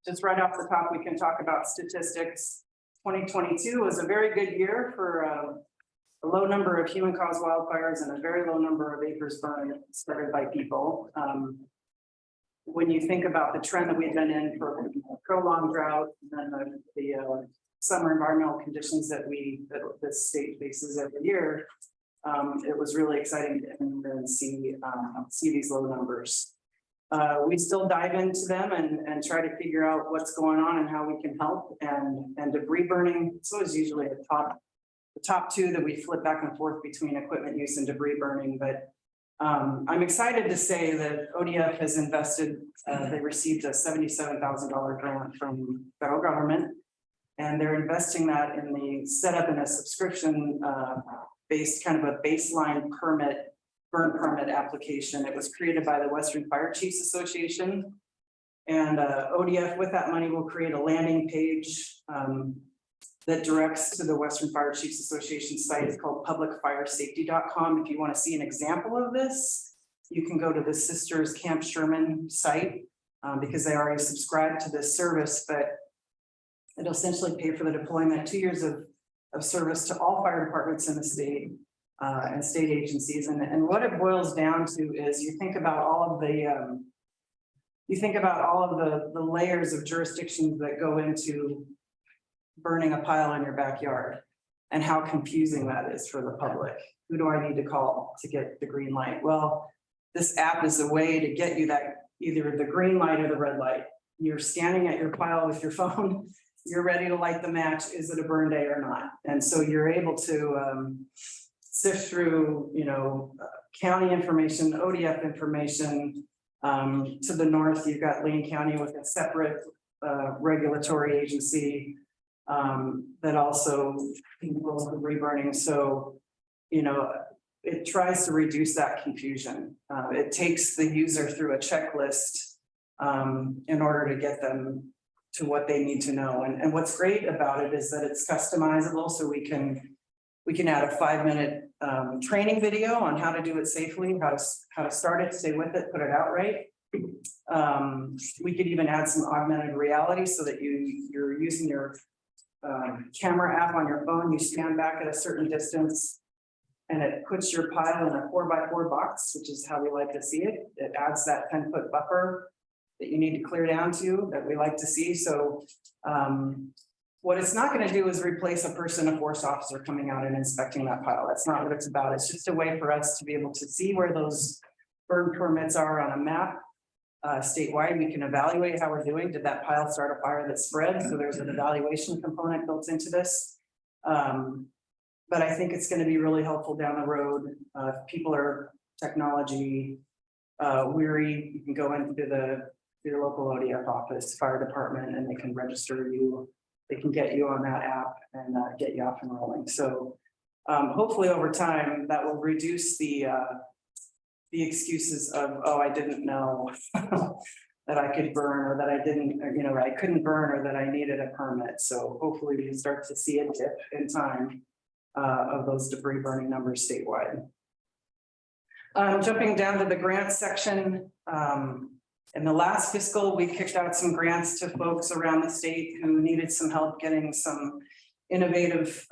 Just right off the top, we can talk about statistics. 2022 was a very good year for a low number of human-caused wildfires and a very low number of acres burned started by people. When you think about the trend that we've been in for prolonged drought, and then the summer environmental conditions that the state faces every year, it was really exciting to see these low numbers. We still dive into them and try to figure out what's going on and how we can help. And debris burning, so is usually the top two that we flip back and forth between equipment use and debris burning. But I'm excited to say that ODF has invested, they received a $77,000 grant from federal government, and they're investing that in the setup in a subscription based kind of a baseline burn permit application. It was created by the Western Fire Chiefs Association, and ODF with that money will create a landing page that directs to the Western Fire Chiefs Association site. It's called publicfiresafety.com. If you want to see an example of this, you can go to the Sisters Camp Sherman site because they already subscribe to this service, but it'll essentially pay for the deployment, 2 years of service to all fire departments in the state and state agencies. And what it boils down to is you think about all of the layers of jurisdictions that go into burning a pile in your backyard and how confusing that is for the public. Who do I need to call to get the green light? Well, this app is a way to get you that either the green light or the red light. You're standing at your pile with your phone, you're ready to light the match. Is it a burn day or not? And so you're able to sift through, county information, ODF information. To the north, you've got Lane County with a separate regulatory agency that also controls the reburning. So, it tries to reduce that confusion. It takes the user through a checklist in order to get them to what they need to know. And what's great about it is that it's customizable, so we can add a 5-minute training video on how to do it safely, how to start it, stay with it, put it out right. We could even add some augmented reality so that you're using your camera app on your phone, you stand back at a certain distance and it puts your pile in a 4x4 box, which is how we like to see it. It adds that 10-foot buffer that you need to clear down to that we like to see. So what it's not going to do is replace a force officer coming out and inspecting that pile. That's not what it's about. It's just a way for us to be able to see where those burn permits are on a map. Statewide, we can evaluate how we're doing. Did that pile start a fire that spread? So there's an evaluation component built into this. But I think it's going to be really helpful down the road. If people are technology weary, you can go into your local ODF office, fire department, and they can register you. They can get you on that app and get you off and rolling. So hopefully over time that will reduce the excuses of, oh, I didn't know that I could burn, or that I didn't, I couldn't burn, or that I needed a permit. So hopefully we start to see a dip in time of those debris burning numbers statewide. Jumping down to the grant section. In the last fiscal, we kicked out some grants to folks around the state who needed some help getting some innovative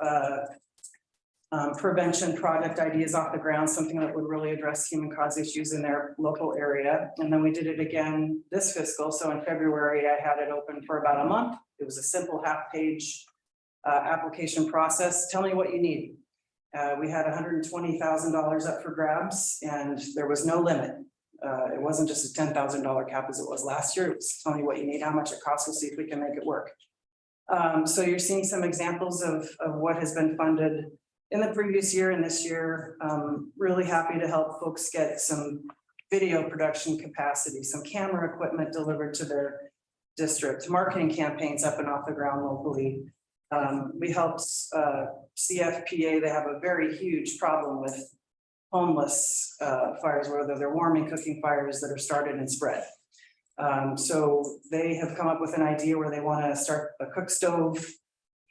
prevention project ideas off the ground, something that would really address human caused issues in their local area. And then we did it again this fiscal. So in February, I had it open for about a month. It was a simple half-page application process. Tell me what you need. We had $120,000 up for grabs, and there was no limit. It wasn't just a $10,000 cap as it was last year. It was tell me what you need, how much it costs, we'll see if we can make it work. So you're seeing some examples of what has been funded in the previous year and this year. Really happy to help folks get some video production capacity, some camera equipment delivered to their district, marketing campaigns up and off the ground locally. We helped CFPA, they have a very huge problem with homeless fires, whether they're warming, cooking fires that are started and spread. So they have come up with an idea where they want to start a cook stove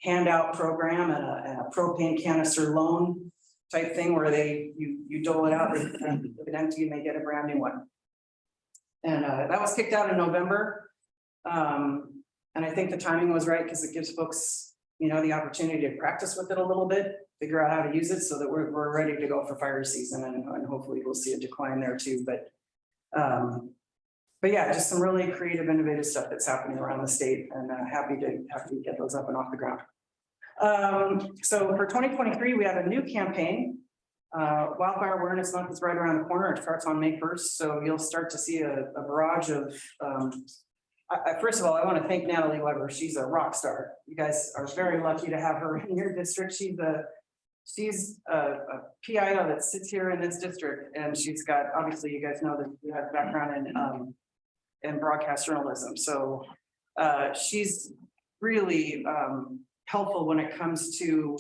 handout program and a propane canister loan type thing where you dole it out, if it empty, you may get a brand new one. And that was kicked out in November. And I think the timing was right because it gives folks, you know, the opportunity to practice with it a little bit, figure out how to use it so that we're ready to go for fire season, and hopefully we'll see a decline there too. But yeah, just some really creative, innovative stuff that's happening around the state, and happy to get those up and off the ground. So for 2023, we have a new campaign. Wildfire Awareness Month is right around the corner. It starts on May 1st. So you'll start to see a barrage of, first of all, I want to thank Natalie Weber. She's a rock star. You guys are very lucky to have her in your district. She's a PIO that sits here in this district, and she's got, obviously you guys know that she has background in broadcast journalism. So she's really helpful when it comes to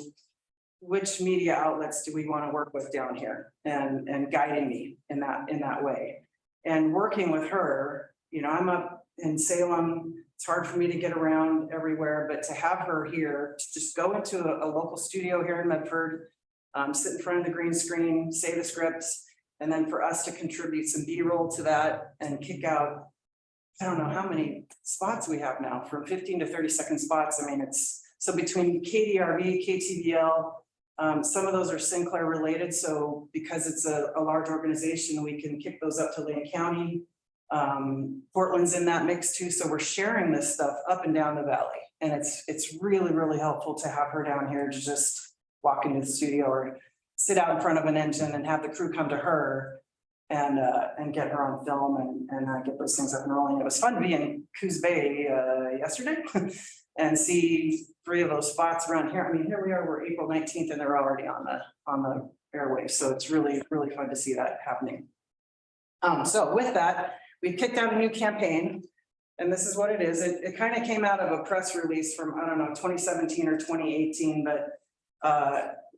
which media outlets do we want to work with down here, and guiding me in that way. And working with her, you know, I'm up in Salem. It's hard for me to get around everywhere, but to have her here, to just go into a local studio here in Medford, sit in front of the green screen, say the scripts, and then for us to contribute some B-roll to that and kick out, I don't know how many spots we have now, from 15 to 30-second spots. I mean, it's so between KDRV, KTVL, some of those are Sinclair related. So because it's a large organization, we can kick those up to Lane County. Portland's in that mix too. So we're sharing this stuff up and down the valley. And it's really, really helpful to have her down here to just walk into the studio or sit out in front of an engine and have the crew come to her and get her on film and get those things up and rolling. It was fun to be in Coos Bay yesterday and see 3 of those spots around here. I mean, here we are, we're April 19th and they're already on the airwaves. So it's really, really fun to see that happening. So with that, we've kicked out a new campaign, and this is what it is. It kind of came out of a press release from, I don't know, 2017 or 2018, but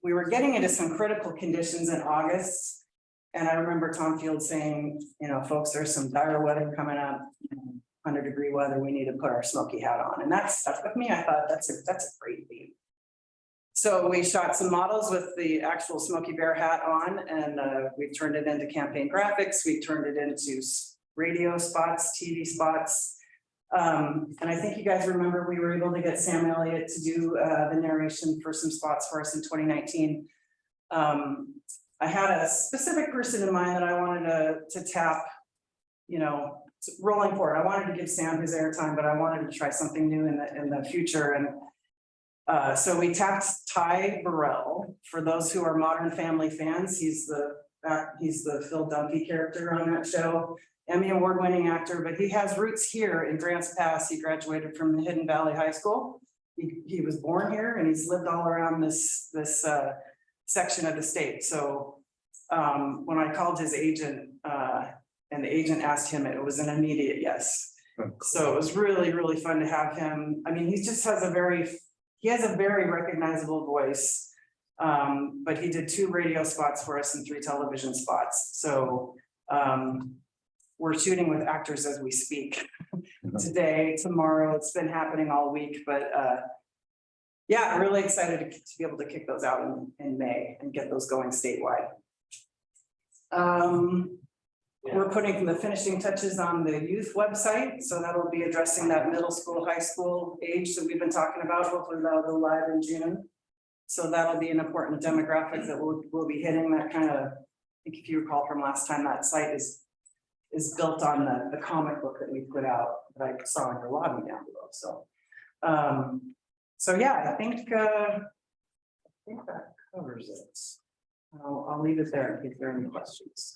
we were getting into some critical conditions in August. And I remember Tom Field saying, you know, folks, there's some dire weather coming up, 100-degree weather, we need to put our smoky hat on. And that stuck with me. I thought that's a great theme. So we shot some models with the actual Smokey Bear hat on, and we turned it into campaign graphics. We turned it into radio spots, TV spots. And I think you guys remember we were able to get Sam Elliott to do the narration for some spots for us in 2019. I had a specific person in mind that I wanted to tap, you know, rolling forward. I wanted to give Sam his airtime, but I wanted to try something new in the future. And so we tapped Ty Burrell. For those who are Modern Family fans, he's the Phil Dunphy character on that show. Emmy award-winning actor, but he has roots here in Grants Pass. He graduated from Hidden Valley High School. He was born here and he's lived all around this section of the state. So when I called his agent and the agent asked him, it was an immediate yes. So it was really, really fun to have him. I mean, he just has a very recognizable voice. But he did 2 radio spots for us and 3 television spots. So we're shooting with actors as we speak today, tomorrow. It's been happening all week, but yeah, really excited to be able to kick those out in May and get those going statewide. We're putting the finishing touches on the youth website. So that'll be addressing that middle school, high school age that we've been talking about. Hopefully that'll go live in June. So that'll be an important demographic that we'll be hitting. That kind of, I think if you recall from last time, that site is built on the comic book that we put out that I saw in your lobby down below. So yeah, I think that covers it. I'll leave it there in case there are any questions.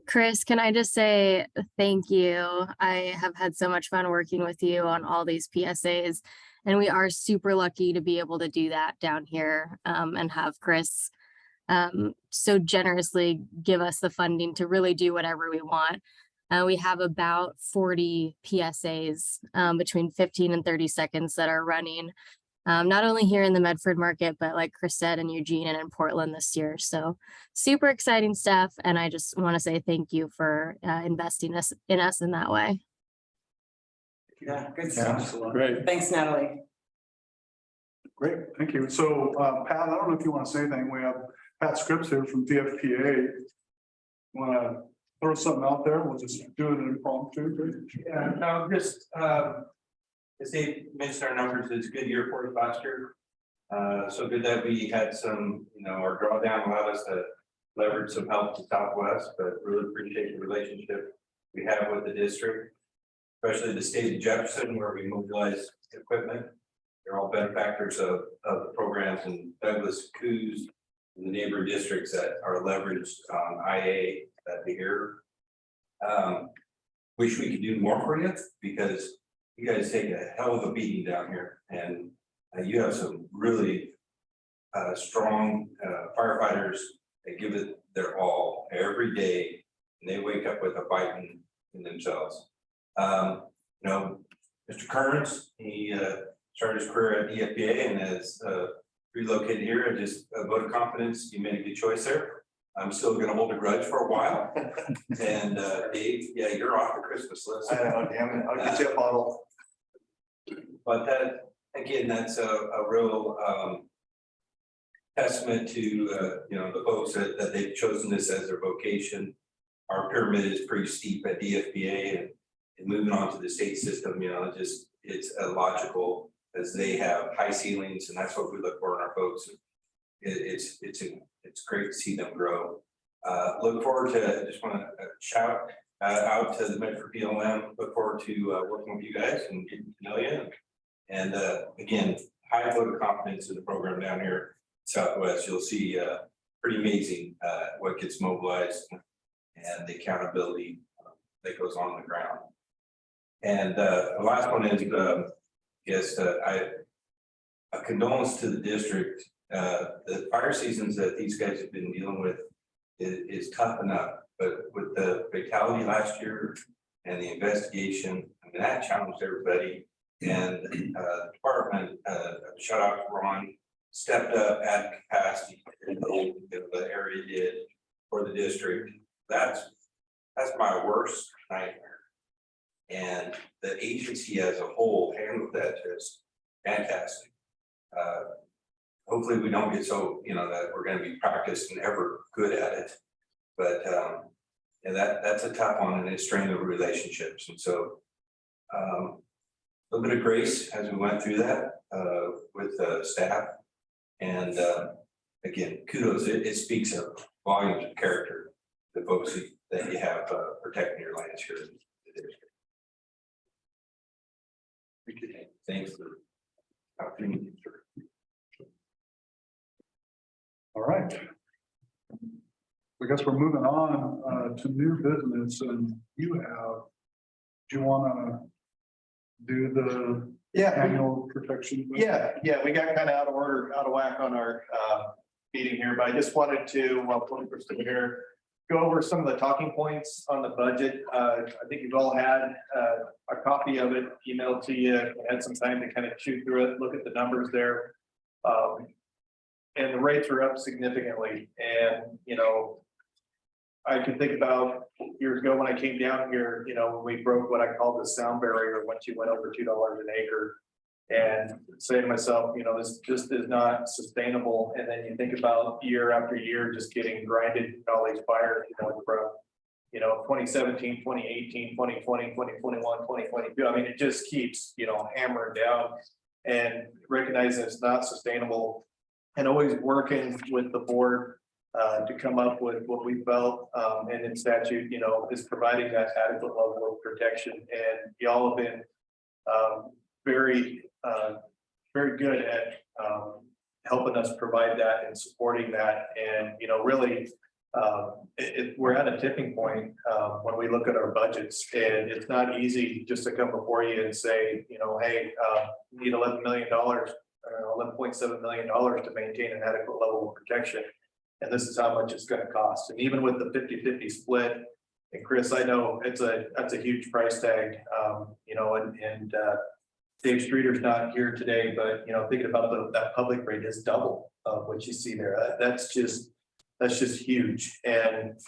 Chris, can I just say thank you? I have had so much fun working with you on all these PSAs, and we are super lucky to be able to do that down here, and have Chris so generously give us the funding to really do whatever we want. We have about 40 PSAs between 15 and 30 seconds that are running, not only here in the Medford market, but like Chris said, in Eugene and in Portland this year. So super exciting stuff. And I just want to say thank you for investing in us in that way. Yeah, good stuff. Great. Thanks, Natalie. Great, thank you. So, Pat, I don't know if you want to say anything. We have Pat Scripps here from the RFPA. Want to throw something out there? We'll just do it impromptu. Yeah, no, just, as Dave mentioned, our numbers, it's a good year for us last year. So good that we had some, our drawdown allowed us to leverage some help to Southwest, but really appreciate the relationship we have with the district, especially the state of Jefferson, where we mobilize equipment. They're all benefactors of the programs, and Douglas, Coos, and the neighboring districts that are leveraged on IA that here. Wish we could do more for you, because you guys take a hell of a beating down here, and you have some really strong firefighters that give it their all every day, and they wake up with a fight in themselves. Mr. Kearns, he started his career at EFPA and has relocated here, and just a vote of confidence. You made a good choice there. I'm still going to hold a grudge for a while. And Dave, yeah, you're off the Christmas list. I know, damn it, I'll get you a bottle. But that, again, that's a real testament to the folks that they've chosen this as their vocation. Our pyramid is pretty steep at DFPA, and moving on to the state system, it's illogical, as they have high ceilings, and that's what we look for in our folks. It's great to see them grow. Look forward to, just want to shout out to the Medford PLM. Look forward to working with you guys and getting to know you. And again, high vote of confidence in the program down here in Southwest. You'll see pretty amazing what gets mobilized and the accountability that goes on the ground. And the last one is, a condolence to the district. The fire seasons that these guys have been dealing with is tough enough, but with the fatality last year and the investigation, I mean, that challenged everybody. And the department, shout out to Ron, stepped up at capacity in the area did for the district. That's my worst nightmare. And the agency as a whole handled that just fantastic. Hopefully we don't get so, that we're going to be practiced and ever good at it. But that's a tough one, and it strained the relationships. And so a little bit of grace as we went through that with staff. And again, kudos. It speaks of volumes of character, the folks that you have protecting your lands here in the district. Thanks for the opportunity. All right. I guess we're moving on to new business, and do you want to do the annual protection? Yeah, we got kind of out of order, out of whack on our meeting here, but I just wanted to, while we're still here, go over some of the talking points on the budget. I think you've all had a copy of it emailed to you, had some time to kind of chew through it, look at the numbers there. And the rates are up significantly. And, I can think about years ago when I came down here, when we broke what I call the sound barrier, once you went over $2 an acre. And say to myself, this just is not sustainable. And then you think about year after year just getting grinded in all these fires, from 2017, 2018, 2020, 2021, 2022. I mean, it just keeps, hammering down, and recognizing it's not sustainable, and always working with the board to come up with what we felt and in statute, is providing that adequate level of protection. And y'all have been very good at helping us provide that and supporting that. And, really, we're at a tipping point, when we look at our budgets, and it's not easy just to come before you and say, you know, hey, we need $11 million, $11.7 million to maintain an adequate level of protection. And this is how much it's gonna cost. And even with the 50-50 split, and Chris, I know that's a huge price tag, you know, and Dave Streeter's not here today, but you know, thinking about that public rate is double of what you see there. That's just huge. And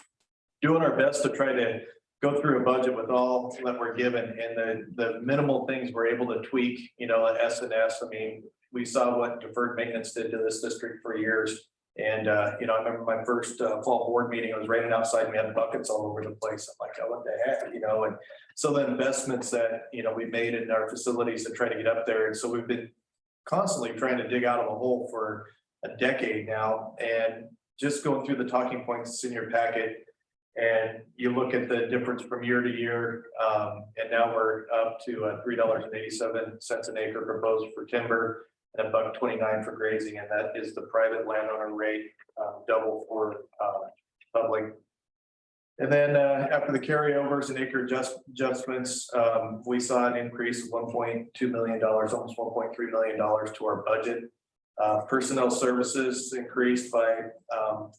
doing our best to try to go through a budget with all that we're given, and the minimal things we're able to tweak, you know, at S&S. I mean, we saw what deferred maintenance did to this district for years. And, you know, I remember my first fall board meeting, I was raining outside and we had buckets all over the place. I'm like, oh, what the heck, you know? And so the investments that, you know, we made in our facilities to try to get up there. And so we've been constantly trying to dig out of a hole for a decade now. And just going through the talking points in your packet, and you look at the difference from year to year, and now we're up to $3.87 an acre proposed for timber, and $1.29 for grazing, and that is the private landowner rate, double for public. And then after the carryovers and acre adjustments, we saw an increase of $1.2 million, almost $1.3 million to our budget. Personnel services increased by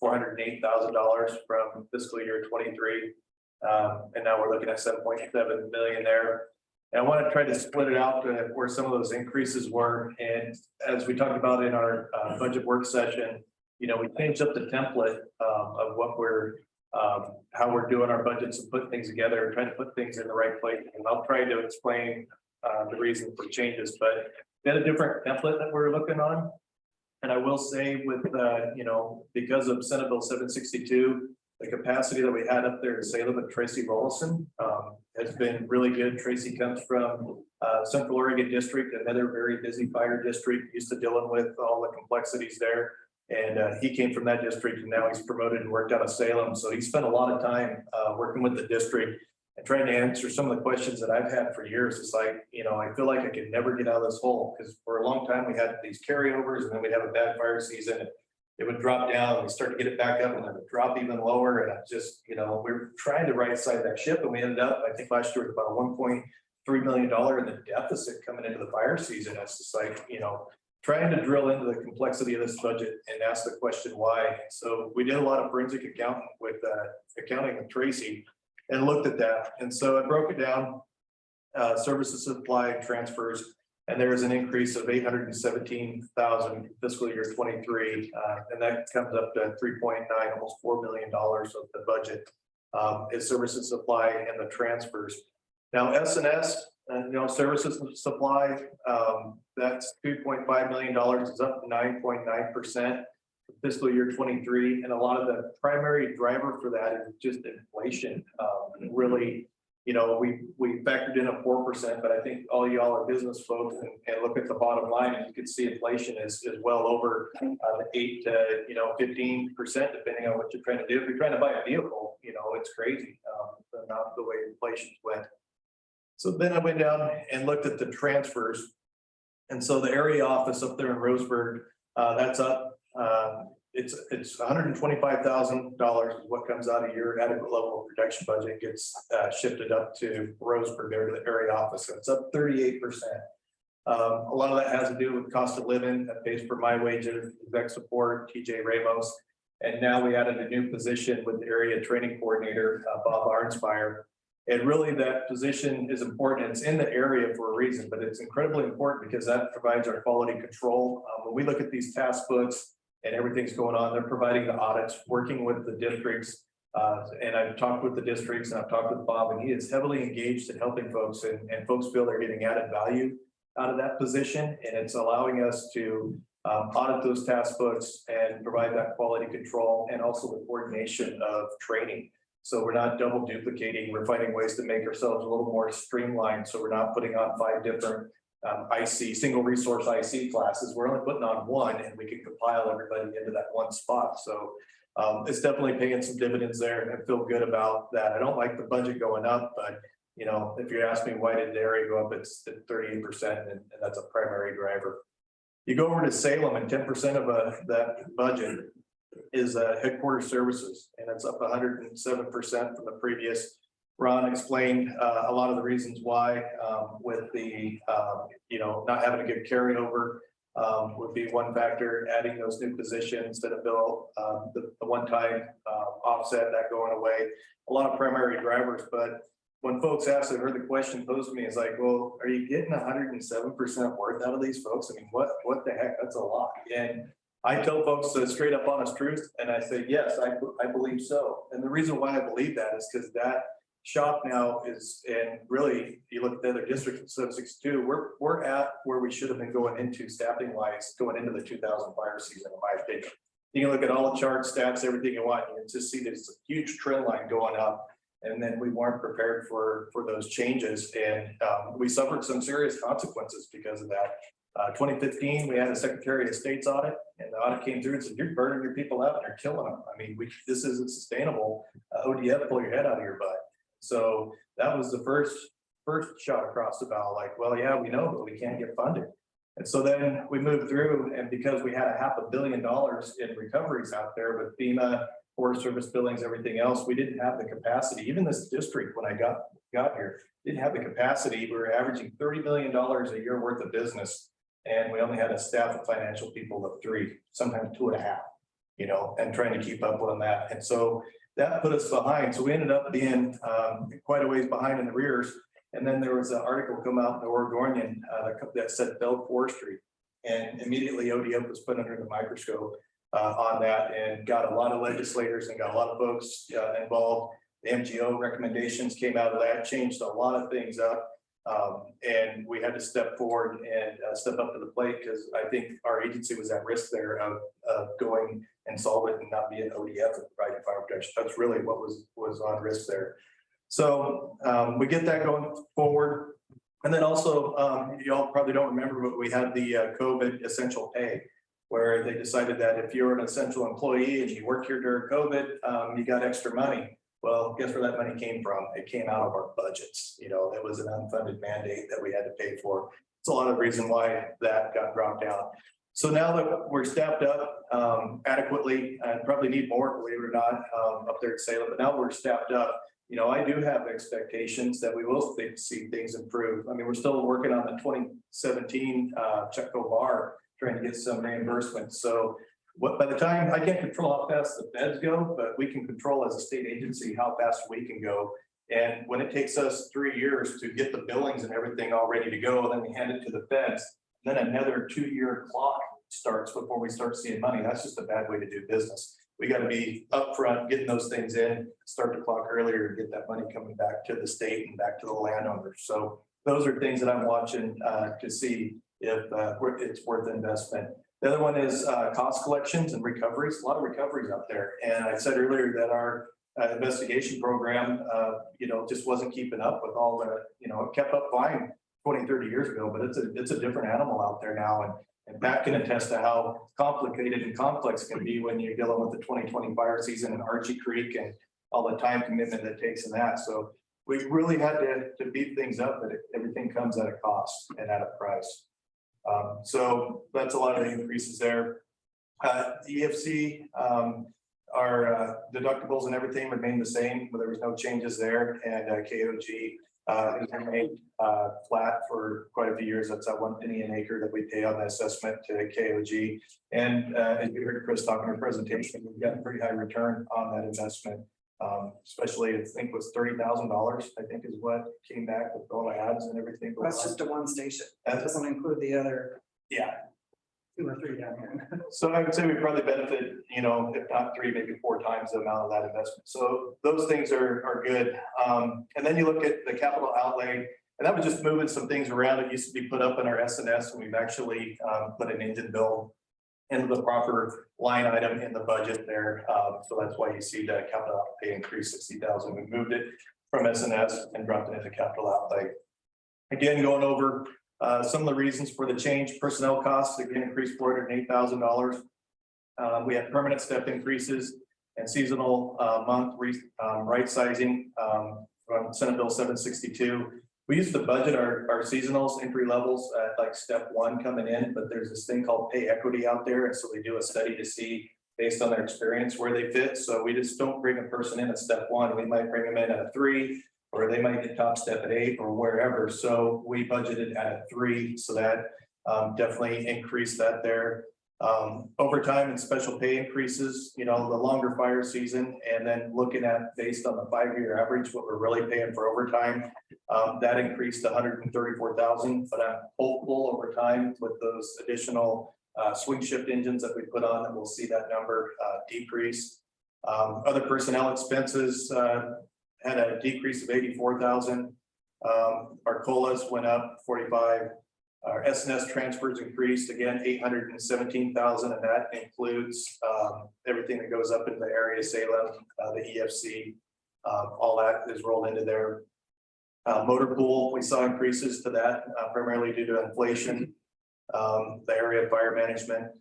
$408,000 from fiscal year 23, and now we're looking at $7.7 million there. And I want to try to split it out to where some of those increases were. And as we talked about in our budget work session, you know, we changed up the template of what we're, how we're doing our budgets and put things together, trying to put things in the right place. And I'll try to explain the reason for changes, but we had a different template that we're looking on. And I will say with, you know, because of Senate Bill 762, the capacity that we had up there in Salem at Tracy Rollison has been really good. Tracy comes from Central Oregon District, another very busy fire district, used to dealing with all the complexities there. And he came from that district, and now he's promoted and worked out of Salem. So he spent a lot of time working with the district and trying to answer some of the questions that I've had for years. It's like, you know, I feel like I could never get out of this hole, because for a long time we had these carryovers, and then we'd have a bad fire season. It would drop down, and we start to get it back up, and then it would drop even lower. And I just, you know, we were trying to right side that ship, and we ended up, I think last year was about a $1.3 million in the deficit coming into the fire season. It's just like, you know, trying to drill into the complexity of this budget and ask the question why. So we did a lot of forensic accounting with Tracy, and looked at that. And so I broke it down, services, supply, transfers, and there is an increase of $817,000 fiscal year 23, and that comes up to 3.9, almost $4 million of the budget is services, supply, and the transfers. Now S&S, you know, services and supply, that's $2.5 million, is up 9.9%. Fiscal year 23, and a lot of the primary driver for that is just inflation. Really, you know, we factored in a 4%, but I think all y'all are business folks and look at the bottom line, and you can see inflation is well over the 8 to 15%, depending on what you're trying to do. If you're trying to buy a vehicle, you know, it's crazy, not the way inflation's went. So then I went down and looked at the transfers, and so the area office up there in Roseburg, that's up. It's $125,000 is what comes out of your adequate level of protection budget, gets shifted up to Roseburg, there to the area office. So it's up 38%. A lot of that has to do with cost of living, that pays for my wages, exec support, TJ Ramos. And now we added a new position with the area training coordinator, Bob Arnsmeyer. And really that position is important. It's in the area for a reason, but it's incredibly important because that provides our quality control. When we look at these task books and everything's going on, they're providing the audits, working with the districts. And I've talked with the districts, and I've talked with Bob, and he is heavily engaged in helping folks, and folks feel they're getting added value out of that position. And it's allowing us to audit those task books and provide that quality control, and also the coordination of training. So we're not double duplicating. We're finding ways to make ourselves a little more streamlined. So we're not putting on 5 different IC, single resource IC classes. We're only putting on 1, and we can compile everybody into that one spot. So it's definitely paying some dividends there, and I feel good about that. I don't like the budget going up, but you know, if you ask me why did the area go up, it's at 38%, and that's a primary driver. You go over to Salem, and 10% of that budget is headquarters services, and it's up 107% from the previous. Ron explained a lot of the reasons why with the, not having a good carryover would be one factor, adding those new positions that have built the one-time offset that going away, a lot of primary drivers. But when folks asked, I heard the question posed to me is like, well, are you getting 107% worth out of these folks? I mean, what the heck? That's a lot. And I tell folks the straight up honest truth, and I say, yes, I believe so. And the reason why I believe that is because that shop now is, and really, you look at the other districts in 762, we're at where we should have been going into staffing wise, going into the 2000 fire season, in my opinion. You can look at all the charts, stats, everything you want, you can just see there's a huge trend line going up. And then we weren't prepared for those changes, and we suffered some serious consequences because of that. 2015, we had a Secretary of State's audit, and the audit came through and said, you're burning your people out and you're killing them. I mean, this isn't sustainable. ODF, pull your head out of your butt. So that was the first shot across the bow, like, well, yeah, we know, but we can't get funded. And so then we moved through, and because we had $500 million in recoveries out there with FEMA, Forest Service billings, everything else, we didn't have the capacity. Even this district, when I got here, didn't have the capacity. We were averaging $30 million a year worth of business, and we only had a staff of financial people of 3, sometimes 2.5, and trying to keep up on that. And so that put us behind. So we ended up being quite a ways behind in the rears. And then there was an article come out in the Oregonian that said failed forestry, and immediately ODF was put under the microscope on that, and got a lot of legislators and got a lot of folks involved. The MGO recommendations came out of that, changed a lot of things up. And we had to step forward and step up to the plate, because I think our agency was at risk there of going insolvent and not being ODF and providing fire protection. That's really what was on risk there. So we get that going forward. And then also, you all probably don't remember, but we had the COVID essential pay, where they decided that if you're an essential employee and you work here during COVID, you got extra money. Well, guess where that money came from? It came out of our budgets. It was an unfunded mandate that we had to pay for. It's a lot of reason why that got dropped down. So now that we're staffed up adequately, and probably need more, believe it or not, up there at Salem, but now we're staffed up. I do have expectations that we will see things improve. I mean, we're still working on the 2017 Chetco bar, trying to get some reimbursement. So by the time, I can't control how fast the feds go, but we can control as a state agency how fast we can go. And when it takes us 3 years to get the billings and everything all ready to go, then we hand it to the feds, then another 2-year clock starts before we start seeing money. That's just a bad way to do business. We got to be upfront, getting those things in, start the clock earlier, and get that money coming back to the state and back to the landowners. So those are things that I'm watching to see if it's worth investment. The other one is cost collections and recoveries. A lot of recoveries out there. And I said earlier that our investigation program, just wasn't keeping up with all the, it kept up fine 20, 30 years ago, but it's a different animal out there now. And Pat can attest to how complicated and complex it can be when you're dealing with the 2020 fire season in Archie Creek and all the time commitment that takes in that. So we really had to beat things up, but everything comes at a cost and at a price. So that's a lot of the increases there. The EFC, our deductibles and everything remain the same, but there was no changes there. And KOG has remained flat for quite a few years. That's at 1 penny an acre that we pay on the assessment to KOG. And as you heard Chris talk in her presentation, we've got a pretty high return on that investment. Especially I think it was $30,000, I think is what came back with all the ads and everything. That's just a one station. That doesn't include the other. Yeah. 2 or 3 down here. So I would say we probably benefit, if not 3, maybe 4 times the amount of that investment. So those things are good. And then you look at the capital outlay, and that was just moving some things around. It used to be put up in our SNS, and we've actually put an engine bill into the proper line item in the budget there. So that's why you see the capital outlay increase 60,000. We moved it from SNS and dropped it into capital outlay. Again, going over some of the reasons for the change. Personnel costs again increased $408,000. We had permanent step increases and seasonal month right sizing from Senate Bill 762. We used to budget our seasonals entry levels at like step 1 coming in, but there's this thing called pay equity out there. And so we do a study to see based on their experience where they fit. So we just don't bring a person in at step 1. We might bring them in at a 3, or they might get top step at 8 or wherever. So we budgeted at a 3. So that definitely increased that there. Overtime and special pay increases, the longer fire season, and then looking at based on the 5-year average, what we're really paying for overtime, that increased to 134,000. But I'm hopeful over time with those additional swing shift engines that we put on, that we'll see that number decrease. Other personnel expenses had a decrease of 84,000. Our COLAs went up 45. Our SNS transfers increased again 817,000, and that includes everything that goes up in the area, Salem, the EFC, all that is rolled into there. Motor pool, we saw increases to that primarily due to inflation. The area of fire management,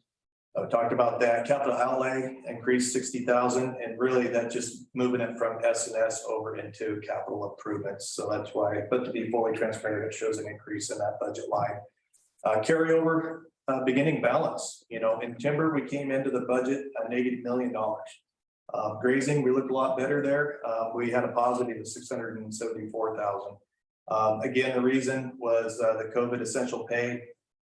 I talked about that. Capital outlay increased 60,000, and really that just moving it from SNS over into capital improvements. So that's why, but to be fully transparent, it shows an increase in that budget line. Carryover beginning balance, in timber, we came into the budget a -$1 million. Grazing, we looked a lot better there. We had a positive of 674,000. Again, the reason was the COVID essential pay.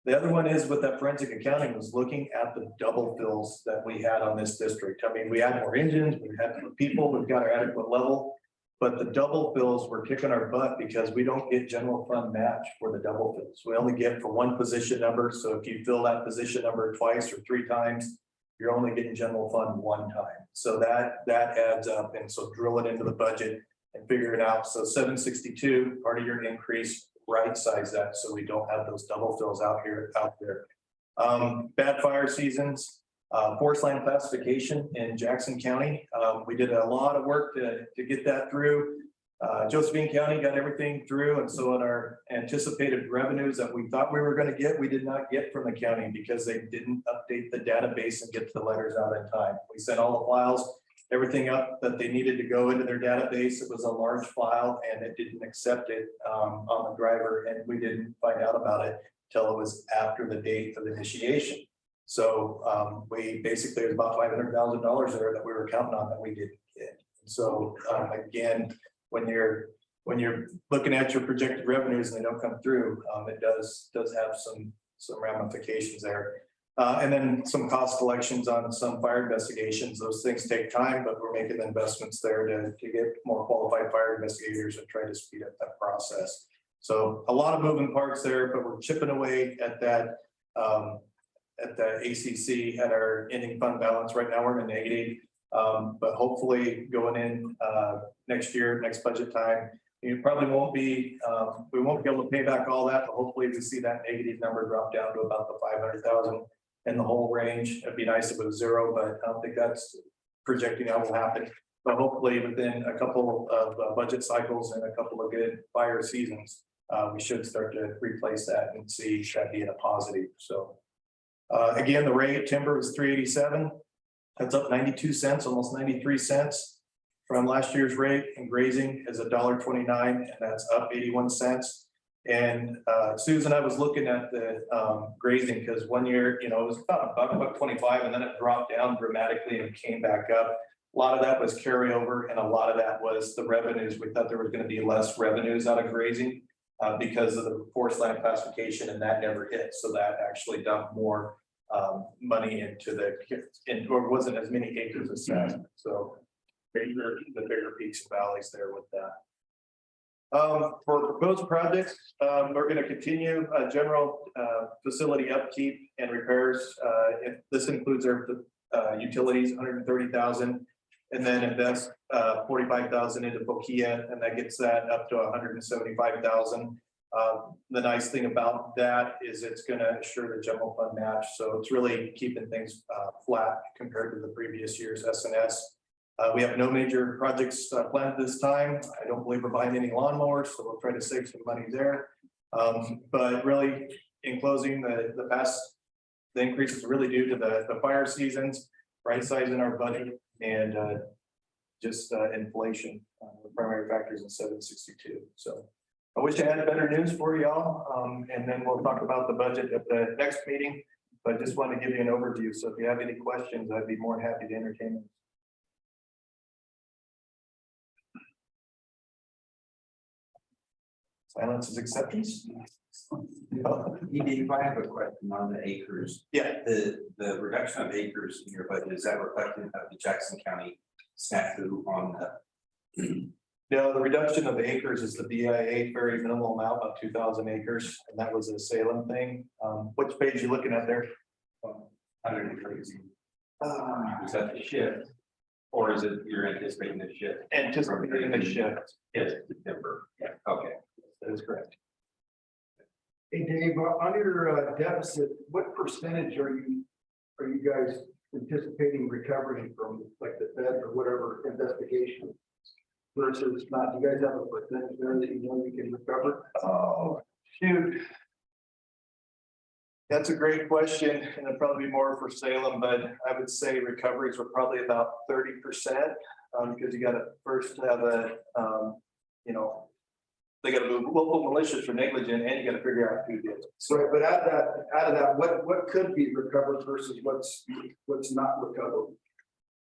The other one is with that forensic accounting was looking at the double fills that we had on this district. I mean, we had more engines, we had more people, we've got our adequate level, but the double fills were kicking our butt because we don't get general fund match for the double fills. We only get for one position number. So if you fill that position number twice or 3 times, you're only getting general fund 1 time. So that adds up. And so drill it into the budget and figure it out. So 762, part of your increase, right size that so we don't have those double fills out there. Bad fire seasons, forest land classification in Jackson County. We did a lot of work to get that through. Josephine County got everything through, and so in our anticipated revenues that we thought we were going to get, we did not get from the county because they didn't update the database and get the letters out in time. We sent all the files, everything up that they needed to go into their database. It was a large file and it didn't accept it on the driver, and we didn't find out about it till it was after the date of initiation. So we basically, there's about $500,000 there that we were counting on that we didn't get. So again, when you're looking at your projected revenues and they don't come through, it does have some ramifications there. And then some cost collections on some fire investigations. Those things take time, but we're making the investments there to get more qualified fire investigators and try to speed up that process. So a lot of moving parts there, but we're chipping away at that ACC at our ending fund balance. Right now we're in a negative, but hopefully going in next year, next budget time, you probably won't be, we won't be able to pay back all that, but hopefully we see that negative number drop down to about the 500,000 in the whole range. It'd be nice if it was 0, but I don't think that's projecting that will happen. But hopefully within a couple of budget cycles and a couple of good fire seasons, we should start to replace that and see that being a positive. So again, the rate timber was 387. That's up 92 cents, almost 93 cents from last year's rate, and grazing is $1.29, and that's up 81 cents. And Susan, I was looking at the grazing because one year, it was about $1.25, and then it dropped down dramatically and came back up. A lot of that was carryover, and a lot of that was the revenues. We thought there was going to be less revenues out of grazing because of the forest land classification, and that never hit. So that actually dumped more money into or wasn't as many acres as that. So the bigger peaks and valleys there with that. For proposed projects, we're going to continue general facility upkeep and repairs. This includes our utilities, 130,000, and then invest 45,000 into Bokia, and that gets that up to 175,000. The nice thing about that is it's going to assure the general fund match. So it's really keeping things flat compared to the previous year's SNS. We have no major projects planned this time. I don't believe we're buying any lawnmowers, so we'll try to save some money there. But really, in closing, the increase is really due to the fire seasons, right sizing our budget, and just inflation, the primary factors in 762. So I wish I had better news for y'all, and then we'll talk about the budget at the next meeting. But I just want to give you an overview. So if you have any questions, I'd be more than happy to entertain them. Silence is acceptance. If I have a question on the acres, Yeah, the reduction of acres in your budget, is that reflective of the Jackson County snafu on the? no, the reduction of acres is the BIA very minimal amount of 2,000 acres, and that was a Salem thing. Which page you looking at there? Is that the shift? Or is it you're anticipating the shift? Anticipating the shift. Yes, December. Yeah, okay. That is correct. Hey, Dave, on your deficit, what percentage are you guys anticipating recovering from, like, the Fed or whatever investigation? Versus not, do you guys have a percentage there that you know you can recover? Oh, shoot. That's a great question, and it'd probably be more for Salem, but I would say recoveries were probably about 30%. Because you gotta first have a, they gotta move local malicious or negligent, and you gotta figure out who did it. So, but out of that, what could be recovered versus what's not recoverable?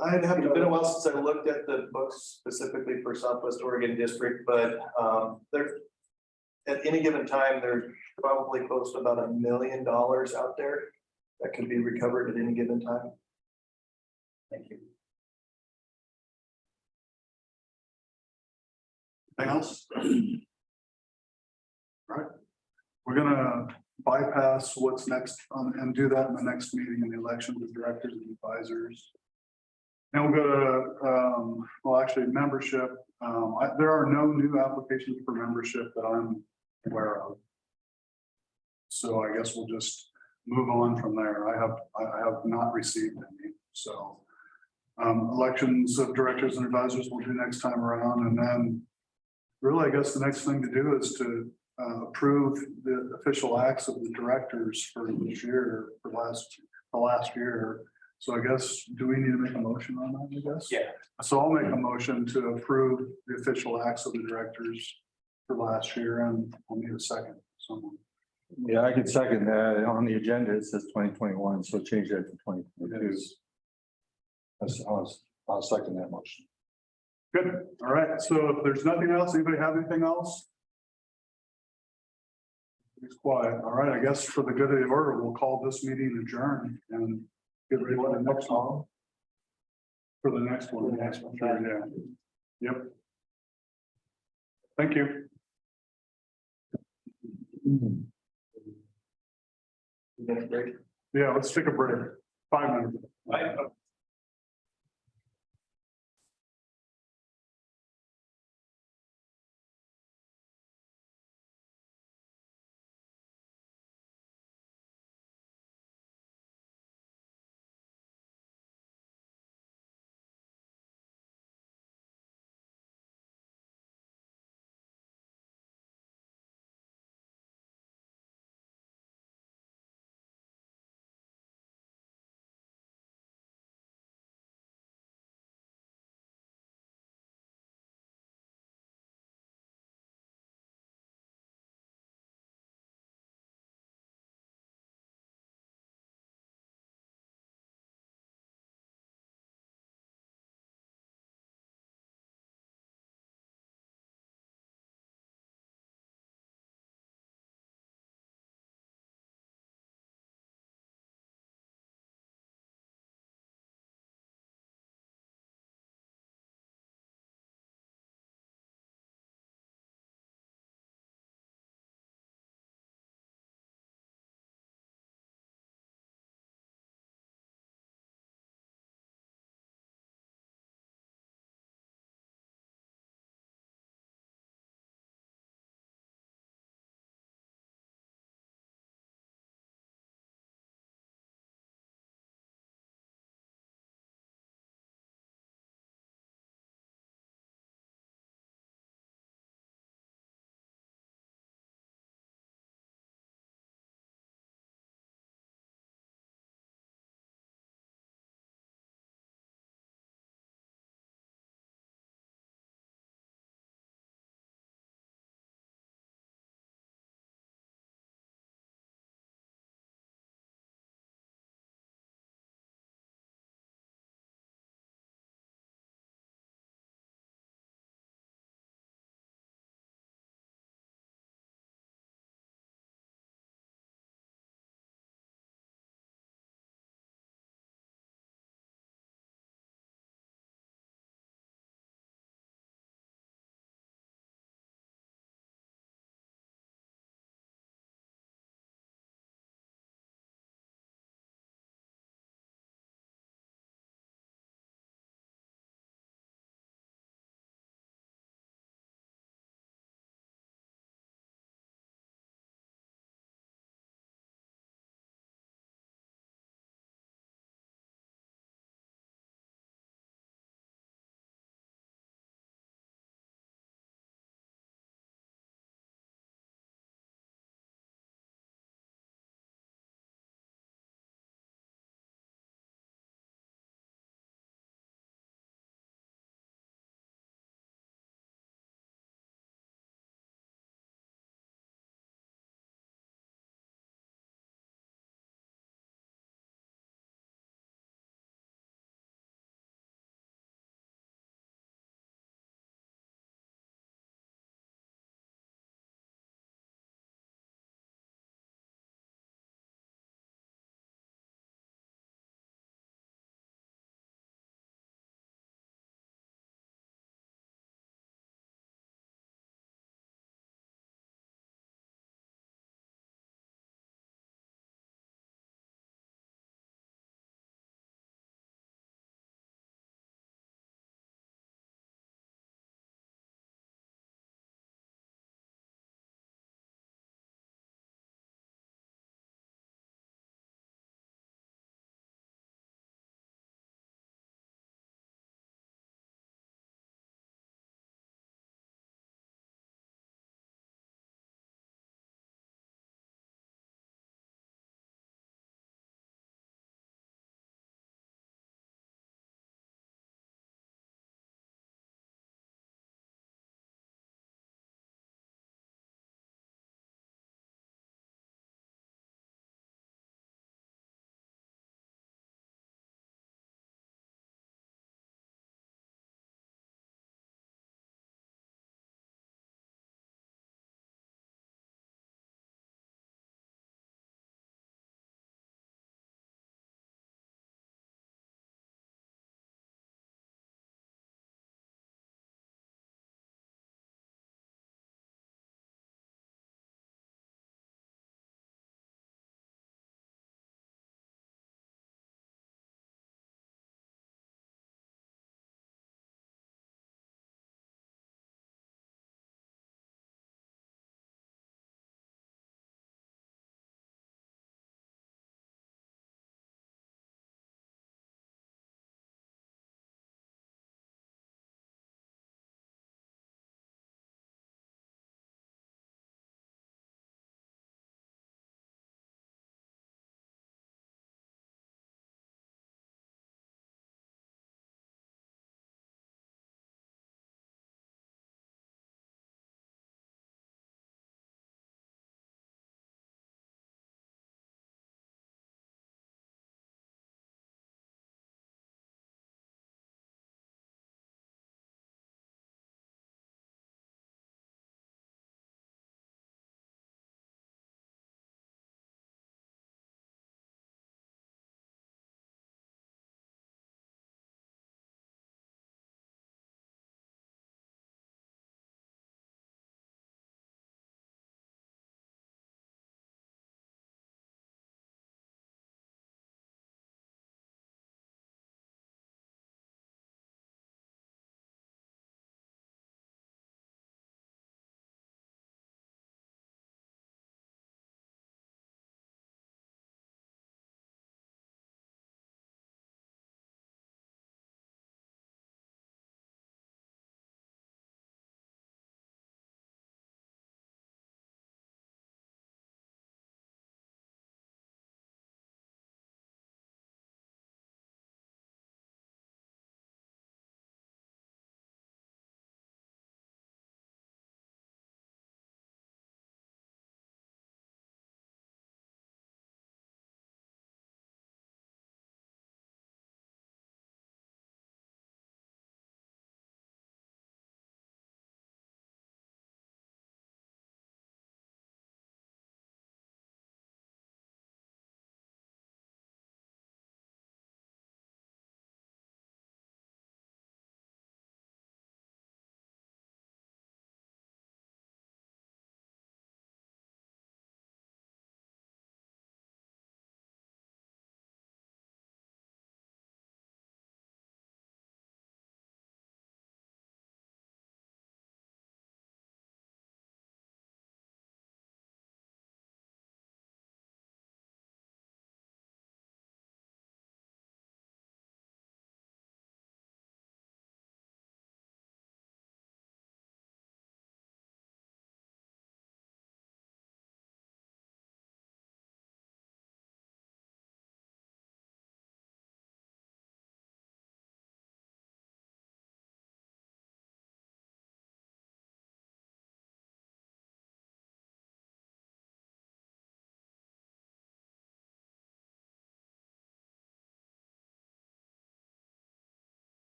I'd have to, been a while since I looked at the books specifically for Southwest Oregon District, but there, at any given time, there's probably close to about $1 million out there that can be recovered at any given time. Thank you. Anything else? Right. We're gonna bypass what's next and do that in the next meeting in the election of directors and advisors. And we'll go to, well, actually membership. There are no new applications for membership that I'm aware of. So I guess we'll just move on from there. I have not received any, so. Elections of directors and advisors we'll do next time around, and then really, I guess the next thing to do is to approve the official acts of the directors for this year, for the last year. So I guess, do we need to make a motion on that, I guess? Yeah. So I'll make a motion to approve the official acts of the directors for last year, and I'll need a second. Someone. Yeah, I could second that. On the agenda, it says 2021, so change that to 2022. I'll second that motion. Good. All right. So if there's nothing else, anybody have anything else? It's quiet. All right. I guess for the good of the order, we'll call this meeting adjourned and get ready for the next one. For the next one. Sure, yeah. Yep. Thank you. Yeah, let's take a break. 5 minutes.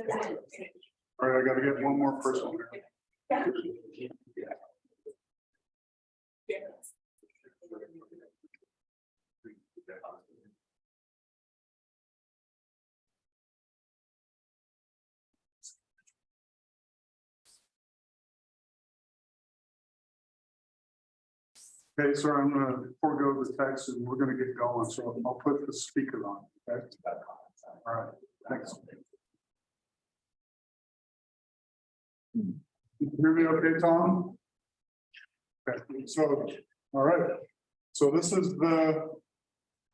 All right, I gotta get one more person here. Okay, so I'm gonna forego the text and we're gonna get going, so I'll put the speaker on, okay? All right, thanks. You hear me okay, Tom? Okay, so, all right, so this is the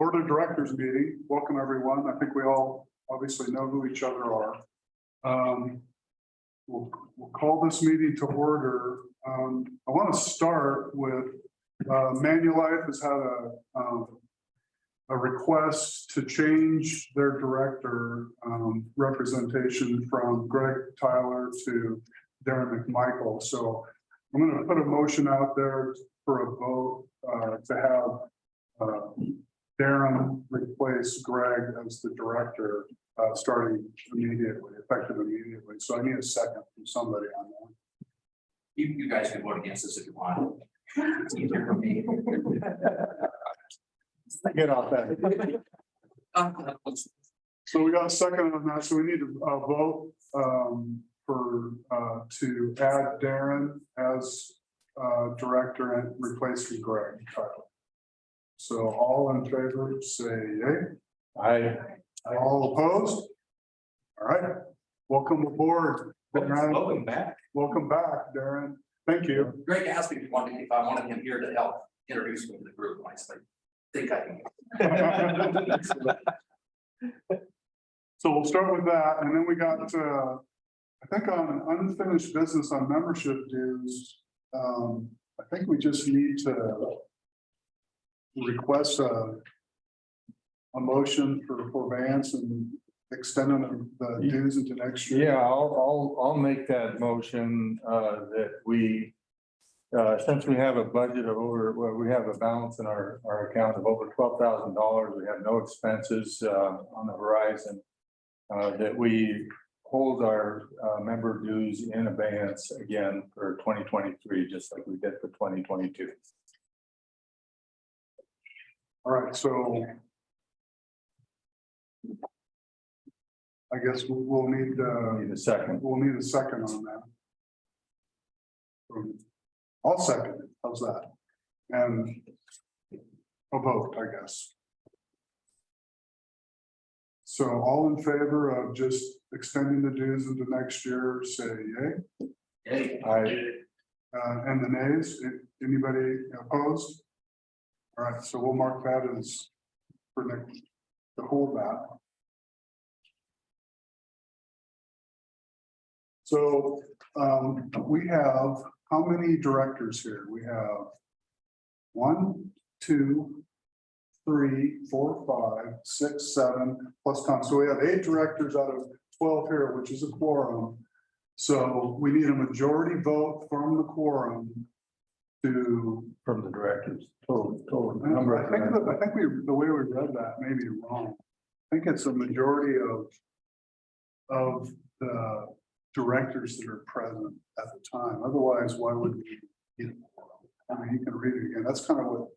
Board of Directors meeting. Welcome, everyone. I think we all obviously know who each other are. We'll call this meeting to order. I want to start with Manulife has had a request to change their director representation from Greg Tyler to Darren McMichael. So I'm going to put a motion out there for a vote to have Darren replace Greg as the director starting immediately, effective immediately. So I need a second from somebody on that. You guys can vote against this if you want. It's easier for me. Get off that. So we got a second on that. So we need to vote to add Darren as director and replacing Greg Tyler. So all in favor, say yay. All opposed? All right, welcome aboard. Welcome back. Welcome back, Darren. Thank you. Greg asked me if I wanted him here to help introduce me to the group. I said, think I can. So we'll start with that, and then we got, I think on unfinished business on membership dues, I think we just need to request a motion for forbearance and extending the dues into next year. Yeah, I'll make that motion that we, since we have a budget of over, well, we have a balance in our account of over $12,000. We have no expenses on the horizon. That we hold our member dues in abeyance again for 2023, just like we did for 2022. All right, so I guess we'll need Need a second. we'll need a second on that. I'll second it. How's that? And a vote, I guess. So all in favor of just extending the dues into next year, say yay. Hey, And the nays, anybody opposed? All right, so we'll mark that as for next, to hold that. So we have, how many directors here? We have 1, 2, 3, 4, 5, 6, 7 plus Tom. So we have 8 directors out of 12 here, which is a quorum. So we need a majority vote from the quorum to. From the directors, total number. I think the way we read that may be wrong. I think it's a majority of the directors that are present at the time. Otherwise, why would we? I mean, you can read it again. That's kind of what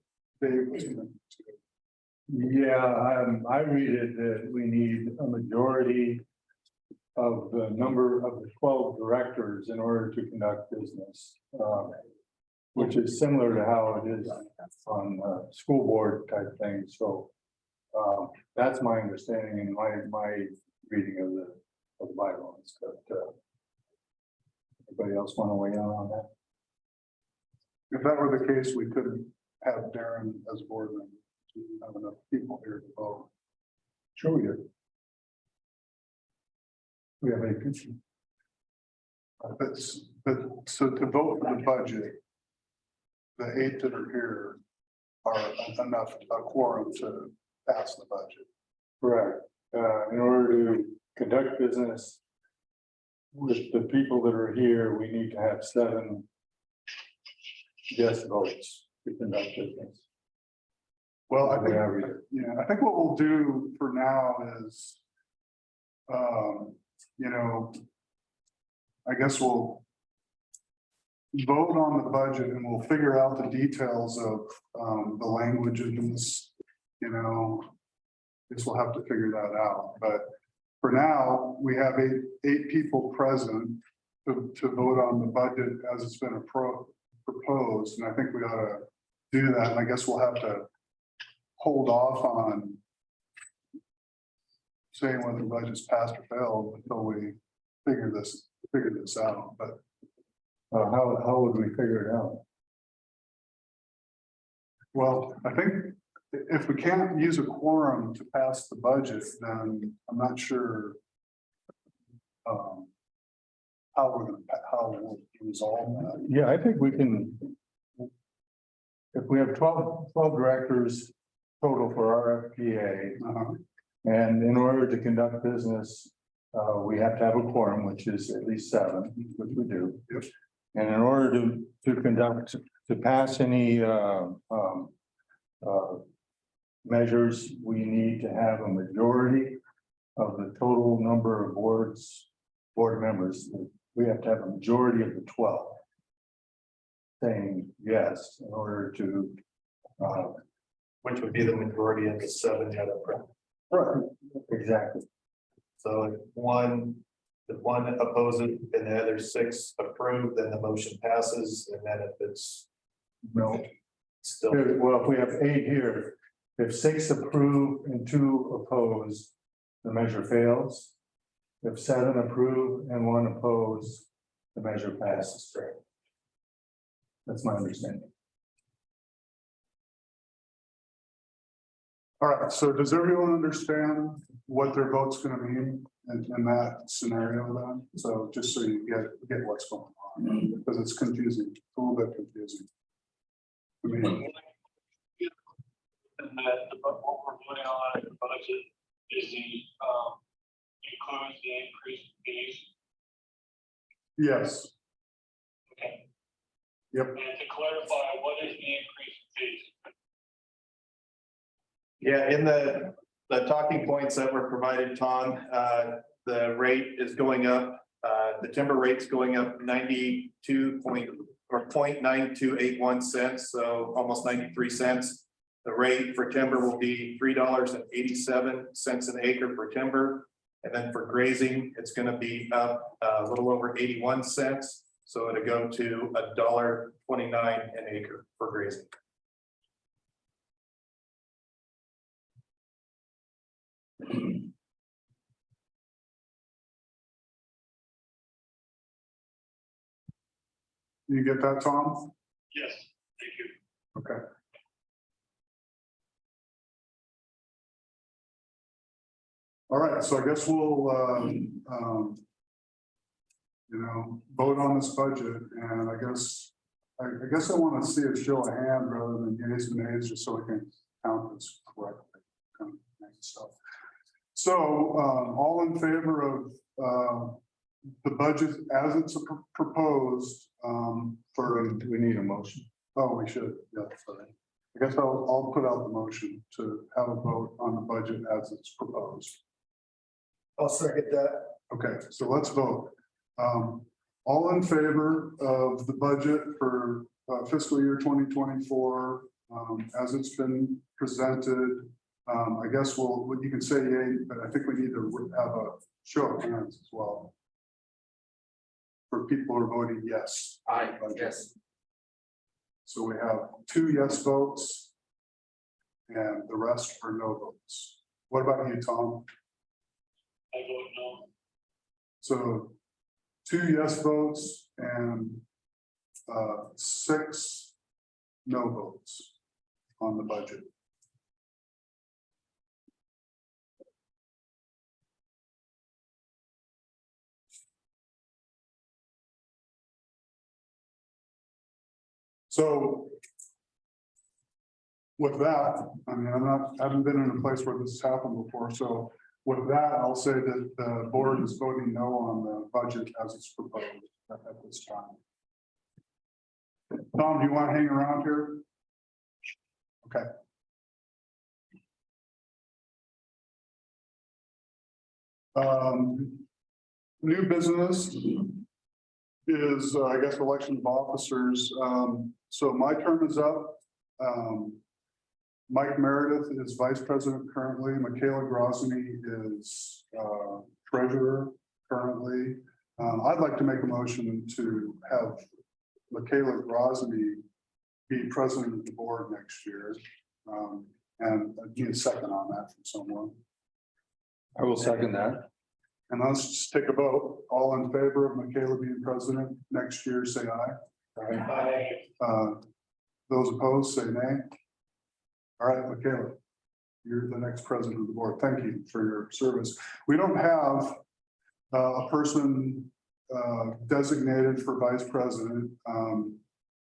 Dave was going to do. Yeah, I read it that we need a majority of the number of the 12 directors in order to conduct business. Which is similar to how it is on school board type thing. So that's my understanding and my reading of the bylaws. But anybody else want to weigh in on that? If that were the case, we couldn't have Darren as board member. We have enough people here to vote. Sure we do. We have a vacancy. But so to vote for the budget, the 8 that are here are enough a quorum to pass the budget. Correct. In order to conduct business with the people that are here, we need to have 7 yes votes to conduct business. Well, I think what we'll do for now is you know, I guess we'll vote on the budget and we'll figure out the details of the language in this, you know. Guess we'll have to figure that out, but for now, we have eight people present to vote on the budget as it's been proposed, and I think we ought to do that, and I guess we'll have to hold off on saying whether the budget's passed or failed until we figure this out, but how would we figure it out? well, I think if we can't use a quorum to pass the budget, then I'm not sure how we'll resolve that. Yeah, I think we can. If we have 12 directors total for RFPA, and in order to conduct business, we have to have a quorum, which is at least 7, which we do. Yep. And in order to pass any measures, we need to have a majority of the total number of board members. We have to have a majority of the 12 saying yes in order to. Which would be the majority of the 7 that are present. Right. Exactly. So if one opposes and the other 6 approve, then the motion passes, and then if it's No. still. Well, if we have 8 here, if 6 approve and 2 oppose, the measure fails. If 7 approve and 1 oppose, the measure passes. That's my understanding. All right, so does everyone understand what their vote's gonna mean in that scenario then? So just so you get what's going on, because it's confusing, it's a little bit confusing. I mean, And that what we're voting on in the budget is includes the increase in fees. yes, Okay. Yep. And to clarify, what is the increase in fees? Yeah, in the talking points that were provided, Tom, the rate is going up, the timber rate's going up 0.9281 cents, so almost 93 cents. The rate for timber will be $3.87 an acre for timber. And then for grazing, it's gonna be up a little over 81 cents. So it'll go to $1.29 an acre for grazing. you get that, Tom? Yes, thank you. Okay. All right, so I guess we'll, you know, vote on this budget, and I guess I want to see a show of hand rather than yeas and nays, just so we can count this correctly. Kind of nice stuff. So, all in favor of the budget as it's proposed, We need a motion. oh, we should, yeah, sorry. I guess I'll put out the motion to have a vote on the budget as it's proposed. I'll second that. Okay, so let's vote. All in favor of the budget for fiscal year 2024, as it's been presented. I guess you can say yay, but I think we need to have a show of hands as well. For people who are voting yes. Aye, yes. So we have 2 yes votes. And the rest are no votes. What about you, Tom? I vote no. So 2 yes votes and 6 no votes on the budget. So with that, I mean, I haven't been in a place where this has happened before, so with that, I'll say that the board is voting no on the budget as it's proposed at this time. Tom, do you want to hang around here? Okay. New business is, I guess, election of officers. So my term is up. Mike Meredith is vice president currently. Michaela Grosny is treasurer currently. I'd like to make a motion to have Michaela Grosny be president of the board next year. And I need a second on that from someone. I will second that. And let's just take a vote. All in favor of Michaela being president next year, say aye. Those opposed, say nay. All right, Michaela, you're the next president of the board. Thank you for your service. We don't have a person designated for vice president.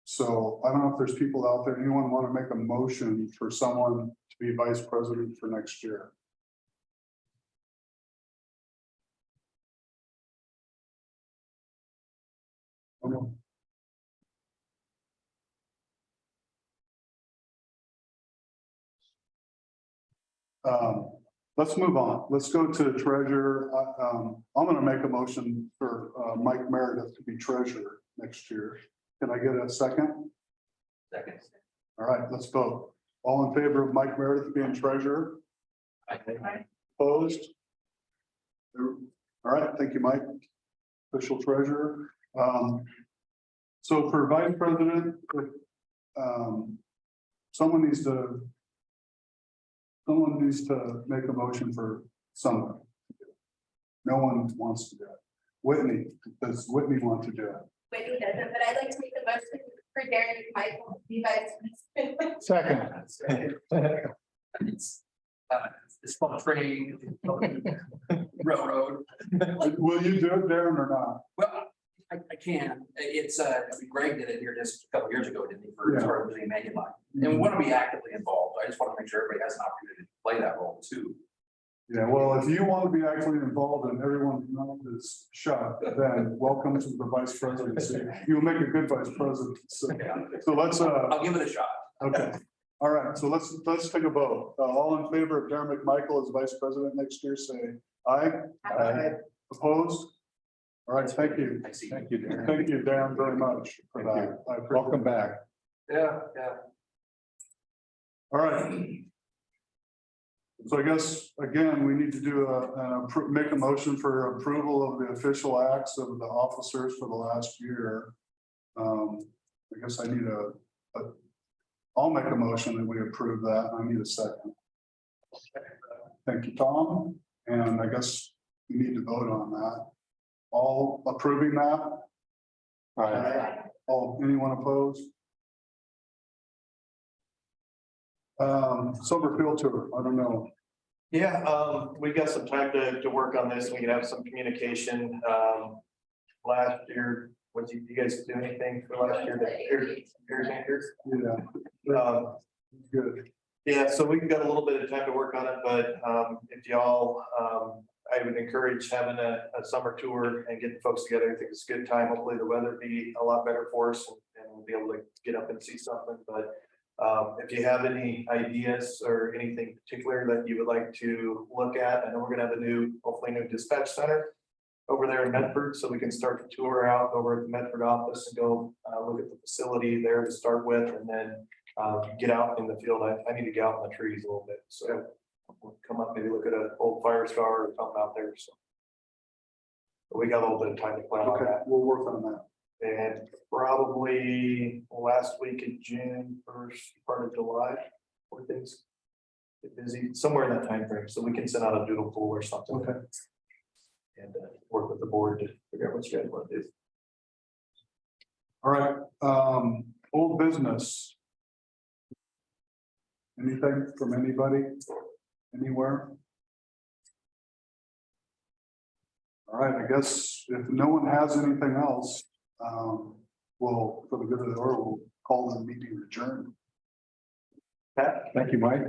So I don't know if there's people out there, anyone want to make a motion for someone to be vice president for next year? Let's move on. Let's go to treasurer. I'm going to make a motion for Mike Meredith to be treasurer next year. Can I get a second? Second. All right, let's vote. All in favor of Mike Meredith being treasurer? Opposed? All right, thank you, Mike. Official treasurer. So for vice president, someone needs to make a motion for someone. No one wants to do it. Whitney, does Whitney want to do it? Whitney doesn't, but I'd like to make the motion for Darren Michael, you guys. Second. It's fun training. Railroad. Will you do it, Darren, or not? Well, I can. It's, I mean, Greg did it here just a couple years ago, didn't he, for Yeah. starting with Emmanuel? And we want to be actively involved. I just want to make sure everybody has an opportunity to play that role too. Yeah, well, if you want to be actually involved and everyone's mouth is shut, then welcome to the vice presidency. You'll make a good vice president. So let's, I'll give it a shot. okay. All right, so let's take a vote. All in favor of Darren McMichael as vice president next year, say aye. Aye. Opposed? All right, thank you. I see. Thank you, Darren. Thank you, Darren, very much for Thank that. I appreciate it. Welcome back. Yeah. All right. So I guess, again, we need to do make a motion for approval of the official acts of the officers for the last year. I guess I need I'll make a motion that we approve that. I need a second. Thank you, Tom. And I guess we need to vote on that. All approving that? All right. All, anyone opposed? Summer field tour, I don't know. Yeah, we got some time to work on this. We can have some communication. Last year, you guys do anything for last year? Yeah. Good. Yeah, so we've got a little bit of time to work on it, but if y'all, I would encourage having a summer tour and getting folks together. I think it's a good time. Hopefully the weather be a lot better for us and we'll be able to get up and see something. But if you have any ideas or anything particular that you would like to look at, I know we're gonna have hopefully new dispatch center over there in Medford, so we can start the tour out over at the Medford office and go look at the facility there to start with, and then get out in the field. I need to get out in the trees a little bit, so we'll come up, maybe look at an old fire star or something out there. So but we got a little bit of time to plan on Okay, that. we'll work on that. And probably last week in June, first part of July, where things get busy, somewhere in that time frame, so we can send out a doodle pool or something. Okay. And work with the board to figure out what you guys want to do. All right, old business. Anything from anybody, anywhere? All right, I guess if no one has anything else, we'll, for the good of the order, we'll call the meeting adjourned. Pat? Thank you, Mike.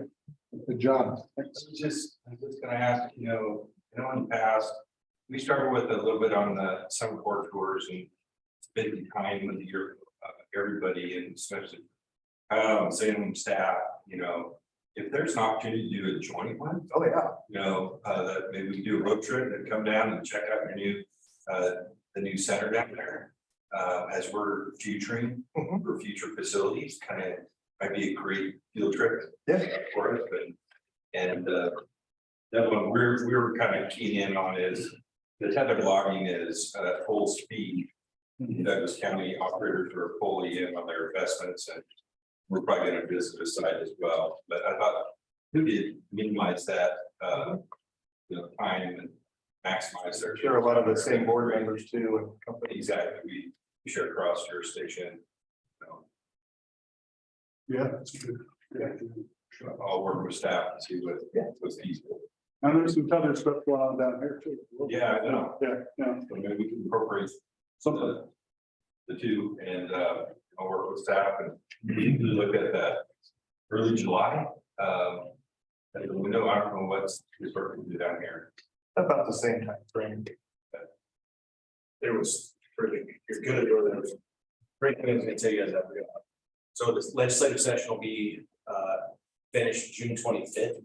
Good job. I was just gonna ask, in the past, we started with a little bit on the summer court tours and it's been behind with your, everybody and especially, same staff, if there's an opportunity to do a joint one. Oh, yeah. That maybe we can do a road trip and come down and check out your new the new center down there. As we're futuring for future facilities, kind of might be a great field trip. For us, and that one we're kind of keying in on is the tether logging is at full speed. Douglas County operators are fully in on their investments, and we're probably going to visit the site as well. But I thought we could minimize that, time and maximize their. Sure, a lot of the same board members too and companies. Exactly, we share cross jurisdiction. Yeah, that's good. Yeah. I'll work with staff and see what's feasible. And there's some other stuff going on down here too. Yeah, I know. Yeah. So maybe we can incorporate Something. the two, and I'll work with staff and we can look at that early July. And we know, I don't know what's working to do down here. About the same time frame. There was, you're good, or there was great things I'm gonna tell you guys that. So this legislative session will be finished June 25th.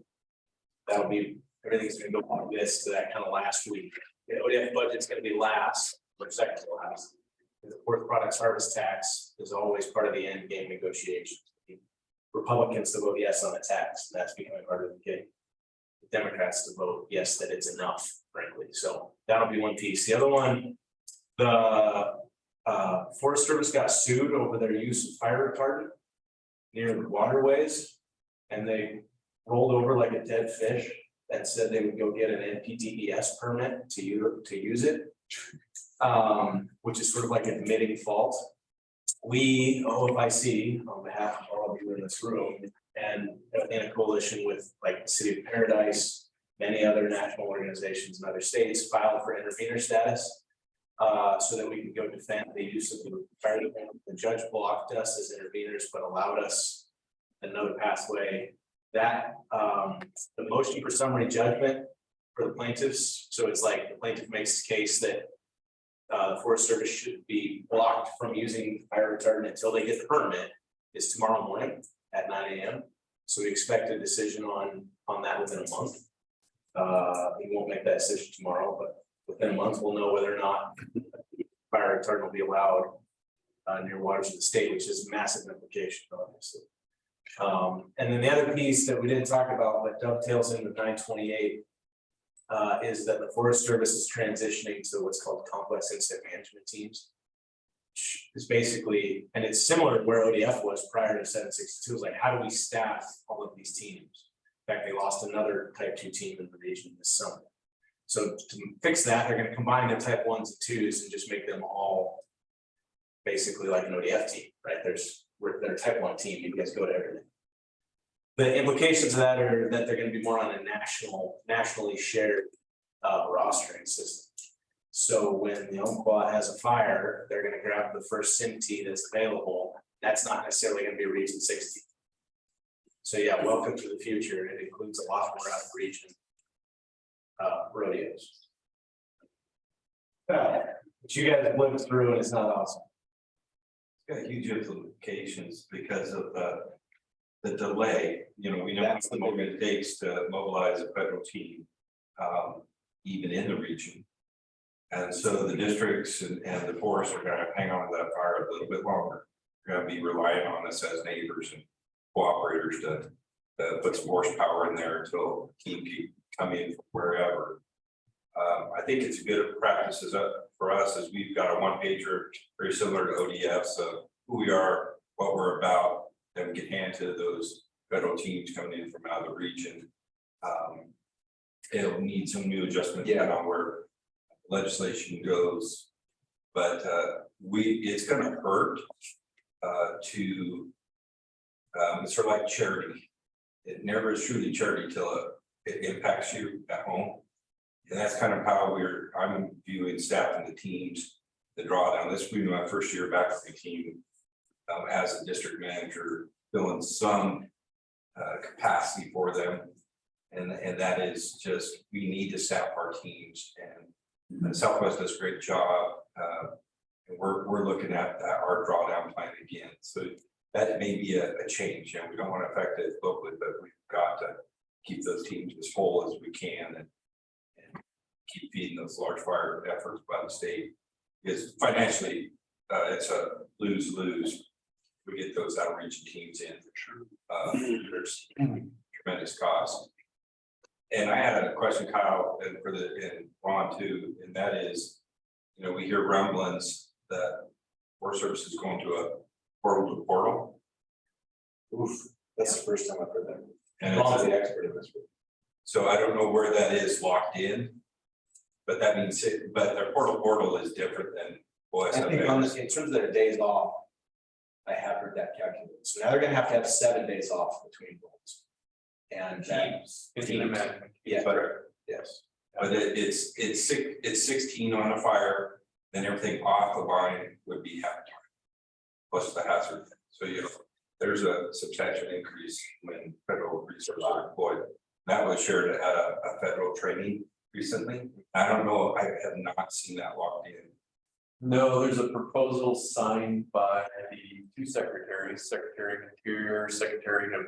That'll be, everything's gonna go on this to that kind of last week. The ODF budget's gonna be last, or second to last. The fourth products harvest tax is always part of the end game negotiations. Republicans to vote yes on the tax, that's becoming harder to get. The Democrats to vote yes, that it's enough, frankly, so that'll be one piece. The other one, the Forest Service got sued over their use of fire retardant near the waterways, and they rolled over like a dead fish that said they would go get an NPDES permit to use it, which is sort of like admitting fault. We, OFIC, on behalf of all of you in this room, and in a coalition with like the City of Paradise, many other national organizations in other states, filed for intervener status. So that we could go defend the use of the fire department. The judge blocked us as interveners, but allowed us another pathway. That the motion for summary judgment for the plaintiffs. So it's like the plaintiff makes his case that the Forest Service should be blocked from using fire retardant until they get the permit. Is tomorrow morning at 9 a.m. So we expect a decision on that within a month. We won't make that decision tomorrow, but within a month, we'll know whether or not fire retardant will be allowed near waters of the state, which is a massive implication, obviously. And then the other piece that we didn't talk about, but dovetails into 928, is that the Forest Service is transitioning to what's called complex incident management teams. Which is basically, and it's similar to where ODF was prior to 762, is like, how do we staff all of these teams? In fact, they lost another type 2 team in the region this summer. So to fix that, they're going to combine the type 1s and 2s and just make them all basically like an ODF team, right? They're a type 1 team, you guys go to everything. The implications of that are that they're going to be more on a nationally shared rostering system. So when the Umpqua has a fire, they're going to grab the first CIMT that's available. That's not necessarily going to be Region 60. So yeah, welcome to the future. It includes a lot more out of region rodeos. But you guys have lived through, and it's not awesome. It's got huge implications because of the delay. We know that's the moment it takes to mobilize a federal team, even in the region. And so the districts and the forests are going to hang on to that fire a little bit longer. They're going to be relying on us as neighbors and cooperators to put some horsepower in there until the team can come in from wherever. I think it's good practices for us as we've got a one-pager very similar to ODF's of who we are, what we're about, then we can hand to those federal teams coming in from out of the region. It'll need some new adjustments on where legislation goes, but it's going to hurt to it's sort of like charity. It never is truly charity till it impacts you at home, and that's kind of how I'm viewing staffing the teams. The drawdown. This will be my first year back with the team as a district manager, filling some capacity for them, and that is just we need to staff our teams, and Southwest does a great job. And we're looking at our drawdown plan again. So that may be a change, and we don't want to affect it locally, but we've got to keep those teams as full as we can and keep feeding those large fire efforts by the state. Because financially, it's a lose-lose. We get those outreach teams in for sure. There's tremendous cost. And I had a question, Kyle, and Ron too, and that is, you know, we hear rumblings that Forest Service is going to a portal to portal. Oof, that's the first time I've heard that. And Ron's the expert in this. so I don't know where that is locked in. But that means, but their portal is different than I think on OSFA. in terms of their days off, I have heard that calculated. So now they're gonna have 7 days off between roles. And that's It's an amendment. yeah, But yes. But it's 16 on a fire, then everything off the line would be half time. Plus the hazard, so you know, there's a substantial increase when federal resources are deployed. That was shared at a federal training recently. I don't know, I have not seen that locked in. No, there's a proposal signed by the two secretaries, Secretary of Interior, Secretary of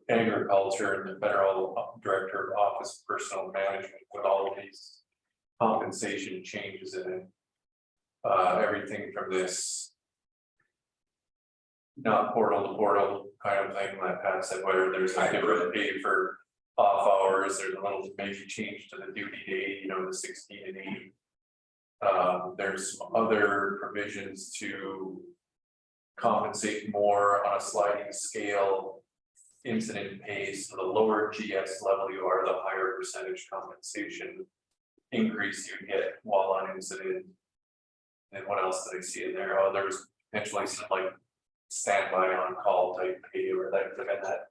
Agriculture, and the Federal Director of Office of Personnel Management with all of these compensation changes in it. Everything from this not portal to portal kind of thing, like Pat said, where there's a different pay for off hours, there's a little maybe change to the duty day, you know, the 16 and 8. There's some other provisions to compensate more on a sliding scale incident pay. So the lower GS level you are, the higher percentage compensation increase you get while on incident. And what else did I see in there? Oh, there's potentially some like standby on call type pay or that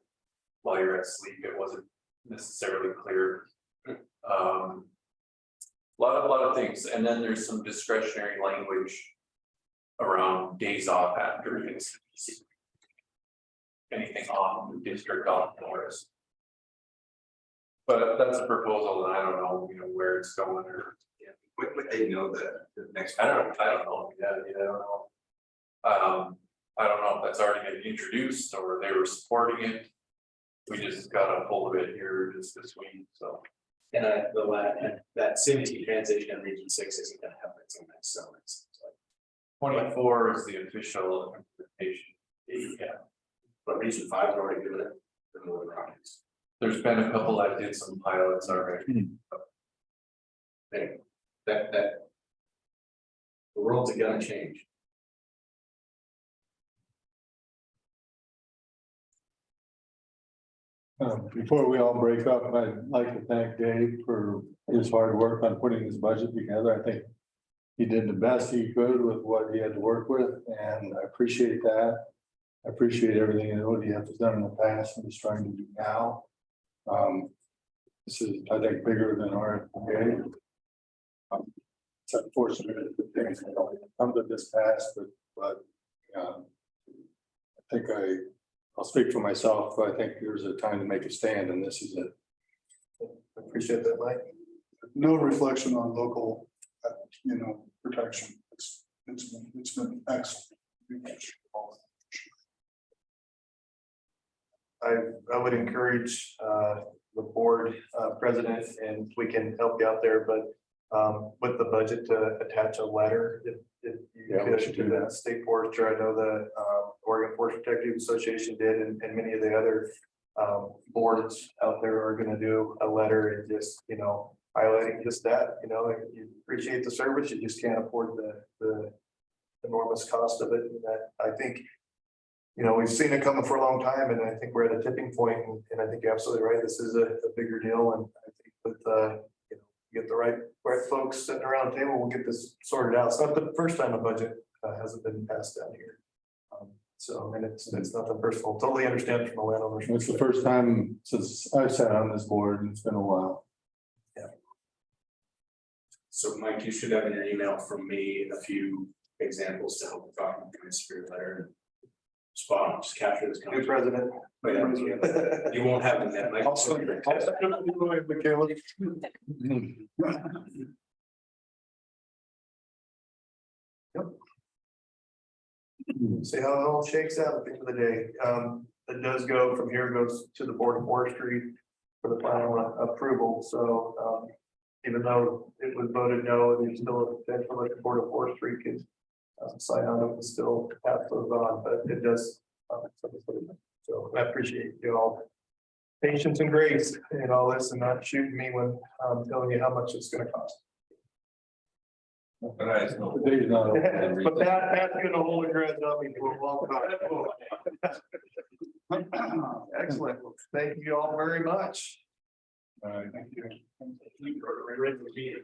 while you're asleep, it wasn't necessarily clear. A lot of things, and then there's some discretionary language around days off after incidents. Anything off the district off hours. But that's a proposal, and I don't know, you know, where it's going or. Yeah, would they know that the next? I don't know, yeah, I don't know. I don't know if that's already been introduced or they were supporting it. We just got a hold of it here just this week, so. And that CMT transition in Region 6 isn't gonna happen until next summer. It's like 24 is the official implementation date, yeah. But Region 5 is already doing it. The Northern Rockies. There's been a couple that did some pilots already. Anyway, that the world's gonna change. Before we all break up, I'd like to thank Dave for his hard work on putting this budget together. I think he did the best he could with what he had to work with, and I appreciate that. I appreciate everything that ODF has done in the past and is trying to do now. This is, I think, bigger than RFPA. It's unfortunate that things don't come to this pass, but I think I'll speak for myself. I think there's a time to make a stand, and this is it. I appreciate that, Mike. No reflection on local, protection. It's been excellent. I would encourage the board president, and we can help you out there, but with the budget to attach a letter if you could to the state forester. I know the Oregon Forest Protective Association did, and many of the other boards out there are going to do a letter and just highlighting just that, you appreciate the service, you just can't afford the enormous cost of it. And that, I think, we've seen it coming for a long time, and I think we're at a tipping point, and I think you're absolutely right. This is a bigger deal, and I think with get the right folks sitting around the table, we'll get this sorted out. It's not the first time a budget hasn't been passed down here. And it's nothing personal. Totally understand from a landowner. It's the first time since I've sat on this board, and it's been a while. Yeah. So Mike, you should have in your email from me a few examples to help with documents for your letter. Spot on, just capture this. New president. But yeah, you won't have them yet, Mike. See how it all shakes out at the end of the day. It does go from here, goes to the Board of Forestry for the final approval. So even though it was voted no, and there's still a potential like the Board of Forestry could sign on, it was still pass those on, but it does. So I appreciate you all patience and grace and all this and not shooting me when I'm telling you how much it's gonna cost. But I know. Today's not. But that's gonna hold a grudge on me for a long time. Excellent. Thank you all very much. Thank you. Ready to be.